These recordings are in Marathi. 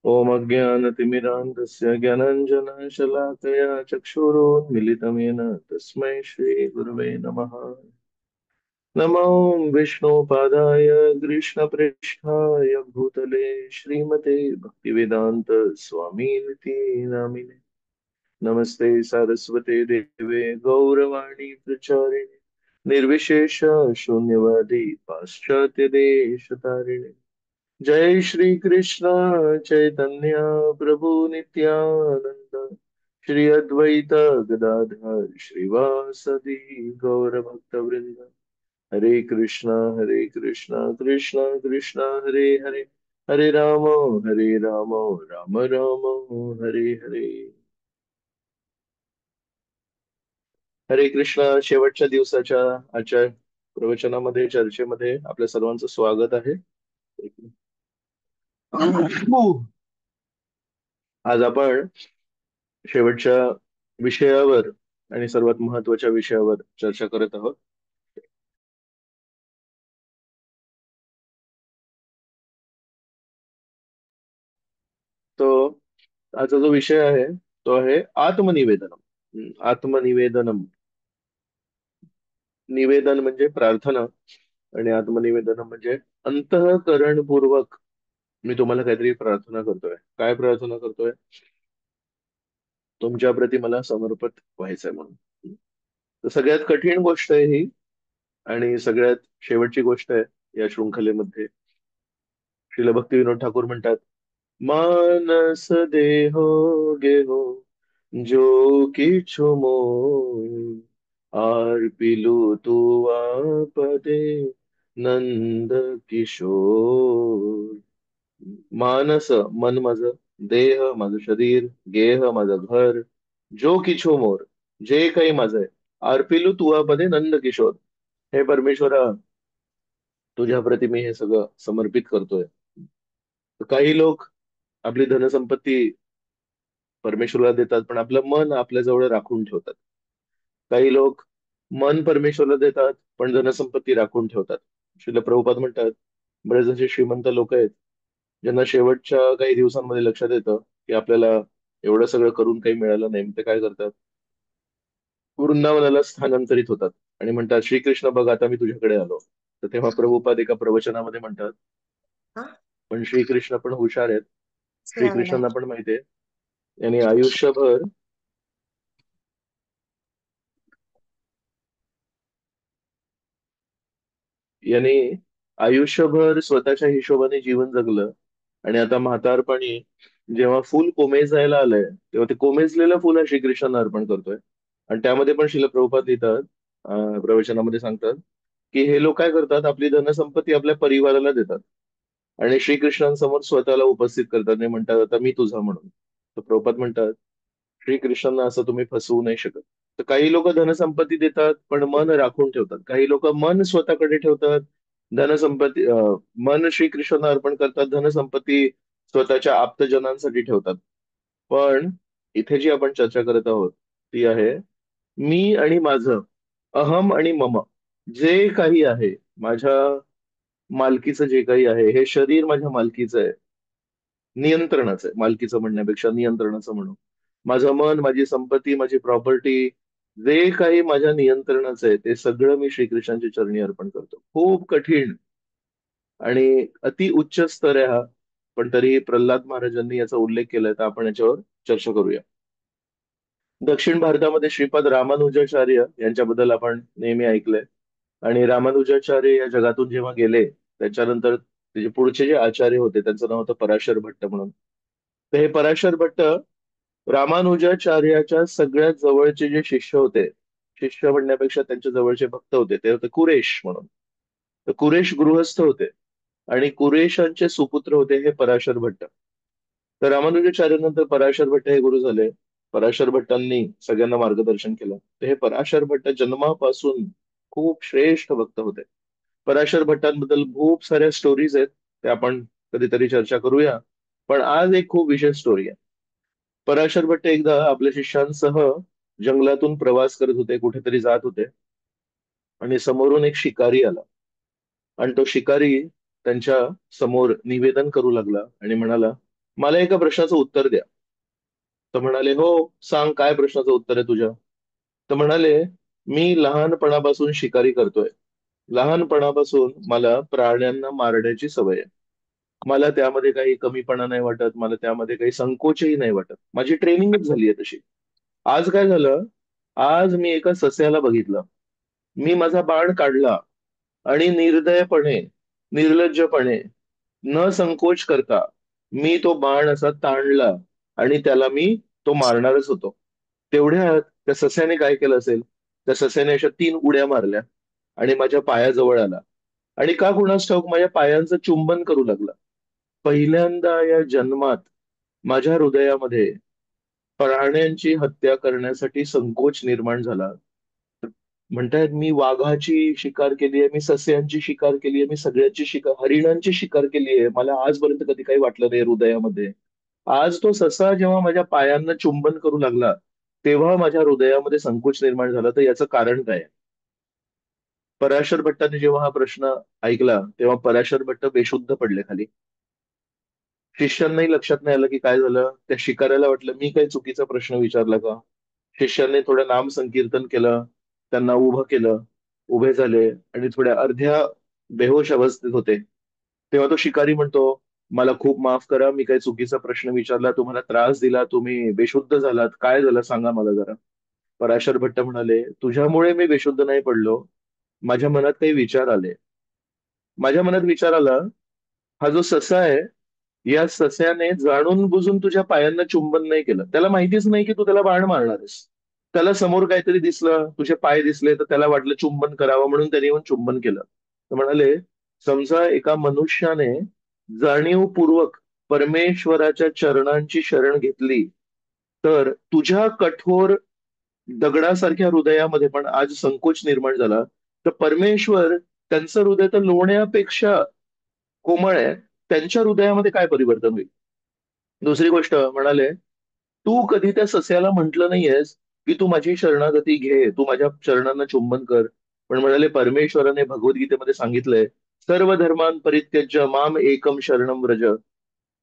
ॐ अज्ञानतिमिरान्धस्य ज्ञानाञ्जनशलाकया चक्षुरोन्मिलितं येन तस्मै श्रीगुरवे नमः। नमो विष्णुपादाय कृष्णप्रेष्ठाय भूतले श्रीमते भक्तिवेदान्त स्वामीनिति नामिने। नमस्ते सारस्वते देवे गौरवाणी प्रचारिणे निर्विशेष शून्यवादी पाश्चात्य देशतारिणे। जय श्री कृष्ण चैतन्य प्रभु नित्यानंद श्री अद्वैत गदाधर श्रीवासदि गौर भक्त वृंद। हरे कृष्णा कृष्ण कृष्ण हरे हरे, हरे राम राम राम हरे हरे। हरे कृष्णा, शेवटच्या दिवसाच्या आजच्या प्रवचनामध्ये चर्चेमध्ये आपल्या सर्वांचं स्वागत आहे। आज आपण शेवटच्या विषयावर आणि सर्वात महत्वाच्या विषयावर चर्चा करत आहोत। तो आजचा जो विषय आहे तो आहे आत्मनिवेदनम। आत्मनिवेदनम, निवेदन म्हणजे प्रार्थना आणि आत्मनिवेदनम म्हणजे अंतःकरणपूर्वक मी तुम्हाला काहीतरी प्रार्थना करतोय। काय प्रार्थना करतोय? तुमच्या प्रती मला समर्पित व्हायचंय म्हणून। तर सगळ्यात कठीण गोष्ट आहे ही आणि सगळ्यात शेवटची गोष्ट आहे या शृंखलेमध्ये। श्रील भक्तिविनोद ठाकूर म्हणतात, मानस देहो गेहो जो किछु मोय, आर्पिलु तुआ पदे नंद किशोर। मानस मन माझं, देह माझं शरीर, गेह माझं घर, जो किछु मोर जे काही माझं आहे, आर्पिलू तुआ पदे नंद किशोर, हे परमेश्वरा तुझ्या प्रती मी हे सगळं समर्पित करतोय। तर काही लोक आपली धनसंपत्ती परमेश्वराला देतात पण आपलं मन आपल्या जवळ राखून ठेवतात। काही लोक मन परमेश्वराला देतात पण धनसंपत्ती राखून ठेवतात। श्रील प्रभुपाद म्हणतात, बरेच असे श्रीमंत लोक आहेत ज्यांना शेवटच्या काही दिवसांमध्ये लक्षात येतं की आपल्याला एवढं सगळं करून काही मिळालं नाही, मग ते काय करतात? वृंदावनाला स्थानांतरित होतात आणि म्हणतात, श्रीकृष्ण बघ आता मी तुझ्याकडे आलो। तर तेव्हा प्रभुपाद एका प्रवचनामध्ये म्हणतात, हा, पण श्रीकृष्ण पण हुशार आहेत। लागलाय. श्रीकृष्णांना पण माहितीये यांनी आयुष्यभर यांनी आयुष्यभर स्वतःच्या हिशोबाने जीवन जगलं आणि आता म्हातारपणी जेव्हा फुल कोमेजायला आलंय तेव्हा ते कोमेजलेलं फुल हा श्रीकृष्णांना अर्पण करतोय। आणि त्यामध्ये पण श्रील प्रभुपाद लिहितात, प्रवचनामध्ये सांगतात की हे लोक काय करतात, आपली धनसंपत्ती आपल्या परिवाराला देतात आणि श्रीकृष्णांसमोर स्वतःला उपस्थित करतात आणि म्हणतात आता मी तुझा म्हणून। तर प्रभुपाद म्हणतात, श्रीकृष्णांना असं तुम्ही फसवू नाही शकत। तर काही लोक धनसंपत्ती देतात पण मन राखून ठेवतात, काही लोक मन स्वतःकडे ठेवतात, धनसंपत्ती मन श्रीकृष्णांना अर्पण करतात, धनसंपत्ती स्वतःच्या आप्तजनांसाठी ठेवतात। पण इथे जी आपण चर्चा करत आहोत ती आहे मी आणि माझं, अहम आणि मम, जे काही आहे माझ्या मालकीचं, जे काही आहे हे शरीर माझ्या मालकीचं आहे, नियंत्रणाचं आहे, मालकीचं म्हणण्यापेक्षा नियंत्रणाचं म्हणू। माझं मन, माझी संपत्ती, माझी प्रॉपर्टी, जे काही माझ्या नियंत्रणाचं आहे ते सगळं मी श्रीकृष्णांच्या चरणी अर्पण करतो। खूप कठीण आणि अति उच्च स्तर आहे हा, पण तरीही प्रल्हाद महाराजांनी याचा उल्लेख केलाय तर आपण याच्यावर चर्चा करूया। दक्षिण भारतामध्ये श्रीपाद रामानुजाचार्य यांच्याबद्दल आपण नेहमी ऐकलंय आणि रामानुजाचार्य या जगातून जेव्हा गेले त्याच्यानंतर त्याचे पुढचे जे आचार्य होते त्यांचं नाव होतं पराशर भट्ट म्हणून। तर हे पराशर भट्ट रामानुजाचार्याच्या सगळ्यात जवळचे जे शिष्य होते, शिष्य म्हणण्यापेक्षा त्यांच्या जवळचे भक्त होते, ते होते कुरेश म्हणून। तर कुरेश गृहस्थ होते आणि कुरेशांचे सुपुत्र होते हे पराशर भट्ट। तर रामानुजाचार्यानंतर पराशर भट्ट हे गुरु झाले। पराशर भट्टांनी सगळ्यांना मार्गदर्शन केलं। तर हे पराशर भट्ट जन्मापासून खूप श्रेष्ठ भक्त होते। पराशर भट्टांबद्दल खूप साऱ्या स्टोरीज आहेत, त्या आपण कधीतरी चर्चा करूया। पण आज एक खूप विशेष स्टोरी आहे। पराशर भट्ट एकदा आपल्या शिष्यांसह जंगलातून प्रवास करत होते, कुठेतरी जात होते आणि समोरून एक शिकारी आला आणि तो शिकारी त्यांच्या समोर निवेदन करू लागला आणि म्हणाला मला एका प्रश्नाचं उत्तर द्या. तर म्हणाले, हो, सांग काय प्रश्नाचं उत्तर आहे तुझ्या. तर म्हणाले, मी लहानपणापासून शिकारी करतोय. लहानपणापासून मला प्राण्यांना मारण्याची सवय आहे. मला त्यामध्ये काही कमीपणा नाही वाटत, मला त्यामध्ये काही संकोचही नाही वाटत, माझी ट्रेनिंगच झाली आहे तशी. आज काय झालं, आज मी एका सस्याला बघितलं. मी माझा बाण काढला आणि निर्दयपणे, निर्लज्जपणे, न संकोच करता मी तो बाण असा ताणला आणि त्याला मी तो मारणारच होतो. तेवढ्यात त्या सस्याने काय केलं असेल, त्या सस्याने अशा 3 उड्या मारल्या आणि माझ्या पायाजवळ आला आणि का कुणास ठाऊक माझ्या पायांचं चुंबन करू लागला. पहिल्यांदा या जन्मात माझ्या हृदयामध्ये प्राण्यांची हत्या करण्यासाठी संकोच निर्माण झाला. म्हणतायत मी वाघाची शिकार केली आहे, मी सस्यांची शिकार केली आहे, मी सगळ्याची शिकार, हरिणांची शिकार केली आहे, मला आजपर्यंत कधी काही वाटलं नाही हृदयामध्ये. आज तो ससा जेव्हा माझ्या पायांना चुंबन करू लागला, तेव्हा माझ्या हृदयामध्ये संकोच निर्माण झाला. तर याचं कारण काय आहे? पराशर भट्टाने जेव्हा हा प्रश्न ऐकला, तेव्हा पराशर भट्ट बेशुद्ध पडले खाली. शिष्यांनाही लक्षात नाही आलं की काय झालं. त्या शिकाऱ्याला वाटलं मी काही चुकीचा प्रश्न विचारला का. शिष्यांनी थोडं नाम संकीर्तन केलं, त्यांना उभं केलं, उभे झाले आणि थोड्या अर्ध्या बेहोश अवस्थेत होते. तेव्हा तो शिकारी म्हणतो, मला खूप माफ करा, मी काही चुकीचा प्रश्न विचारला, तुम्हाला त्रास दिला, तुम्ही बेशुद्ध झालात, काय झालं सांगा मला जरा. पराशर भट्ट म्हणाले, तुझ्यामुळे मी बेशुद्ध नाही पडलो, माझ्या मनात काही विचार आले. माझ्या मनात विचार आला, हा जो ससा आहे, या सस्याने जाणून बुजून तुझ्या पायांना चुंबन नाही केलं, त्याला माहितीच नाही की तू त्याला बाण मारणार आहेस. त्याला समोर काहीतरी दिसलं, तुझे पाय दिसले, तर त्याला वाटलं चुंबन करावं म्हणून त्याने येऊन चुंबन केलं. तर म्हणाले, समजा एका मनुष्याने जाणीवपूर्वक परमेश्वराच्या चरणांची शरण घेतली, तर तुझ्या कठोर दगडासारख्या हृदयामध्ये पण आज संकोच निर्माण झाला, तर परमेश्वर, त्यांचं हृदय तर लोण्यापेक्षा कोमळ आहे, त्यांच्या हृदयामध्ये काय परिवर्तन होईल. दुसरी गोष्ट म्हणाले, तू कधी त्या सस्याला म्हटलं नाहीयेस की तू माझी शरणागती घे, तू माझ्या चरणांना चुंबन कर. पण म्हणाले, परमेश्वराने भगवद्गीतेमध्ये सांगितलंय, सर्व धर्मान् परित्यज्य माम एकम शरणम व्रज.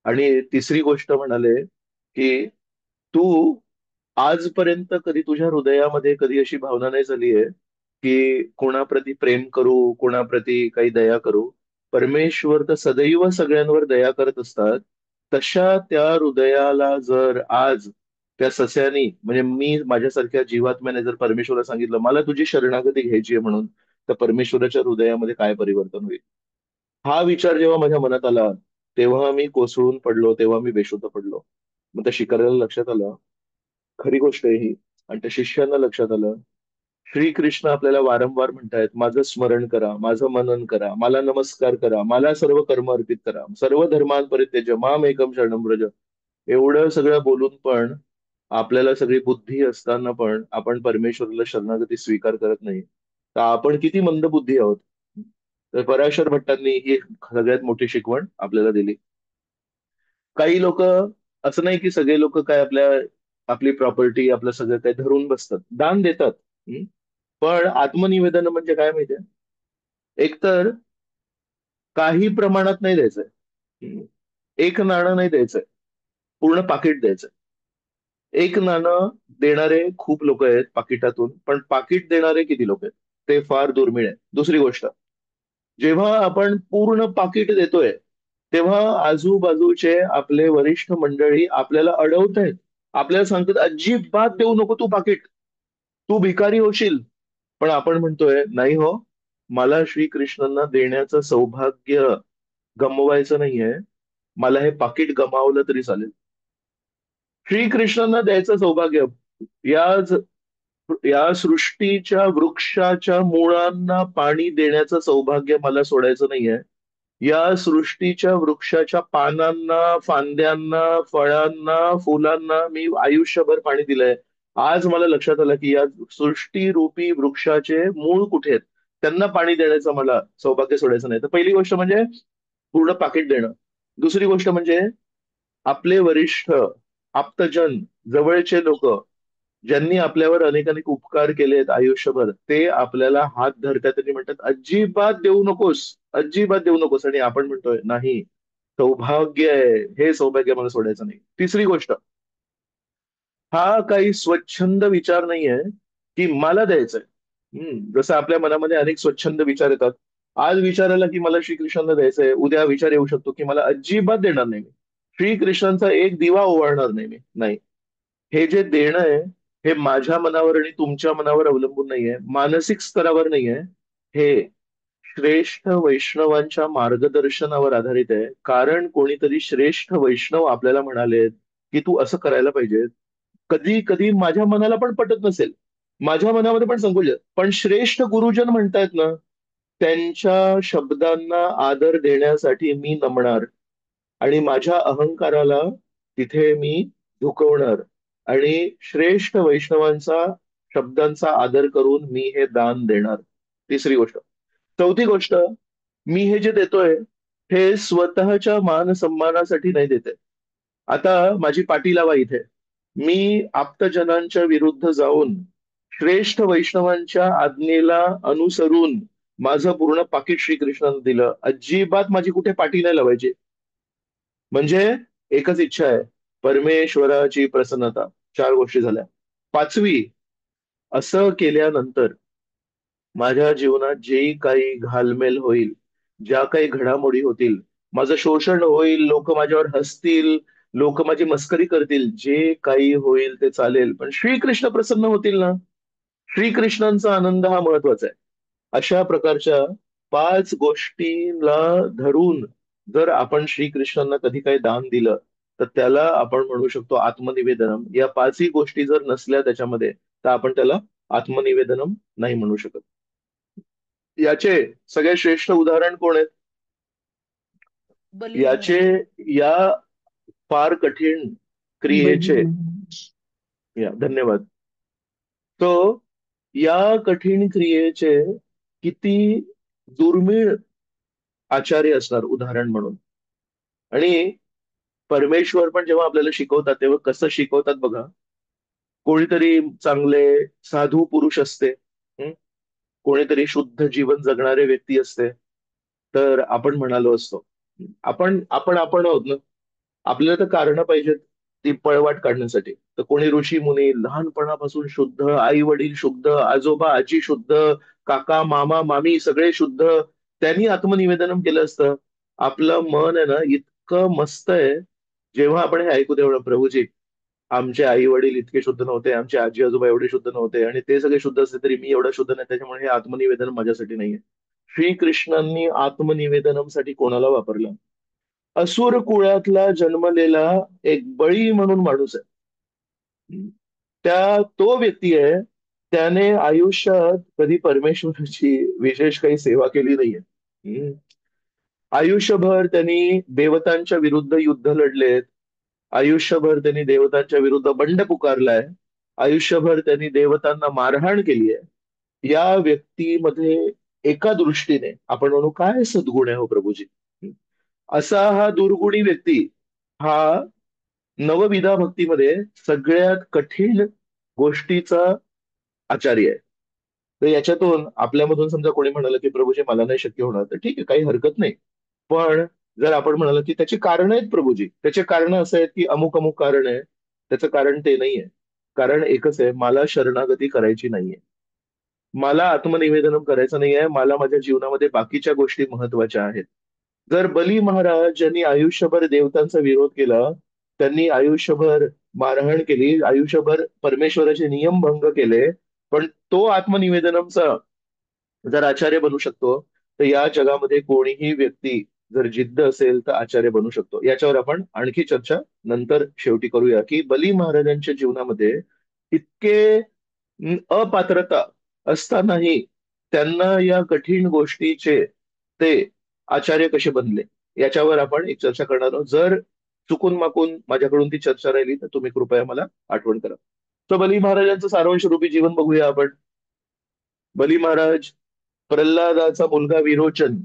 आणि तिसरी गोष्ट म्हणाले की तू आजपर्यंत कधी तुझ्या हृदयामध्ये कधी अशी भावना नाही झालीये की कोणाप्रती प्रेम करू, कोणाप्रती काही दया करू. परमेश्वर तर सदैव सगळ्यांवर दया करत असतात. तशा त्या हृदयाला जर आज त्या सस्यानी, म्हणजे मी माझ्यासारख्या जीवात्म्याने जर परमेश्वराला सांगितलं मला तुझी शरणागती घ्यायची आहे म्हणून, तर परमेश्वराच्या हृदयामध्ये काय परिवर्तन होईल. हा विचार जेव्हा माझ्या मनात आला, तेव्हा मी कोसळून पडलो, तेव्हा मी बेशुद्ध पडलो. मग त्या शिकाऱ्याला लक्षात आलं, खरी गोष्ट आहे ही. आणि त्या शिष्यांना लक्षात आलं, श्रीकृष्ण आपल्याला वारंवार म्हणतायत, माझं स्मरण करा, माझं मनन करा, मला नमस्कार करा, मला सर्व कर्म अर्पित करा, सर्व धर्मांत परित्यज्य माम एकम शरणम व्रज. एवढं सगळं बोलून पण आपल्याला सगळी बुद्धी असताना पण आपण परमेश्वराला शरणागती स्वीकार करत नाही. तर आपण किती मंदबुद्धी आहोत. तर पराशर भट्टांनी ही एक सगळ्यात मोठी शिकवण आपल्याला दिली. काही लोक, असं नाही की सगळे लोक काय आपल्या, आपली प्रॉपर्टी, आपलं सगळं काय धरून बसतात, दान देतात. हं? पण आत्मनिवेदन म्हणजे काय माहितीये, एकतर काही प्रमाणात नाही द्यायचंय. हं? एक नाणं नाही द्यायचंय, पूर्ण पाकिट द्यायचंय. एक नाणं देणारे खूप लोक आहेत पाकिटातून, पण पाकिट देणारे किती लोक आहेत, ते फार दुर्मिळ आहे. दुसरी गोष्ट, जेव्हा आपण पूर्ण पाकिट देतोय, तेव्हा आजूबाजूचे आपले वरिष्ठ मंडळी आपल्याला अडवत आहेत, आपल्याला सांगतात अजिबात देऊ नको तू पाकिट, तू भिकारी होशील. पण आपण म्हणतोय नाही हो, मला श्रीकृष्णांना देण्याचं सौभाग्य गमवायचं नाहीये, मला हे पाकिट गमावलं तरी चालेल. श्रीकृष्णांना द्यायचं सौभाग्य, या या सृष्टीच्या वृक्षाच्या मुळांना पाणी देण्याचं सौभाग्य मला सोडायचं नाहीये. या सृष्टीच्या वृक्षाच्या पानांना, फांद्यांना, फळांना, फुलांना मी आयुष्यभर पाणी दिलंय. आज मला लक्षात आलं की या सृष्टीरूपी वृक्षाचे मूळ कुठे आहेत, त्यांना पाणी देण्याचं मला सौभाग्य सोडायचं नाही. तर पहिली गोष्ट म्हणजे पूर्ण पाकिट देणं. दुसरी गोष्ट म्हणजे आपले वरिष्ठ, आप्तजन, जवळचे लोक, ज्यांनी आपल्यावर अनेकानेक उपकार केलेत आयुष्यभर, ते आपल्याला हात धरतात आणि म्हणतात अजिबात देऊ नकोस, अजिबात देऊ नकोस. आणि आपण म्हणतोय नाही, सौभाग्य आहे, हे सौभाग्य मला सोडायचं नाही. तिसरी गोष्ट, हा काही स्वच्छंद विचार नाहीये की मला द्यायचंय. जसं आपल्या मनामध्ये अनेक स्वच्छंद विचार येतात. आज विचार आला की मला श्रीकृष्णांना द्यायचंय, उद्या विचार येऊ शकतो की मला अजिबात देणार नाही मी, श्रीकृष्णांचा एक दिवा ओवाळणार नाही मी. नाही, हे जे देणं आहे, हे माझ्या मनावर आणि तुमच्या मनावर अवलंबून नाहीये, मानसिक स्तरावर नाहीये. हे श्रेष्ठ वैष्णवांच्या मार्गदर्शनावर आधारित आहे. कारण कोणीतरी श्रेष्ठ वैष्णव आपल्याला म्हणाले की तू असं करायला पाहिजे. कधी कधी माझ्या मनाला पण पटत नसेल, माझ्या मनामध्ये पण संकोच आहे. पण श्रेष्ठ गुरुजन म्हणतायत ना, त्यांच्या शब्दांना आदर देण्यासाठी मी नमणार आणि माझ्या अहंकाराला तिथे मी झुकवणार आणि श्रेष्ठ वैष्णवांचा शब्दांचा आदर करून मी हे दान देणार. तिसरी गोष्ट. चौथी गोष्ट, मी हे जे देतोय हे स्वतःच्या मान सन्मानासाठी नाही देते. आता माझी पाटी लावा इथे, मी आप्तजनांच्या विरुद्ध जाऊन श्रेष्ठ वैष्णवांच्या आज्ञेला अनुसरून माझं पूर्ण पाकिट श्रीकृष्णानं दिलं, अजिबात माझी कुठे पाटी नाही लावायची. म्हणजे एकच इच्छा आहे, परमेश्वराची प्रसन्नता. चार गोष्टी झाल्या. पाचवी, असं केल्यानंतर माझ्या जीवनात जे काही घालमेल होईल, ज्या काही घडामोडी होतील, माझं शोषण होईल, लोक माझ्यावर हसतील, लोक माझी मस्करी करतील, जे काही होईल ते चालेल, पण श्रीकृष्ण प्रसन्न होतील ना, श्रीकृष्णांचा आनंद हा महत्वाचा आहे. अशा प्रकारच्या पाच गोष्टीला धरून जर आपण श्रीकृष्णांना कधी काही दान दिलं, तर त्याला आपण म्हणू शकतो आत्मनिवेदनम. या पाचही गोष्टी जर नसल्या त्याच्यामध्ये, तर आपण त्याला आत्मनिवेदनम नाही म्हणू शकत. याचे सगळ्यात श्रेष्ठ उदाहरण कोण आहेत? बली याचे, महाराज. या फार कठीण बली क्रियेचे, महाराज. या धन्यवाद. तो या कठीण क्रियेचे किती दुर्मिळ आचार्य असणार उदाहरण म्हणून. आणि परमेश्वर पण जेव्हा आपल्याला शिकवतात तेव्हा कसं शिकवतात बघा. कोणीतरी चांगले साधू पुरुष असते, हं? कोणीतरी शुद्ध जीवन जगणारे व्यक्ती असते, तर आपण म्हणालो असतो, आपण आपण आपण आहोत ना, आपल्याला तर कारणं पाहिजेत ती पळवाट काढण्यासाठी. तर कोणी ऋषी मुनी लहानपणापासून शुद्ध, आई वडील शुद्ध, आजोबा आजी शुद्ध, काका मामा मामी सगळे शुद्ध, त्यांनी आत्मनिवेदनम केलं असतं. आपलं मन आहे ना इतकं मस्त आहे, जेव्हा आपण हे ऐकू तेव्हा प्रभूजी, आमचे आई वडील इतके शुद्ध नव्हते, आमचे आजी आजोबा एवढे शुद्ध नव्हते आणि ते सगळे शुद्ध असले तरी मी एवढा शुद्ध नाही, त्याच्यामुळे हे आत्मनिवेदन माझ्यासाठी नाहीये. श्रीकृष्णांनी आत्मनिवेदनासाठी कोणाला वापरलं? असुर कुळातला जन्मलेला एक बळी म्हणून माणूस आहे. तो व्यक्ती आहे, त्याने आयुष्यात कधी परमेश्वराची विशेष काही सेवा केली नाहीये. हम्म. आयुष्यभर त्यांनी देवतांच्या विरुद्ध युद्ध लढलेत, आयुष्यभर त्यांनी देवतांच्या विरुद्ध बंड पुकारलाय, आयुष्यभर त्यांनी देवतांना मारहाण केली आहे. या व्यक्तीमध्ये एका दृष्टीने आपण म्हणू काय सद्गुण आहे हो प्रभूजी. असा हा दुर्गुणी व्यक्ती हा नवविधा भक्तीमध्ये सगळ्यात कठीण गोष्टीचा आचार्य आहे. तर याच्यातून आपल्यामधून समजा कोणी म्हणालं की प्रभूजी मला नाही शक्य होणार, तर ठीक आहे, काही हरकत नाही. पण जर आपण म्हणाल की त्याची कारण आहेत प्रभूजी, त्याचे कारण असं आहेत की अमुक अमुक कारण आहे, त्याचं कारण ते नाहीये. कारण एकच आहे, मला शरणागती करायची नाहीये, मला आत्मनिवेदन करायचं नाहीये, मला माझ्या जीवनामध्ये बाकीच्या गोष्टी महत्वाच्या आहेत. जर बली महाराज ज्यांनी आयुष्यभर देवतांचा विरोध केला, त्यांनी आयुष्यभर मारहाण केली, आयुष्यभर परमेश्वराचे नियम भंग केले, पण तो आत्मनिवेदनमचा जर आचार्य बनू शकतो, तर या जगामध्ये कोणीही व्यक्ती जर जिद्द असेल तर आचार्य बनू शकतो. याच्यावर आपण आणखी चर्चा नंतर शेवटी करूया की बली महाराजांच्या जीवनामध्ये इतके अपात्रता असतानाही त्यांना या कठीण गोष्टीचे ते आचार्य कसे बनले, याच्यावर आपण एक चर्चा करणार आहोत. जर चुकून माकून माझ्याकडून ती चर्चा राहिली तर तुम्ही कृपया मला आठवण करा. तर बली महाराजांचं सारांश रूपी जीवन बघूया आपण. बली महाराज प्रल्हादाचा मुलगा विरोचन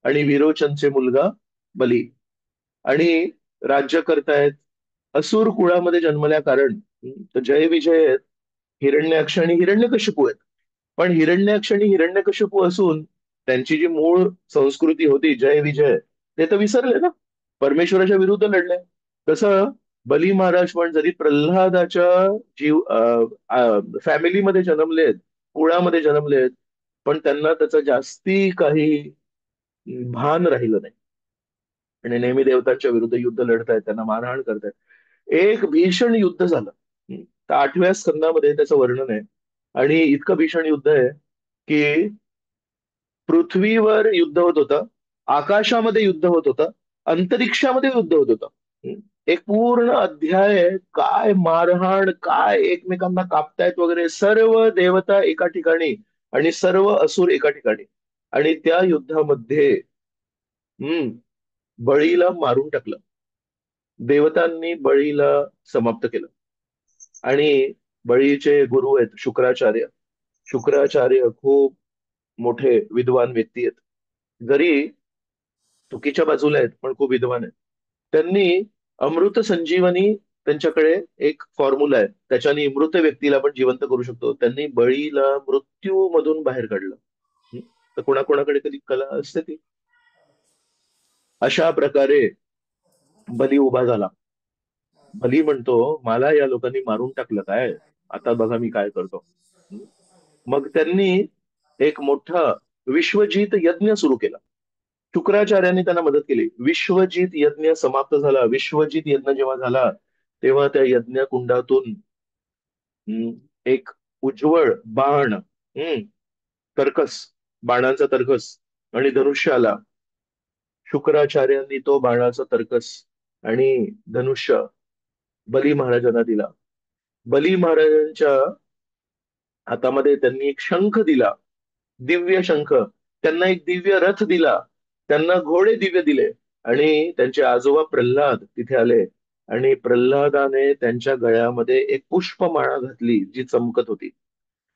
आणि विरोचनचे मुलगा बली, आणि राज्य करतायत. असुर कुळामध्ये जन्मल्या कारण तर जय विजय आहेत, हिरण्याक्ष आणि हिरण्यकशिपू आहेत. पण हिरण्याक्ष आणि हिरण्यकशिपू असून त्यांची जी मूळ संस्कृती होती जय विजय, ते तर विसरले ना. परमेश्वराच्या विरुद्ध लढले. तसं बली महाराज पण जरी प्रल्हादाच्या जीव फॅमिलीमध्ये जन्मलेत, कुळामध्ये जन्मलेत, पण त्यांना त्याचं जास्ती काही भान राहिलं नाही आणि नेहमी देवतांच्या विरुद्ध युद्ध लढतायत, त्यांना मारहाण करतायत. एक भीषण युद्ध झालं. तर 8व्या स्कंदामध्ये त्याचं वर्णन आहे. आणि इतकं भीषण युद्ध आहे की पृथ्वीवर युद्ध होत होतं, आकाशामध्ये युद्ध होत होतं, अंतरिक्षामध्ये युद्ध होत होतं. एक पूर्ण अध्याय आहे. काय मारहाण, काय एकमेकांना कापतायत वगैरे, सर्व देवता एका ठिकाणी आणि सर्व असुर एका ठिकाणी. आणि त्या युद्धामध्ये हम्म बळीला मारून टाकलं. देवतांनी बळीला समाप्त केलं. आणि बळीचे गुरु आहेत शुक्राचार्य. शुक्राचार्य खूप मोठे विद्वान व्यक्ती आहेत, जरी चुकीच्या बाजूला आहेत पण खूप विद्वान आहेत. त्यांनी अमृत संजीवनी, त्यांच्याकडे एक फॉर्म्युला आहे, त्याच्याने मृत व्यक्तीला पण जिवंत करू शकतो. त्यांनी बळीला मृत्यू मधून बाहेर काढलं. हं? तर कोणाकोणाकडे कधी कला असते ती. अशा प्रकारे बली उभा झाला. बली म्हणतो, मला या लोकांनी मारून टाकलं काय, आता बघा मी काय करतो. हं? मग त्यांनी एक मोठा विश्वजित यज्ञ सुरू केला. शुक्राचार्यांनी त्यांना मदत केली. विश्वजित यज्ञ समाप्त झाला. विश्वजित यज्ञ जेव्हा झाला, तेव्हा त्या यज्ञ कुंडातून एक उज्ज्वल बाण, तर्कस, बाणाचा तर्कस आणि धनुष्य आला. शुक्राचार्यांनी तो बाणाचा तर्कस आणि धनुष्य बली महाराजांना दिला. बली महाराजांच्या हातामध्ये त्यांनी एक शंख दिला, दिव्य शंख. त्यांना एक दिव्य रथ दिला. त्यांना घोडे दिव्य दिले. आणि त्यांचे आजोबा प्रल्हाद तिथे आले. आणि प्रल्हादाने त्यांच्या गळ्यामध्ये एक पुष्पमाळा घातली जी चमकत होती.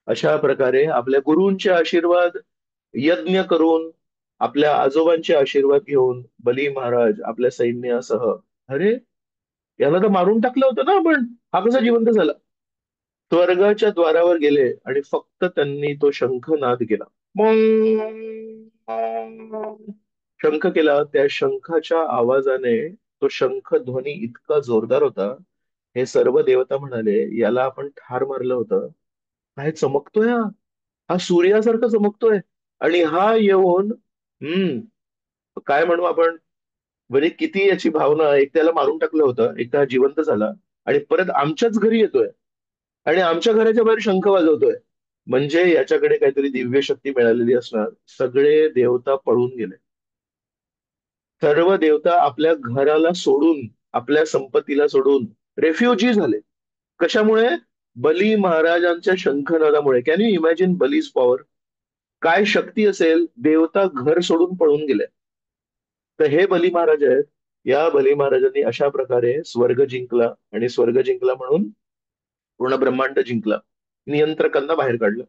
अशा प्रकारे आपल्या गुरूंचे आशीर्वाद यज्ञ करून, आपल्या आजोबांचे आशीर्वाद घेऊन बली महाराज आपल्या सैन्यासह, अरे याला तर मारून टाकलं होतं ना आपण, हा कसा जिवंत झाला, स्वर्गाच्या द्वारावर गेले. आणि फक्त त्यांनी तो शंखनाद केला. शंख केला. त्या शंखाच्या आवाजाने, तो शंख ध्वनी इतका जोरदार होता, हे सर्व देवता म्हणाले याला आपण ठार मारलं होतं. काय चमकतोय हा, हा सूर्यासारखा चमकतोय. आणि हा येऊन काय म्हणू आपण, म्हणजे किती याची भावना, एक त्याला मारून टाकलं होतं, एक त्या जिवंत झाला आणि परत आमच्याच घरी येतोय आणि आमच्या घराच्या बाहेर शंख वाजवतोय. म्हणजे याच्याकडे काहीतरी दिव्य शक्ती मिळालेली असणार. सगळे देवता पळून गेले. सर्व देवता आपल्या घराला सोडून, आपल्या संपत्तीला सोडून रेफ्युजी झाले. कशामुळे? बली महाराजांच्या शंखनादामुळे. Can you imagine Bali's power? काय शक्ती असेल, देवता घर सोडून पळून गेले. तर हे बली महाराज आहेत. या बली महाराजांनी अशा प्रकारे स्वर्ग जिंकला. आणि स्वर्ग जिंकला म्हणून पूर्ण ब्रह्मांड जिंकला, नियंत्रकांना बाहेर काढलं.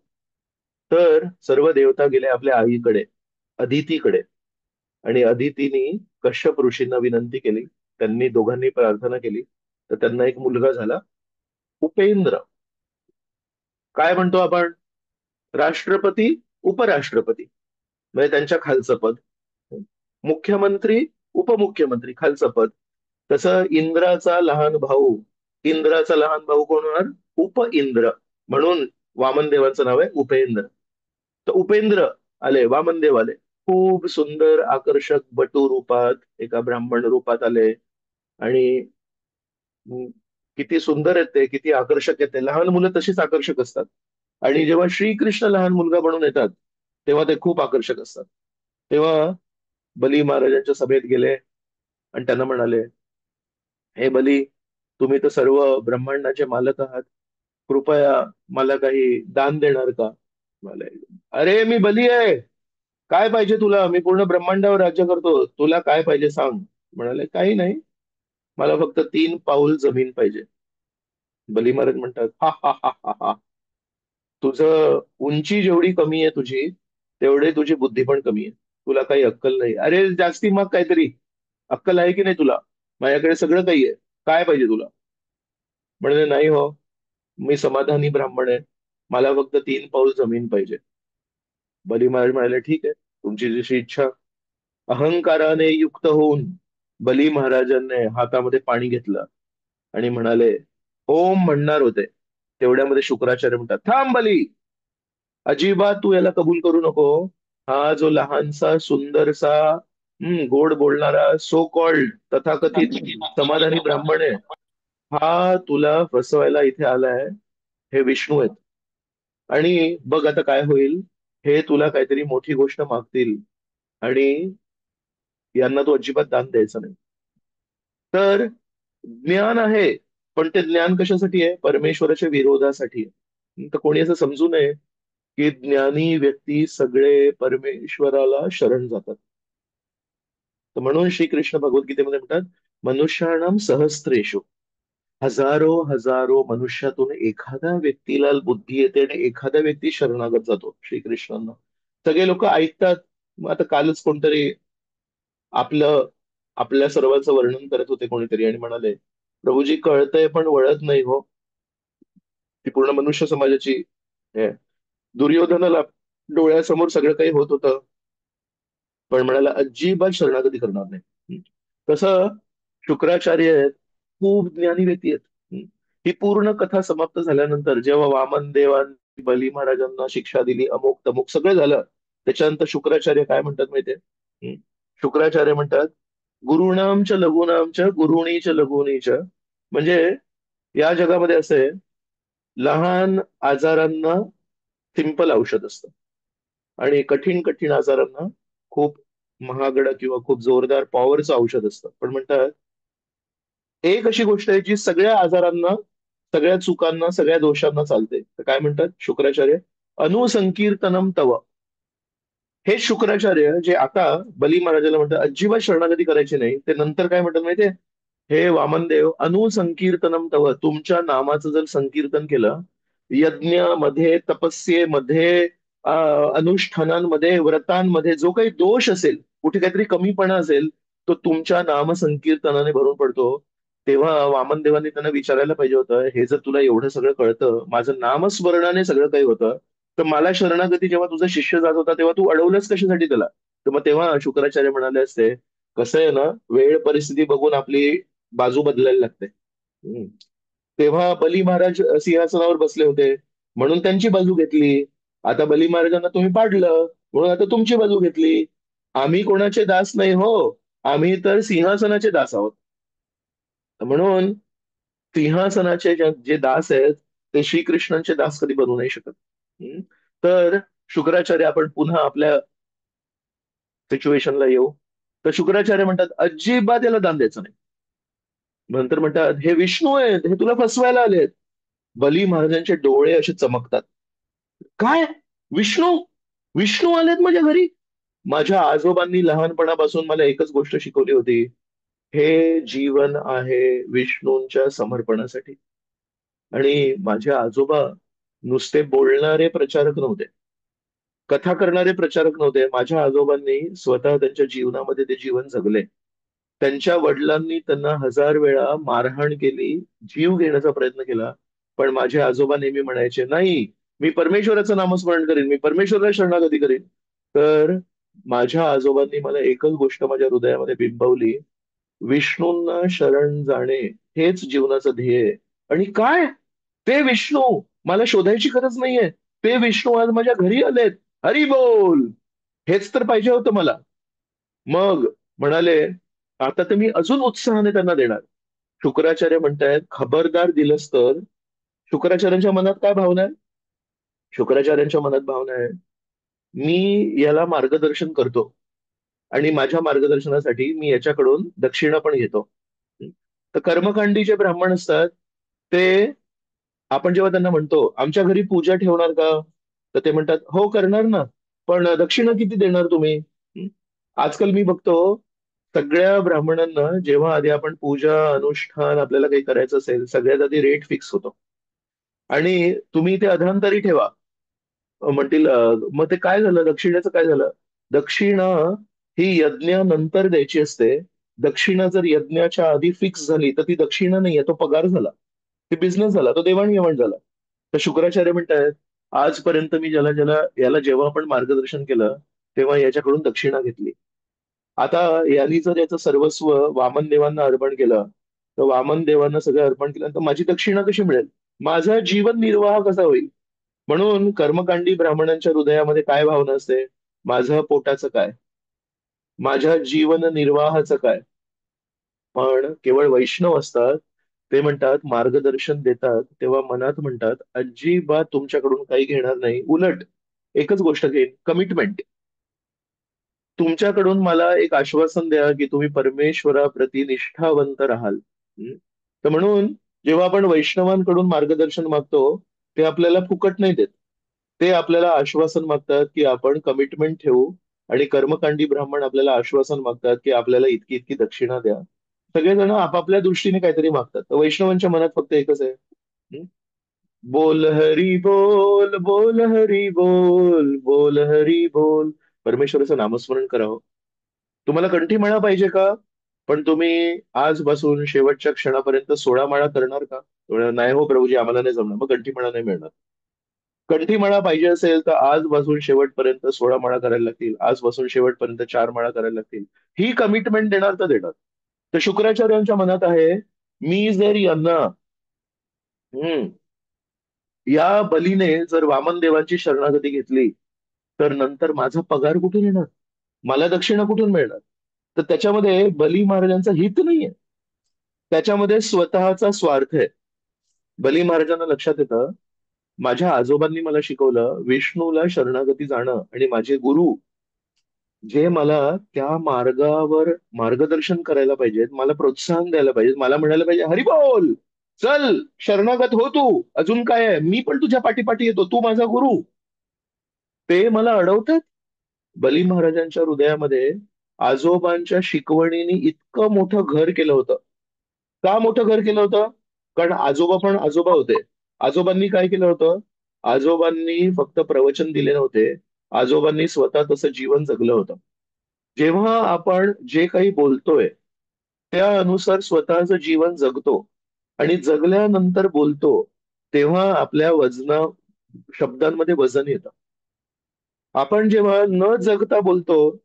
तर सर्व देवता गेले आपल्या आईकडे, अदितीकडे. आणि अदितीने कश्यप ऋषींना विनंती केली. त्यांनी दोघांनी प्रार्थना केली. तर त्यांना एक मुलगा झाला, उपेंद्र. काय म्हणतो आपण, राष्ट्रपती, उपराष्ट्रपती, म्हणजे त्यांच्या खालचं पद. मुख्यमंत्री, उपमुख्यमंत्री, खालचं पद. तसं इंद्राचा लहान भाऊ, इंद्राचा लहान भाऊ कोण होणार? उप इंद्र. म्हणून वामन देवाचं नाव आहे उपेंद्र. तर उपेंद्र आले, वामनदेव आले. खूप सुंदर आकर्षक बटू रूपात, एका ब्राह्मण रूपात आले. आणि हम्म, किती सुंदर आहेत ते, किती आकर्षक आहेत ते. लहान मुलं तशीच आकर्षक असतात. आणि जेव्हा श्रीकृष्ण लहान मुलगा बनून येतात, तेव्हा ते खूप आकर्षक असतात. तेव्हा बली महाराजांच्या सभेत गेले आणि त्यांना म्हणाले, हे बली, तुम्ही तर सर्व ब्रह्मांडाचे मालक आहात, कृपया मला काही दान देणार का? म्हणाले, अरे मी बली आहे, काय पाहिजे तुला? मी पूर्ण ब्रह्मांडावर राज्य करतो, तुला काय पाहिजे सांग. म्हणाले, काही नाही, मला फक्त 3 पाऊल जमीन पाहिजे. बली महाराज म्हणतात, हा हा हा हा हा, तुझं उंची जेवढी कमी आहे तुझी, तेवढे तुझी बुद्धी पण कमी आहे. तुला काही अक्कल नाही. अरे जास्ती मग काहीतरी अक्कल आहे की नाही तुला? माझ्याकडे सगळं काही आहे, काय पाहिजे तुला? म्हणजे नाही हो, मी समाधानी ब्राह्मण आहे, मला फक्त 3 पाऊल जमीन पाहिजे. बली महाराज म्हणाले, ठीक आहे, तुमची जशी इच्छा. अहंकाराने युक्त होऊन बली महाराजांनी हातामध्ये पाणी घेतलं आणि म्हणाले, ओम म्हणणार होते. तेवढ्यामध्ये शुक्राचार्य म्हणतात, थांब बली, अजिबात तू याला कबूल करू नको. हा जो लहानसा सुंदरसा गोड बोलणारा सो कॉल्ड तथाकथित समाधानी ब्राह्मण आहे, हा तुला फसवायला इथे आलाय. हे विष्णू आहेत. आणि बघ आता काय होईल. हे तुला काहीतरी मोठी गोष्ट मागतील आणि यांना तू अजिबात दान द्यायचं नाही. तर ज्ञान आहे, पण ते ज्ञान कशासाठी आहे? परमेश्वराच्या विरोधासाठी आहे. तर कोणी असं समजू नये की ज्ञानी व्यक्ती सगळे परमेश्वराला शरण जातात. तर म्हणून श्रीकृष्ण भगवद्गीतेमध्ये म्हणतात, मनुष्याणाम सहस्त्रेषु, हजारो हजारो मनुष्यातून एखाद्या व्यक्तीला बुद्धी येते आणि एखादा व्यक्ती शरणागत जातो श्रीकृष्णांना. सगळे लोक ऐकतात. मग आता कालच कोणतरी आपलं आपल्या सर्वांचं वर्णन करत होते कोणीतरी आणि म्हणाले, प्रभूजी कळतंय पण वळत नाही हो. ती पूर्ण मनुष्य समाजाची हे आहे. दुर्योधनाला डोळ्यासमोर सगळं काही होत होतं, पण म्हणाला अजिबात शरणागती करणार नाही. तसं शुक्राचार्य आहेत, खूप ज्ञानी व्यक्ती आहेत. ही पूर्ण कथा समाप्त झाल्यानंतर जेव्हा वामन देवांनी बली महाराजांना शिक्षा दिली, अमुक तमुक सगळं झालं, त्याच्यानंतर शुक्राचार्य काय म्हणतात माहितीये? शुक्राचार्य म्हणतात, गुरुणाम च लघुनाम च गुरुणी च लघुनी च. म्हणजे या जगामध्ये असं आहे, लहान आजारांना सिंपल औषध असतं आणि कठीण कठीण आजारांना खूप महागडं किंवा खूप जोरदार पॉवरचं औषध असतं. पण म्हणतात, एक अशी गोष्ट आहे जी सगळ्या आजारांना, सगळ्या चुकांना, सगळ्या दोषांना चालते. तर काय म्हणतात शुक्राचार्य? अनुसंकीर्तनम तव. हे शुक्राचार्य जे आता बली महाराजाला म्हणतात अजिबात शरणागती करायची नाही, ते नंतर काय म्हणतात माहितीये? हे वामनदेव, अनुसंकीर्तनम तव, तुमच्या नामाचं जर संकीर्तन केलं, यज्ञामध्ये, तपस्येमध्ये, अनुष्ठानांमध्ये, व्रतांमध्ये जो काही दोष असेल, कुठे काहीतरी कमीपणा असेल, तो तुमच्या नामसंकीर्तनाने भरून पडतो. तेव्हा वामनदेवांनी त्यांना विचारायला पाहिजे होतं, हे जर तुला एवढं सगळं कळतं, माझं नामस्मरणाने सगळं काही होतं, तर मला शरणागती जेव्हा तुझा शिष्य जात होता तेव्हा तू अडवलंच कशासाठी त्याला? तर मग तेव्हा शुक्राचार्य म्हणाले असते, कसं आहे ना, वेळ परिस्थिती बघून आपली बाजू बदलायला लागते. हम्म. तेव्हा बली महाराज सिंहासनावर बसले होते म्हणून त्यांची बाजू घेतली. आता बली महाराजांना तुम्ही पाडलं म्हणून आता तुमची बाजू घेतली. आम्ही कोणाचे दास नाही हो, आम्ही तर सिंहासनाचे दास आहोत. म्हणून सिंहासनाचे जे दास आहेत ते श्रीकृष्णांचे दास कधी बनू नाही शकत. हम्म. तर शुक्राचार्य, आपण पुन्हा आपल्या सिच्युएशनला येऊ. तर शुक्राचार्य म्हणतात अजिबात याला दान द्यायचं नाही. नंतर म्हणतात, हे विष्णू आहेत, हे तुला फसवायला आलेत. बली महाराजांचे डोळे असे चमकतात. काय? विष्णू? विष्णू आलेत माझ्या घरी? माझ्या आजोबांनी लहानपणापासून मला एकच गोष्ट शिकवली होती, हे जीवन आहे विष्णूंच्या समर्पणासाठी. आणि माझे आजोबा नुसते बोलणारे प्रचारक नव्हते, कथा करणारे प्रचारक नव्हते. माझ्या आजोबांनी स्वतः त्यांच्या जीवनामध्ये ते जीवन जगले. त्यांच्या वडिलांनी त्यांना हजार वेळा मारहाण केली, जीव घेण्याचा प्रयत्न केला, पण माझे आजोबा नेहमी म्हणायचे, नाही, मी परमेश्वराचं नामस्मरण करेन, मी परमेश्वराला शरणागती करेन. तर माझ्या आजोबांनी मला एकच गोष्ट माझ्या हृदयामध्ये बिंबवली, विष्णूंना शरण जाणे हेच जीवनाचं ध्येय आहे. आणि काय? ते विष्णू मला शोधायची गरज नाहीये, ते विष्णू आज माझ्या घरी आलेत. हरी बोल. हेच तर पाहिजे होतं मला. मग म्हणाले, आता तर मी अजून उत्साहाने त्यांना देणार. शुक्राचार्य म्हणतायत, खबरदार दिलंस तर. शुक्राचार्यांच्या मनात काय भावना आहे? शुक्राचार्यांच्या मनात भावना आहे, मी याला मार्गदर्शन करतो आणि माझ्या मार्गदर्शनासाठी मी याच्याकडून दक्षिणा पण घेतो. तर कर्मकांडी जे ब्राह्मण असतात, ते आपण जेव्हा त्यांना म्हणतो आमच्या घरी पूजा ठेवणार का, तर ते म्हणतात हो करणार ना, पण दक्षिणा किती देणार तुम्ही? आजकाल मी बघतो सगळ्या ब्राह्मणांना जेव्हा आधी आपण पूजा अनुष्ठान आपल्याला काही करायचं असेल, सगळ्यात आधी रेट फिक्स होतो आणि तुम्ही ते अधांतरी ठेवा. म्हणतील मग ते काय झालं, दक्षिणेचं काय झालं? दक्षिणा ही यज्ञानंतर द्यायची असते. दक्षिणा जर यज्ञाच्या आधी फिक्स झाली तर ती दक्षिणा नाहीये, तो पगार झाला, ते बिझनेस झाला, तो देवाणघेवाण झाला. तर शुक्राचार्य म्हणतायत, आजपर्यंत मी ज्याला ज्याला याला जेव्हा आपण मार्गदर्शन केलं तेव्हा याच्याकडून दक्षिणा घेतली. आता यांनी जर याचं सर्वस्व वामन देवांना अर्पण केलं, तर वामन देवांना सगळं अर्पण केलं तर माझी दक्षिणा कशी मिळेल? माझा जीवन निर्वाह कसा होईल? म्हणून कर्मकांडी ब्राह्मणांच्या हृदयामध्ये काय भावना असते? माझं पोटाचं काय? माझ्या जीवन निर्वाहाचं काय? पण केवळ वैष्णव असतात, ते म्हणतात, मार्गदर्शन देतात तेव्हा मनात म्हणतात, अजिबात तुमच्याकडून काही घेणार नाही, उलट एकच गोष्ट घेईन, कमिटमेंट. तुमच्याकडून मला एक आश्वासन द्या की तुम्ही परमेश्वराप्रती निष्ठावंत राहाल. हं? तर म्हणून जेव्हा आपण वैष्णवांकडून मार्गदर्शन मागतो, ते आपल्याला फुकट नाही देत. ते आपल्याला आश्वासन मागतात की आपण कमिटमेंट ठेवू. आणि कर्मकांडी ब्राह्मण आपल्याला आश्वासन मागतात की आपल्याला इतकी इतकी दक्षिणा द्या. सगळेजण आपापल्या दृष्टीने काहीतरी मागतात. तर वैष्णवांच्या मनात फक्त एकच आहे, हं? बोल हरी बोल, बोल हरी बोल, बोल हरी बोल. परमेश्वराचं नामस्मरण करावं. तुम्हाला कंठी माळा पाहिजे का? पण तुम्ही आजपासून शेवटच्या क्षणापर्यंत 16 माळा करणार का? नाही हो प्रभूजी, आम्हाला नाही जमणार. मग कंठी माळा नाही मिळणार. कंठी माळा पाहिजे असेल तर आजपासून शेवटपर्यंत 16 माळा करायला लागतील. आजपासून शेवटपर्यंत 4 माळा करायला लागतील. ही कमिटमेंट देणार तर देणार. तर शुक्राचार्यांच्या मनात आहे, मी जर यांना हम्म या बलीने जर वामन देवांची शरणागती घेतली, तर नंतर माझा पगार कुठून येणार? मला दक्षिणा कुठून मिळणार? तर त्याच्यामध्ये बली महाराजांचं हित नाहीये, त्याच्यामध्ये स्वतःचा स्वार्थ आहे. बली महाराजांना लक्षात येतं, माझ्या आजोबांनी मला शिकवलं विष्णूला शरणागती जाणं, आणि माझे गुरु जे मला त्या मार्गावर मार्गदर्शन करायला पाहिजेत, मला प्रोत्साहन द्यायला पाहिजे, मला म्हणायला पाहिजे, हरी बोल, चल शरणागत हो तू, अजून काय आहे, मी पण तुझ्या पाठीपाठी येतो, तू माझा गुरु. ते मला अडवतात. बली महाराजांच्या हृदयामध्ये आजोबांच्या शिकवणीने इतकं मोठं घर केलं होतं. का मोठं घर केलं होतं? कारण आजोबा पण आजोबा होते. आजोबांनी काय केलं होतं? आजोबांनी फक्त प्रवचन दिले नव्हते, आजोबांनी स्वतः तसं जीवन जगलं होतं. जेव्हा आपण जे काही बोलतोय त्यानुसार स्वतःचं जीवन जगतो आणि जगल्यानंतर बोलतो, तेव्हा आपल्या शब्दांमध्ये वजन येतं. आपण जेव्हा न जगता बोलतो,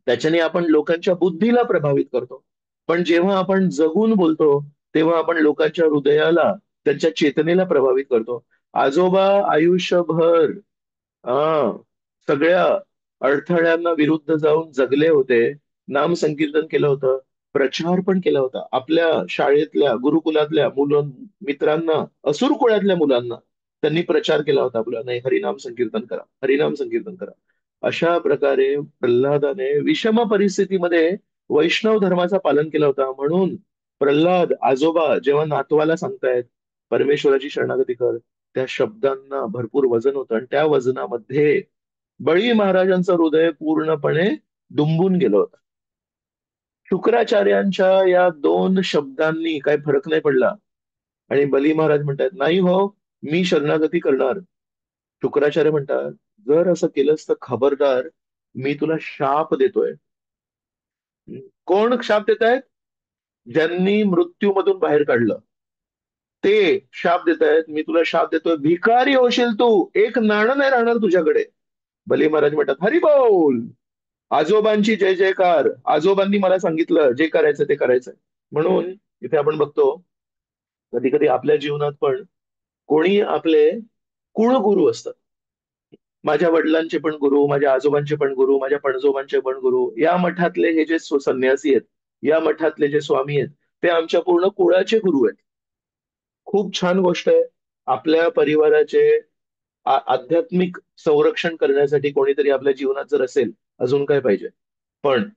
त्याच्याने आपण लोकांच्या बुद्धीला प्रभावित करतो. पण जेव्हा आपण जगून बोलतो, तेव्हा आपण लोकांच्या हृदयाला, त्यांच्या चेतनेला प्रभावित करतो. आजोबा आयुष्यभर हा सगळ्या अडथळ्यांना विरुद्ध जाऊन जगले होते. नाम संकीर्तन केलं होतं, प्रचार पण केला होता. आपल्या शाळेतल्या गुरुकुलातल्या मित्रांना, असुर कुळातल्या मुलांना त्यांनी प्रचार केला होता, आपला नाही, हरिनाम संकीर्तन करा, हरिनाम संकीर्तन करा. अशा प्रकारे प्रल्हादाने विषम परिस्थितीमध्ये वैष्णव धर्माचा पालन केला होता. म्हणून प्रल्हाद आजोबा जेव्हा नातवाला सांगतायत परमेश्वराची शरणागती कर, त्या शब्दांना भरपूर वजन होतं, आणि त्या वजनामध्ये बळी महाराजांचं हृदय पूर्णपणे दुंबून गेलं होतं. शुक्राचार्यांच्या या दोन शब्दांनी काही फरक नाही पडला, आणि बली महाराज म्हणतात, नाही हो, मी शरणागती करणार. शुक्राचार्य म्हणतात, जर असं केलंस तर खबरदार, मी तुला शाप देतोय. कोण शाप देत आहेत? ज्यांनी मृत्यूमधून बाहेर काढलं, ते शाप देत आहेत. मी तुला शाप देतोय, भिकारी होशील तू, एक नाणं नाही राहणार तुझ्याकडे. बली महाराज म्हणतात, हरी बोल, आजोबांची जय जयकार, आजोबांनी मला सांगितलं जे करायचं ते करायचं. म्हणून इथे आपण बघतो, कधी कधी आपल्या जीवनात पण कोणी आपले कुळगुरू असतात. माझ्या वडिलांचे पण गुरु, माझ्या आजोबांचे पण गुरु, माझ्या पणजोबांचे पण गुरु, या मठातले हे जे संन्यासी आहेत, या मठातले जे स्वामी आहेत, ते आमच्या पूर्ण कुळाचे गुरु आहेत. खूप छान गोष्ट आहे. आपल्या परिवाराचे आध्यात्मिक संरक्षण करण्यासाठी कोणीतरी आपल्या जीवनात जर असेल, अजून काय पाहिजे. पण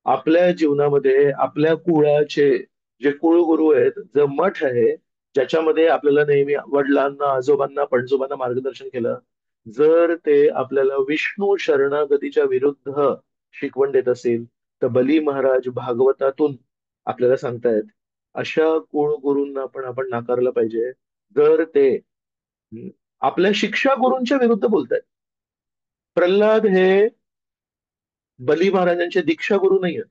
आपल्या जीवनामध्ये आपल्या कुळाचे जे कुळगुरू आहेत, जे मठ आहे, ज्याच्यामध्ये आपल्याला नेहमी वडिलांना, आजोबांना, पणजोबांना मार्गदर्शन केलं, जर ते आपल्याला विष्णू शरणागतीच्या विरुद्ध शिकवण देत असेल, तर बली महाराज भागवतातून आपल्याला सांगतायत, अशा कुळगुरूंना पण आपण नाकारलं पाहिजे, जर ते आपल्या शिक्षा गुरूंच्या विरुद्ध बोलतायत. प्रल्हाद हे बली महाराजांचे दीक्षा गुरु नाही आहेत.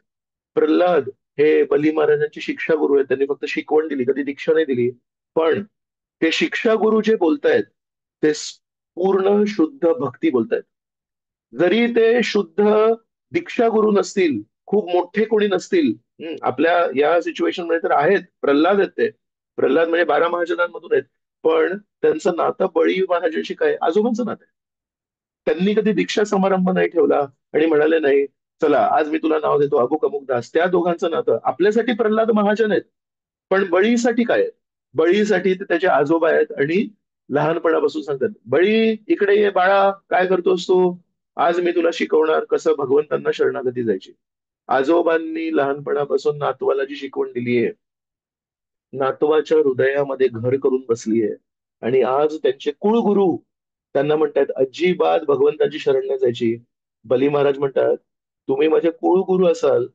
प्रल्हाद हे बली महाराजांचे शिक्षा गुरु आहेत. त्यांनी फक्त शिकवण दिली, कधी दीक्षा नाही दिली. पण ते शिक्षा गुरु जे बोलतायत, ते पूर्ण शुद्ध भक्ती बोलतायत. जरी ते शुद्ध दीक्षा गुरु नसतील, खूप मोठे कोणी नसतील. आपल्या या सिच्युएशन मध्ये तर आहेत, प्रल्हाद आहेत ते. प्रल्हाद म्हणजे 12 महाजनांमधून आहेत. पण त्यांचं नातं बळी महाराजांशी काय, आजोबांचं नातं आहे. त्यांनी कधी दीक्षा समारंभ नाही ठेवला आणि म्हणाले नाही, चला आज मी तुला नाव देतो अमुक अमुक दास. त्या दोघांचं नातं आपल्यासाठी प्रल्हाद महाजन आहेत, पण बळीसाठी काय आहेत? बळीसाठी ते त्याचे आजोबा आहेत आणि लहानपणापासून सांगतात, बळी इकडे ये बाळा, काय करतोस तू? आज मी तुला शिकवणार कसं भगवंतांना शरणागती जायची. आजोबांनी लहानपणापासून नातवाला जी शिकवण दिली आहे, नातवाच्या हृदयामध्ये घर करून बसली आहे. आणि आज त्यांचे कुळगुरु त्यांना म्हणतात अजिबात भगवंताची शरण नाही जायची. बली महाराज म्हणतात, तुम्ही माझे कुळगुरु असाल,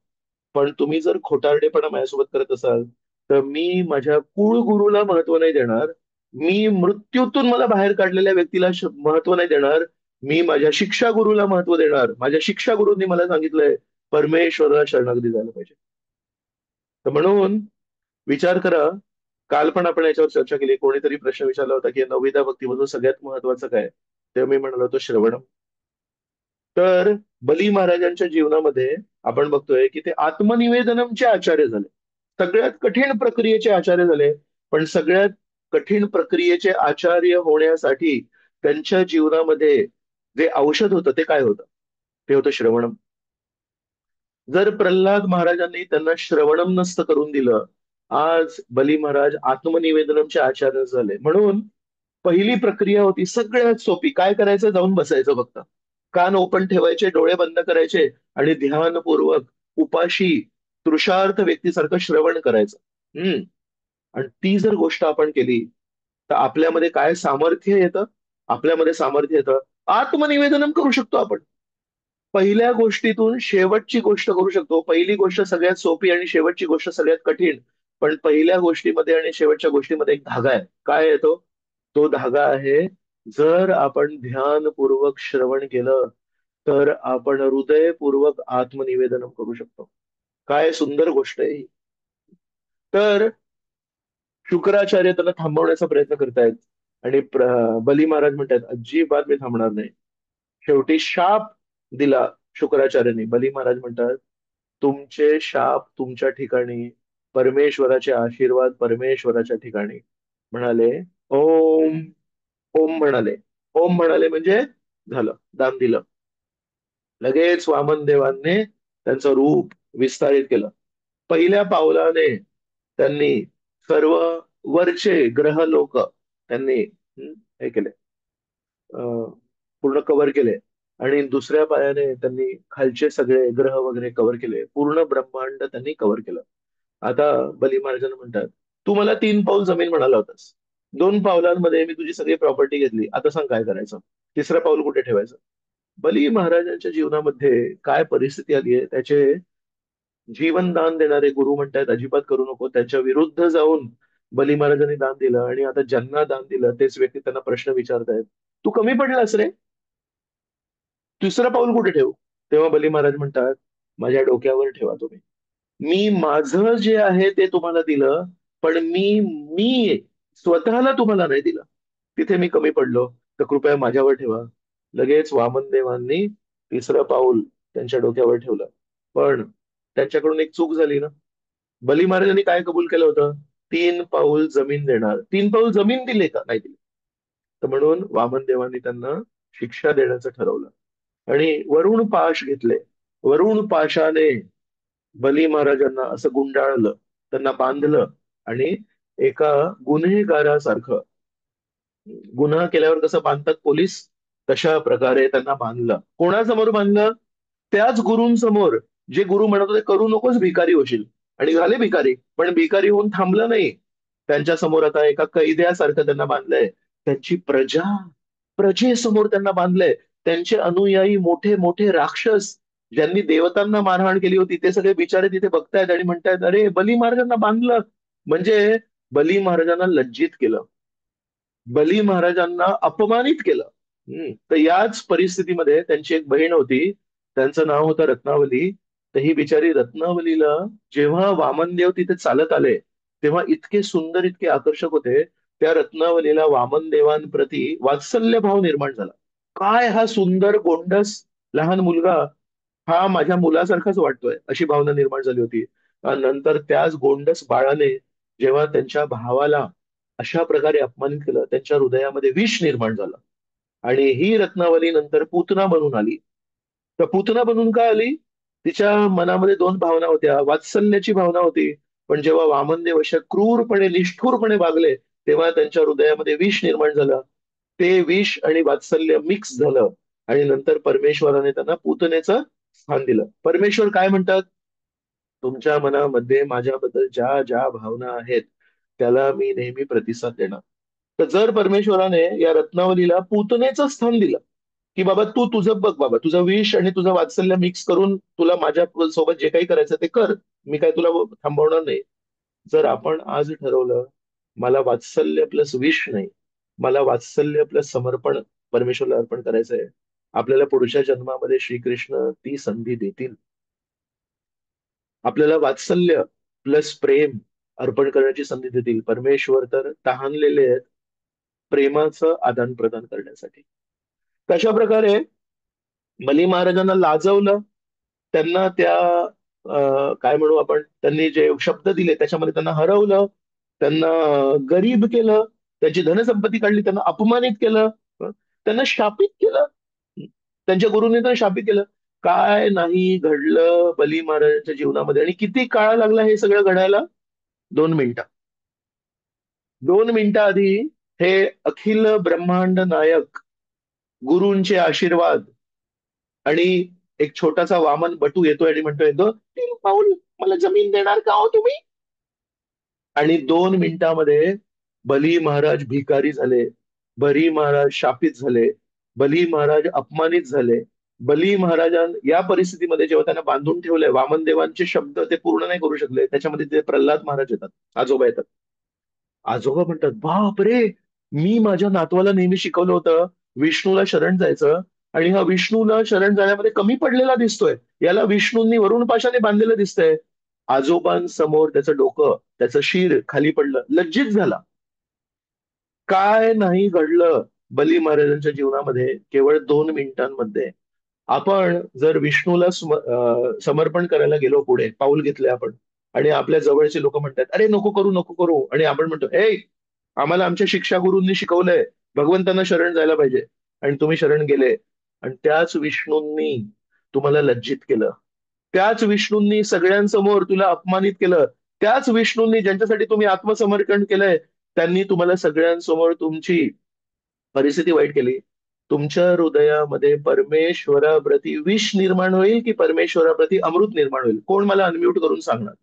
पण तुम्ही जर खोटारडेपणा माझ्यासोबत करत असाल, तर मी माझ्या कुळगुरूला महत्व नाही देणार. मी मृत्यूतून मला बाहेर काढलेल्या व्यक्तीला महत्व नाही देणार. मी माझ्या शिक्षा गुरुला महत्व देणार. माझ्या शिक्षा गुरूंनी मला सांगितलंय परमेश्वराला शरणागती झालं पाहिजे. तर म्हणून विचार करा, काल पण आपण याच्यावर चर्चा केली. कोणीतरी प्रश्न विचारला होता की नवविधा भक्तीमधून सगळ्यात महत्वाचं काय? तेव्हा मी म्हणालो होतो श्रवणम. तर बली महाराजांच्या जीवनामध्ये आपण बघतोय की ते आत्मनिवेदनमचे आचार्य झाले. सगळ्यात कठीण प्रक्रियेचे आचार्य झाले. पण सगळ्यात कठीण प्रक्रियेचे आचार्य होण्यासाठी त्यांच्या जीवनामध्ये जे औषध होतं ते काय होतं? ते होतं श्रवणम. जर प्रल्हाद महाराजांनी त्यांना श्रवणम नसतं करून दिलं, आज बली महाराज आत्मनिवेदनमचे आचार्य झाले. म्हणून पहिली प्रक्रिया होती सगळ्यात सोपी. काय करायचं? जाऊन बसायचं फक्त. कान ओपन ठेवायचे, डोळे बंद करायचे आणि ध्यानपूर्वक उपाशी तृषार्थ व्यक्तीसारखं श्रवण करायचं. हम्म. आणि ती जर गोष्ट आपण केली, तर आपल्यामध्ये काय सामर्थ्य येतं? आपल्यामध्ये सामर्थ्य येतं, आत्मनिवेदनम करू शकतो आपण. पहिल्या गोष्टीतून शेवटची गोष्ट करू शकतो. पहिली गोष्ट सगळ्यात सोपी आणि शेवटची गोष्ट सगळ्यात कठीण. पण पहिल्या गोष्टीमध्ये आणि शेवटच्या गोष्टीमध्ये एक धागा आहे. काय आहे तो? तो धागा आहे, जर आपण ध्यानपूर्वक श्रवण केलं, तर आपण हृदयपूर्वक आत्मनिवेदन करू शकतो. काय सुंदर गोष्ट आहे ही. तर शुक्राचार्य त्यांना थांबवण्याचा प्रयत्न करतायत आणि बली महाराज म्हणतात अजिबात मी थांबणार नाही. शेवटी शाप दिला शुक्राचार्यांनी. बली महाराज म्हणतात, तुमचे शाप तुमच्या ठिकाणी, परमेश्वराचे आशीर्वाद परमेश्वराच्या ठिकाणी. म्हणाले ओम. ओम म्हणाले. ओम म्हणाले म्हणजे झालं, दान दिलं. लगेच वामन देवांनी त्यांचं रूप विस्तारित केलं. पहिल्या पावलाने त्यांनी सर्व वरचे ग्रह लोक त्यांनी हे केले, पूर्ण कव्हर केले. आणि दुसऱ्या पायाने त्यांनी खालचे सगळे ग्रह वगैरे कव्हर केले. पूर्ण ब्रह्मांड त्यांनी कव्हर केलं. आता बली महाराजांना म्हणतात, तू मला 3 पाऊल जमीन म्हणाला होतास, 2 पावलांमध्ये मी तुझी सगळी प्रॉपर्टी घेतली, आता सांग काय करायचं? तिसरं पाऊल कुठे ठेवायचं? बली महाराजांच्या जीवनामध्ये काय परिस्थिती आली आहे, त्याचे जीवन दान देणारे गुरु म्हणतात अजिबात करू नको. त्याच्या विरुद्ध जाऊन बली महाराजांनी दान दिलं. आणि आता ज्यांना दान दिलं तेच व्यक्ती त्यांना प्रश्न विचारतायत, तू कमी पडलास रे, तिसरं पाऊल कुठे ठेवू? तेव्हा बली महाराज म्हणतात, माझ्या डोक्यावर ठेवा तुम्ही. मी माझं जे आहे ते तुम्हाला दिलं, पण मी स्वतःला तुम्हाला नाही दिलं. तिथे मी कमी पडलो, तर कृपया माझ्यावर ठेवा. लगेच वामन देवांनी तिसरं पाऊल त्यांच्या डोक्यावर ठेवलं. पण त्यांच्याकडून एक चूक झाली ना. बली महाराजांनी काय कबूल केलं होतं? 3 पाऊल जमीन देणार. 3 पाऊल जमीन दिले का? नाही दिले. तर म्हणून वामन देवांनी त्यांना शिक्षा देण्याचं ठरवलं आणि वरुण पाश घेतले. वरुण पाशाने बली महाराजांना असं गुंडाळलं, त्यांना बांधलं आणि एका गुन्हेगारासारखं, गुन्हा केल्यावर कसं बांधतात पोलीस, तशा प्रकारे त्यांना बांधलं. कोणासमोर बांधलं? त्याच गुरूंसमोर, जे गुरु म्हणत होते करू नकोस भिकारी होशील. आणि झाले भिकारी. पण भिकारी होऊन थांबलं नाही. त्यांच्या समोर आता एका कैद्यासारखं त्यांना बांधलंय. त्यांची प्रजेसमोर त्यांना बांधलंय. त्यांचे अनुयायी मोठे मोठे राक्षस, ज्यांनी देवतांना मारहाण केली होती, ते सगळे बिचारे तिथे बघतायत आणि म्हणतायत, अरे बली महाराजांना बांधलं. म्हणजे बली महाराजांना लज्जित केलं, बली महाराजांना अपमानित केलं. तर याच परिस्थितीमध्ये त्यांची एक बहीण होती, त्यांचं नाव होतं रत्नावली. तर ही बिचारी रत्नावलीला जेव्हा वामनदेव तिथे चालत आले, तेव्हा इतके सुंदर, इतके आकर्षक होते. त्या रत्नावलीला वामनदेवांप्रती वात्सल्य भाव निर्माण झाला. काय हा सुंदर गोंडस लहान मुलगा, हा माझ्या मुलासारखाच वाटतोय, अशी भावना निर्माण झाली होती. नंतर त्याच गोंडस बाळाने जेव्हा त्यांच्या भावाला अशा प्रकारे अपमानित केलं, त्यांच्या हृदयामध्ये विष निर्माण झालं. आणि ही रत्नावली नंतर पूतना बनून आली. तर पूतना बनून काय आली? तिच्या मनामध्ये दोन भावना होत्या. वात्सल्याची भावना होती, पण जेव्हा वामनदेव अशा क्रूरपणे निष्ठुरपणे वागले, तेव्हा त्यांच्या हृदयामध्ये विष निर्माण झालं. ते विष आणि वात्सल्य मिक्स झालं, आणि नंतर परमेश्वराने त्यांना पूतनेचं स्थान दिलं. परमेश्वर काय म्हणतात? तुमच्या मनामध्ये माझ्याबद्दल ज्या ज्या भावना आहेत, त्याला मी नेहमी प्रतिसाद देणार. तर जर परमेश्वराने या रत्नावलीला पूतनेचं स्थान दिलं, की बाबा तू तुझं बघ, बाबा तुझं विष आणि तुझं वात्सल्य मिक्स करून तुला माझ्या सोबत जे काही करायचं ते कर, मी काय तुला थांबवणार नाही. जर आपण आज ठरवलं, मला वात्सल्य प्लस विष नाही, मला वात्सल्य प्लस समर्पण परमेश्वरला अर्पण करायचंय, आपल्याला पुढच्या जन्मामध्ये श्रीकृष्ण ती संधी देतील. आपल्याला वात्सल्य प्लस प्रेम अर्पण करण्याची संधी देतील. परमेश्वर तर तहानलेले आहेत प्रेमाचं आदान प्रदान करण्यासाठी. तशा प्रकारे बली महाराजांना लाजवलं, त्यांना त्या काय म्हणू आपण, त्यांनी जे शब्द दिले त्याच्यामध्ये त्यांना हरवलं, त्यांना गरीब केलं, त्यांची धनसंपत्ती काढली, त्यांना अपमानित केलं, त्यांना शापित केलं. त्यांच्या गुरुने तर शापित केलं. काय नाही घडलं बली महाराजांच्या जीवनामध्ये, आणि किती काळ लागला हे सगळं घडायला? 2 मिनिटं. 2 मिनिटं आधी हे अखिल ब्रह्मांड नायक गुरूंचे आशीर्वाद, आणि एक छोटासा वामन बटू येतोय आणि म्हणतोय, 2-3 पाऊल मला जमीन देणार का हो तुम्ही? आणि 2 मिनिटामध्ये बली महाराज भिकारी झाले, बली महाराज शापित झाले, बली महाराज अपमानित झाले. बली महाराजां या परिस्थितीमध्ये जेव्हा त्यांना बांधून ठेवलंय, वामन देवांचे शब्द ते पूर्ण नाही करू शकले, त्याच्यामध्ये ते प्रल्हाद महाराज येतात, आजोबा येतात. आजोबा म्हणतात, बाप रे, मी माझ्या नातवाला नेहमी शिकवलं होतं विष्णूला शरण जायचं, आणि हा विष्णूला शरण जाण्यामध्ये कमी पडलेला दिसतोय, याला विष्णूंनी वरुण पाशाने बांधलेलं दिसतंय. आजोबांसमोर त्याचं डोकं, त्याचं शिर खाली पडलं, लज्जित झाला. काय नाही घडलं बली महाराजांच्या जीवनामध्ये केवळ 2 मिनिटांमध्ये. आपण जर विष्णूला समर्पण करायला गेलो, पुढे पाऊल घेतले आपण, आणि आपल्या जवळचे लोक म्हणतात, अरे नको करू नको करू, आणि आपण म्हणतो, ए, आम्हाला आमच्या शिक्षा गुरूंनी शिकवलंय भगवंतांना शरण जायला पाहिजे, आणि तुम्ही शरण गेले, आणि त्याच विष्णूंनी तुम्हाला लज्जित केलं, त्याच विष्णूंनी सगळ्यांसमोर तुला अपमानित केलं, त्याच विष्णूंनी ज्यांच्यासाठी तुम्ही आत्मसमर्पण केलंय, त्यांनी तुम्हाला सगळ्यांसमोर तुमची परिस्थिती वाईट केली. तुमच्या हृदयामध्ये परमेश्वराप्रती विष निर्माण होईल, की परमेश्वराप्रती अमृत निर्माण होईल? कोण मला अनम्यूट करून सांगणार?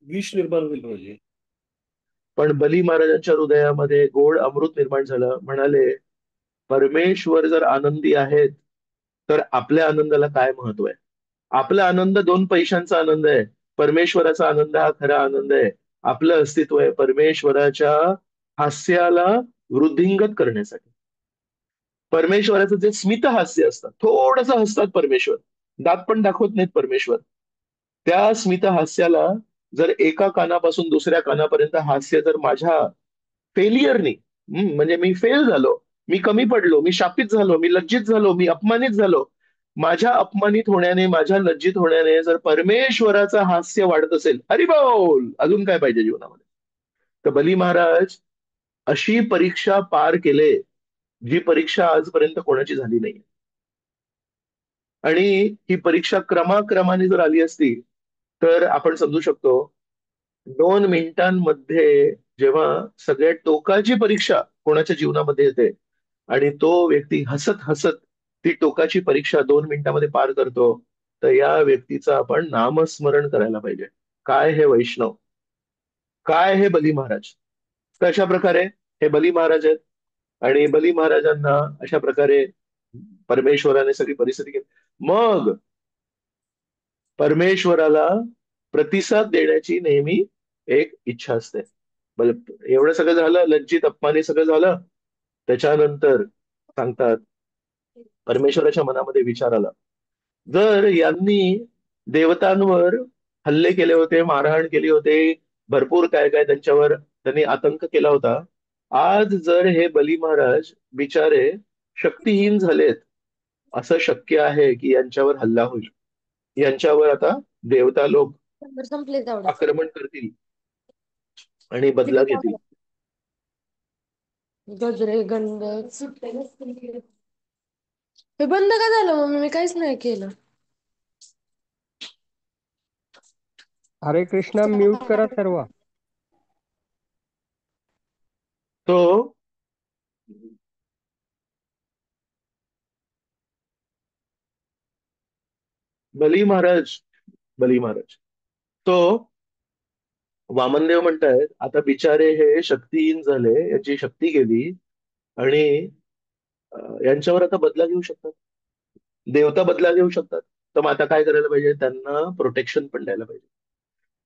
विष निर्माण होईल म्हणजे. पण बली महाराजांच्या हृदयामध्ये गोड अमृत निर्माण झालं. म्हणाले, परमेश्वर जर आनंदी आहेत, तर आपल्या आनंदाला काय महत्व आहे? आपला आनंद 2 पैशांचा आनंद आहे, परमेश्वराचा आनंद हा खरा आनंद आहे. आपलं अस्तित्व आहे परमेश्वराच्या हास्याला वृद्धिंगत करण्यासाठी. परमेश्वराचं जे स्मित हास्य असतं, थोडस हसतात परमेश्वर, दात पण दाखवत नाहीत परमेश्वर. त्या स्मित हास्याला जर एका कानापासून दुसऱ्या कानापर्यंत हास्य जर माझ्या फेलियरनी, म्हणजे मी फेल झालो, मी कमी पडलो, मी शापित झालो, मी लज्जित झालो, मी अपमानित झालो, माझ्या अपमानित होण्याने, माझ्या लज्जित होण्याने जर परमेश्वराचं हास्य वाढत असेल, हरी बोल, अजून काय पाहिजे जीवनामध्ये? तर बली महाराज अशी परीक्षा पार केले, जी परीक्षा आजपर्यंत कोणाची झाली नाही. आणि ही परीक्षा क्रमाक्रमाने जर आली असती, तर आपण समजू शकतो, 2 मिनिटांमध्ये जेव्हा सगळ्यात टोकाची परीक्षा कोणाच्या जीवनामध्ये येते, आणि तो व्यक्ती हसत हसत ती टोकाची परीक्षा 2 मिनिटांमध्ये पार करतो, तर या व्यक्तीचं आपण नामस्मरण करायला पाहिजे. काय हे वैष्णव, काय हे बली महाराज. तर अशा प्रकारे हे बली महाराज आहेत, आणि बली महाराजांना अशा प्रकारे परमेश्वराने सगळी परिस्थिती केली. मग परमेश्वराला प्रतिसाद देण्याची नेहमी एक इच्छा असते. एवढं सगळं झालं, लज्जित अपमानी सगळं झालं, त्याच्यानंतर सांगतात, परमेश्वराच्या मनामध्ये विचार आला, जर यांनी देवतांवर हल्ले केले होते, मारहाण केली होते, भरपूर काय काय त्यांच्यावर त्यांनी आतंक केला होता, आज जर हे बली महाराज बिचारे शक्तिहीन झालेत, असं शक्य आहे की यांच्यावर हल्ला होईल. यांच्यावर आता देवता लोक संपले तेवढंच. आक्रमण करतील आणि बदला घेतील. गजरे गंध हे बंद का झालं मम्मी? मी काहीच नाही केलं. हरे कृष्णा म्यूट करा सर्व. तो बली महाराज बली महाराज तो वामनदेव म्हणतायत आता बिचारे हे शक्तिहीन झाले, यांची शक्ती गेली आणि यांच्यावर आता बदला घेऊ शकतात, देवता बदला घेऊ शकतात. तर मग आता काय करायला पाहिजे? त्यांना प्रोटेक्शन पण द्यायला पाहिजे.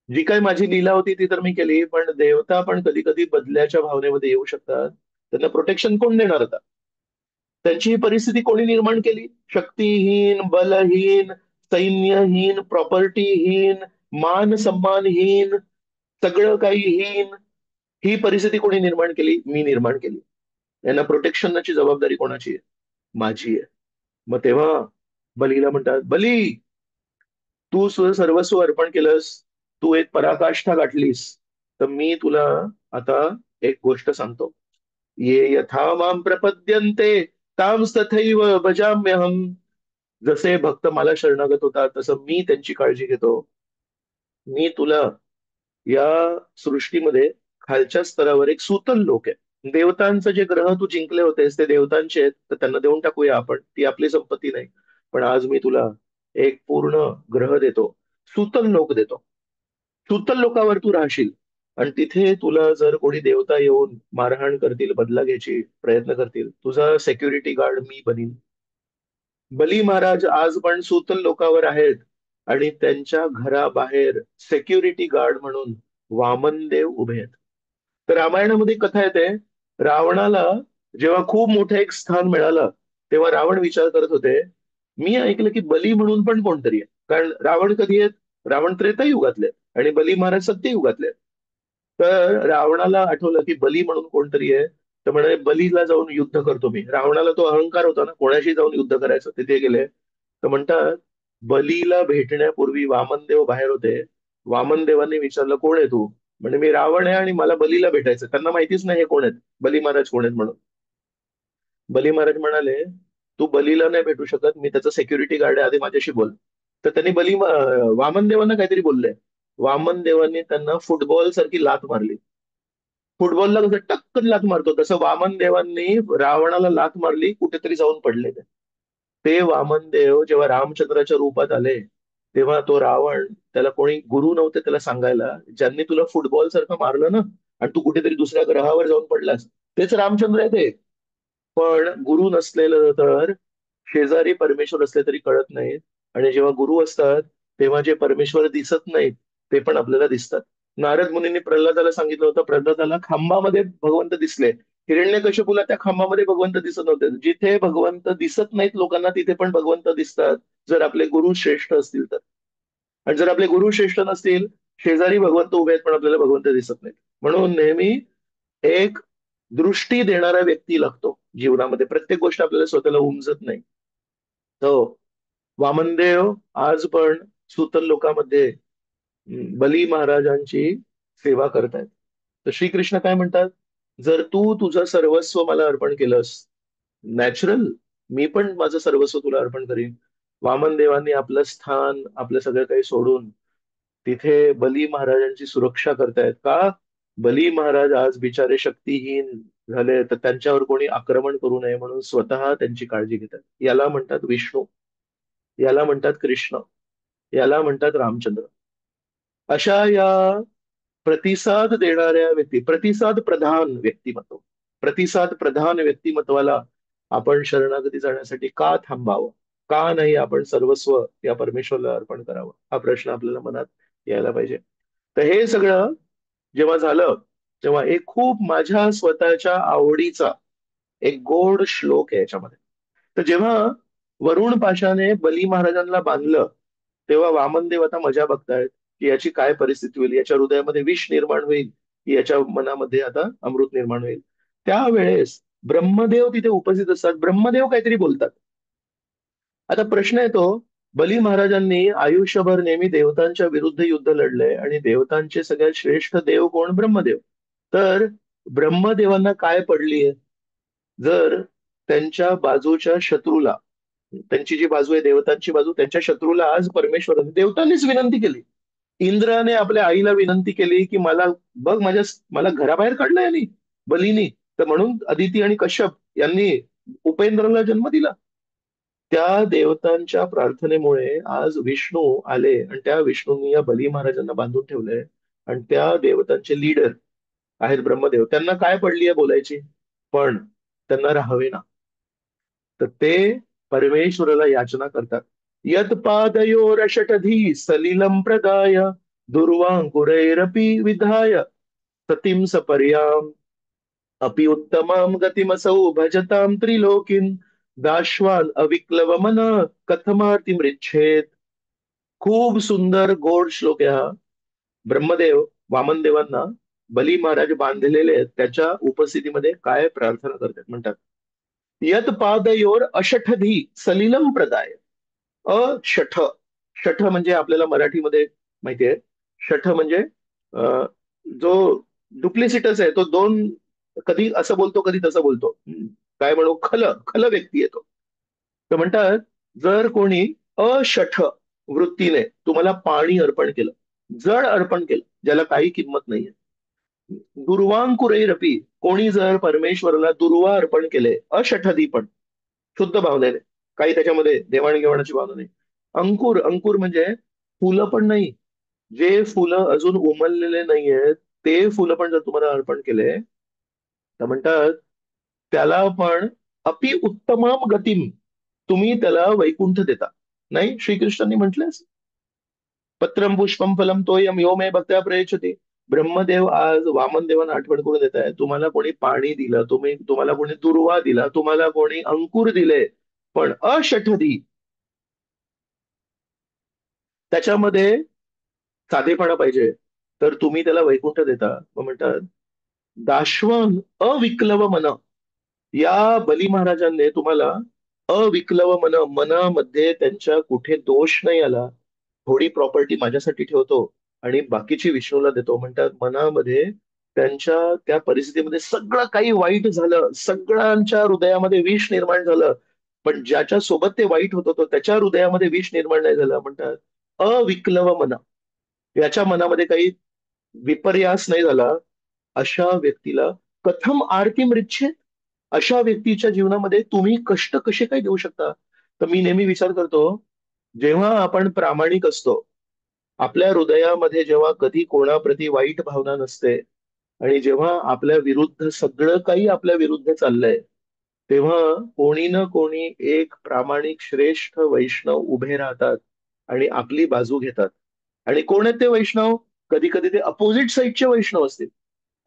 जी काही माझी लीला होती ती तर मी केली, पण देवता पण कधी कधी बदल्याच्या भावनेमध्ये येऊ शकतात. त्यांना प्रोटेक्शन कोण देणार आता? त्यांची ही परिस्थिती कोणी निर्माण केली? शक्तीहीन, बलहीन, सैन्यहीन, प्रॉपर्टीहीन, मान सन्मानहीन, सगळं काही हीन, ही परिस्थिती कोणी निर्माण केली? मी निर्माण केली. यांना प्रोटेक्शनची जबाबदारी कोणाची आहे? माझी आहे. मग तेव्हा बलीला म्हणतात, बली तू सर्वस्व अर्पण केलंस, तू एक पराकाष्ठा गाठलीस, तर मी तुला आता एक गोष्ट सांगतो. ये यथा माम प्रपद्यन्ते तां तथैव भजाम्यहम. जसे भक्त मला शरणागत होतात तसं मी त्यांची काळजी घेतो. मी तुला या सृष्टीमध्ये खालच्या स्तरावर एक सूतल लोक आहे. देवतांचं जे ग्रह तू जिंकले होतेस ते देवतांचे आहेत, तर त्यांना देऊन टाकूया आपण, ती आपली संपत्ती नाही. पण आज मी तुला एक पूर्ण ग्रह देतो, सूतल लोक देतो. सूतल लोकावर तू राहशील आणि तिथे तुला जर कोणी देवता येऊन मारहाण करतील, बदला घ्यायची प्रयत्न करतील, तुझा सेक्युरिटी गार्ड मी बनीन. बली महाराज आज पण सूतल लोकावर आहेत आणि त्यांच्या घराबाहेर सेक्युरिटी गार्ड म्हणून वामनदेव उभे आहेत. तर रामायणामध्ये कथा येते, रावणाला जेव्हा खूप मोठं एक स्थान मिळालं तेव्हा रावण विचार करत होते, मी ऐकलं की बली म्हणून पण कोणतरी आहे. कारण रावण कधी आहेत? रावण त्रेतायुगातले आणि बली महाराज सत्ययुगातले. तर रावणाला आठवलं की बली म्हणून कोणतरी आहे, तर म्हणे बलीला जाऊन युद्ध करतो मी. रावणाला तो अहंकार होता ना, कोणाशी जाऊन युद्ध करायचं. तिथे गेले तर म्हणतात बलीला भेटण्यापूर्वी वामनदेव बाहेर होते. वामनदेवांनी विचारलं, कोण आहे तू? म्हणजे मी रावण आहे आणि मला बलीला भेटायचं. त्यांना माहितीच नाही हे कोण आहेत, बली महाराज कोण आहेत म्हणून. बली महाराज म्हणाले, तू बलीला नाही भेटू शकत, मी त्याचा सेक्युरिटी गार्ड आहे, आधी माझ्याशी बोल. तर त्यांनी वामनदेवांना काहीतरी बोलले. वामनदेवांनी त्यांना फुटबॉल सारखी लात मारली. फुटबॉलला कसं टक्कन लात मारतो तसं वामनदेवांनी रावणाला लात मारली, कुठेतरी जाऊन पडले ते. ते वामनदेव जेव्हा रामचंद्राच्या रूपात आले तेव्हा तो रावण, त्याला कोणी गुरु नव्हते त्याला सांगायला, ज्यांनी तुला फुटबॉल सारखं मारलं ना आणि तू कुठेतरी दुसऱ्या ग्रहावर जाऊन पडलास, तेच रामचंद्र आहे ते. पण गुरु नसलेलं तर शेजारी परमेश्वर असले तरी कळत नाहीत, आणि जेव्हा गुरु असतात तेव्हा जे परमेश्वर दिसत नाहीत ते पण आपल्याला दिसतात. नारद मुनींनी प्रल्हादाला सांगितलं होतं, प्रल्हादाला खांबामध्ये भगवंत दिसले. हिरण्यकश्यपूला त्या खांबामध्ये भगवंत दिसत नव्हते. जिथे भगवंत दिसत नाहीत लोकांना तिथे पण भगवंत दिसतात, जर आपले गुरु श्रेष्ठ असतील तर. आणि जर आपले गुरु श्रेष्ठ नसतील, शेजारी भगवंत उभे आहेत पण आपल्याला भगवंत दिसत नाहीत. म्हणून नेहमी एक दृष्टी देणारा व्यक्ती लागतो जीवनामध्ये. प्रत्येक गोष्ट आपल्याला स्वतःला उमजत नाही. तो वामनदेव आज पण सूतल लोकांमध्ये बली महाराजांची सेवा करतायत. तर श्रीकृष्ण काय म्हणतात, जर तू तुझं सर्वस्व मला अर्पण केलंस, नॅचरल मी पण माझं सर्वस्व तुला अर्पण करीन. वामनदेवांनी आपलं स्थान, आपलं सगळं काही सोडून तिथे बली महाराजांची सुरक्षा करतायत. का? बली महाराज आज बिचारे शक्तीहीन झाले, तर त्यांच्यावर कोणी आक्रमण करू नये म्हणून स्वतः त्यांची काळजी घेतात. याला म्हणतात विष्णू, याला म्हणतात कृष्ण, याला म्हणतात रामचंद्र. अशा या प्रतिसाद देणाऱ्या व्यक्ती, प्रतिसाद प्रधान व्यक्तिमत्व, प्रतिसाद प्रधान व्यक्तिमत्वाला आपण शरणागती जाण्यासाठी का थांबावं? का नाही आपण सर्वस्व या परमेश्वरला अर्पण करावं? हा प्रश्न आपल्याला मनात यायला पाहिजे. तर हे सगळं जेव्हा झालं तेव्हा एक खूप माझ्या स्वतःच्या आवडीचा एक गोड श्लोक आहे याच्यामध्ये. तर जेव्हा वरुण पाशाने बली महाराजांना बांधलं तेव्हा वामनदेव आता मजा बघतायत की याची काय परिस्थिती होईल, याच्या हृदयामध्ये विष निर्माण होईल की याच्या मनामध्ये आता अमृत निर्माण होईल. त्यावेळेस ब्रह्मदेव तिथे उपस्थित असतात. ब्रह्मदेव काहीतरी बोलतात. आता प्रश्न येतो, बली महाराजांनी आयुष्यभर नेहमी देवतांच्या विरुद्ध युद्ध लढले आणि देवतांचे सगळ्यात श्रेष्ठ देव कोण? ब्रह्मदेव. तर ब्रह्मदेवांना काय पडलीये? जर त्यांच्या बाजूच्या शत्रूला, त्यांची जी बाजू आहे देवतांची बाजू, त्यांच्या शत्रूला आज परमेश्वराने, देवतांनीच विनंती केली, इंद्राने आपल्या आईला विनंती केली की मला बघ, मला घराबाहेर काढलं यांनी, बलीनी. तर म्हणून अदिती आणि कश्यप यांनी उपेंद्राला जन्म दिला. त्या देवतांच्या प्रार्थनेमुळे आज विष्णू आले आणि त्या विष्णूंनी या बली महाराजांना बांधून ठेवलंय. आणि त्या देवतांचे लीडर आहेत ब्रह्मदेव, त्यांना काय पडली आहे बोलायची, पण त्यांना राहावे ना. तर ते परमेश्वराला याचना करतात. यत पादयोरषटधी सलिलम प्रदाय दुर्वांकुरैरपि विधाय सतीं सपर्याम अपि उत्तमां गतिमसौ भजतां त्रिलोकीन् दाश्वान अविक्लवमन कथमार्तिमृच्छेद. खूप सुंदर गोड श्लोक आहे हा. ब्रह्मदेव वामनदेवांना बली महाराज बांधलेले आहेत, त्याच्या उपस्थितीमध्ये काय प्रार्थना करतात, म्हणतात, यत पादयोर अशठधी सलिलम प्रदाय. अशठ, शठ म्हणजे आपल्याला मराठीमध्ये माहितीये, शठ म्हणजे अं, जो डुप्लिसिटस आहे तो, दोन, कधी असं बोलतो कधी तसं बोलतो. काय म्हणू, खल खल व्यक्ती येतो. तर म्हणतात, जर कोणी अशठ वृत्तीने तुम्हाला पाणी अर्पण केलं, जळ अर्पण केलं, ज्याला काही किंमत नाहीये, दुर्वांकुरैरपी, कोणी जर परमेश्वराला दुर्वा अर्पण केले, अशठधी पण शुद्ध भावनेने, काही त्याच्यामध्ये देवाणघेवाणाची भावना नाही. अंकुर, अंकुर म्हणजे फुलं पण नाही, जे फुलं अजून उमललेले नाहीयेत ते फुलं पण जर तुम्हाला अर्पण केले, तर म्हणतात त्याला पण अपि उत्तमाम गतीम, तुम्ही त्याला वैकुंठ देता. नाही, श्रीकृष्णांनी म्हटलंय, पत्रम पुष्पम फलम तोयम यो मे भक्त्या प्रयच्छति. ब्रह्मदेव आज वामन देवांना आठवण करून देत आहे, तुम्हाला कोणी पाणी दिलं, तुम्हाला कोणी दुर्वा दिला, तुम्हाला कोणी अंकुर दिले, पण अशठधी, त्याच्यामध्ये साधेपणा पाहिजे, तर तुम्ही त्याला वैकुंठ देता. मग म्हणतात, दाश्वन अविक्लव मन, या बली महाराजांनी तुम्हाला अविक्लव मन, मनामध्ये त्यांच्या कुठे दोष नाही आला, थोडी प्रॉपर्टी माझ्यासाठी ठेवतो आणि बाकीची विष्णूला देतो. म्हणतात मनामध्ये त्यांच्या त्या परिस्थितीमध्ये सगळं काही वाईट झालं, सगळ्यांच्या हृदयामध्ये विष निर्माण झालं, पण ज्याच्या सोबत ते वाईट होत होतं त्याच्या हृदयामध्ये विष निर्माण नाही झालं. म्हणतात अविक्लव मन, याच्या मनामध्ये काही विपर्यास नाही झाला. अशा व्यक्तीला कथम आरती मृच्छे, अशा व्यक्तीच्या जीवनामध्ये तुम्ही कष्ट कसे काय देऊ शकता. तर मी नेहमी विचार करतो, जेव्हा आपण प्रामाणिक असतो, आपल्या हृदयामध्ये जेव्हा कधी कोणाप्रती वाईट भावना नसते, आणि जेव्हा आपल्या विरुद्ध सगळं काही आपल्या विरुद्ध चाललंय, तेव्हा कोणी ना कोणी एक प्रामाणिक श्रेष्ठ वैष्णव उभे राहतात आणि आपली बाजू घेतात. आणि कोण आहेत ते वैष्णव? कधी कधी ते अपोजिट साईडचे वैष्णव असतील.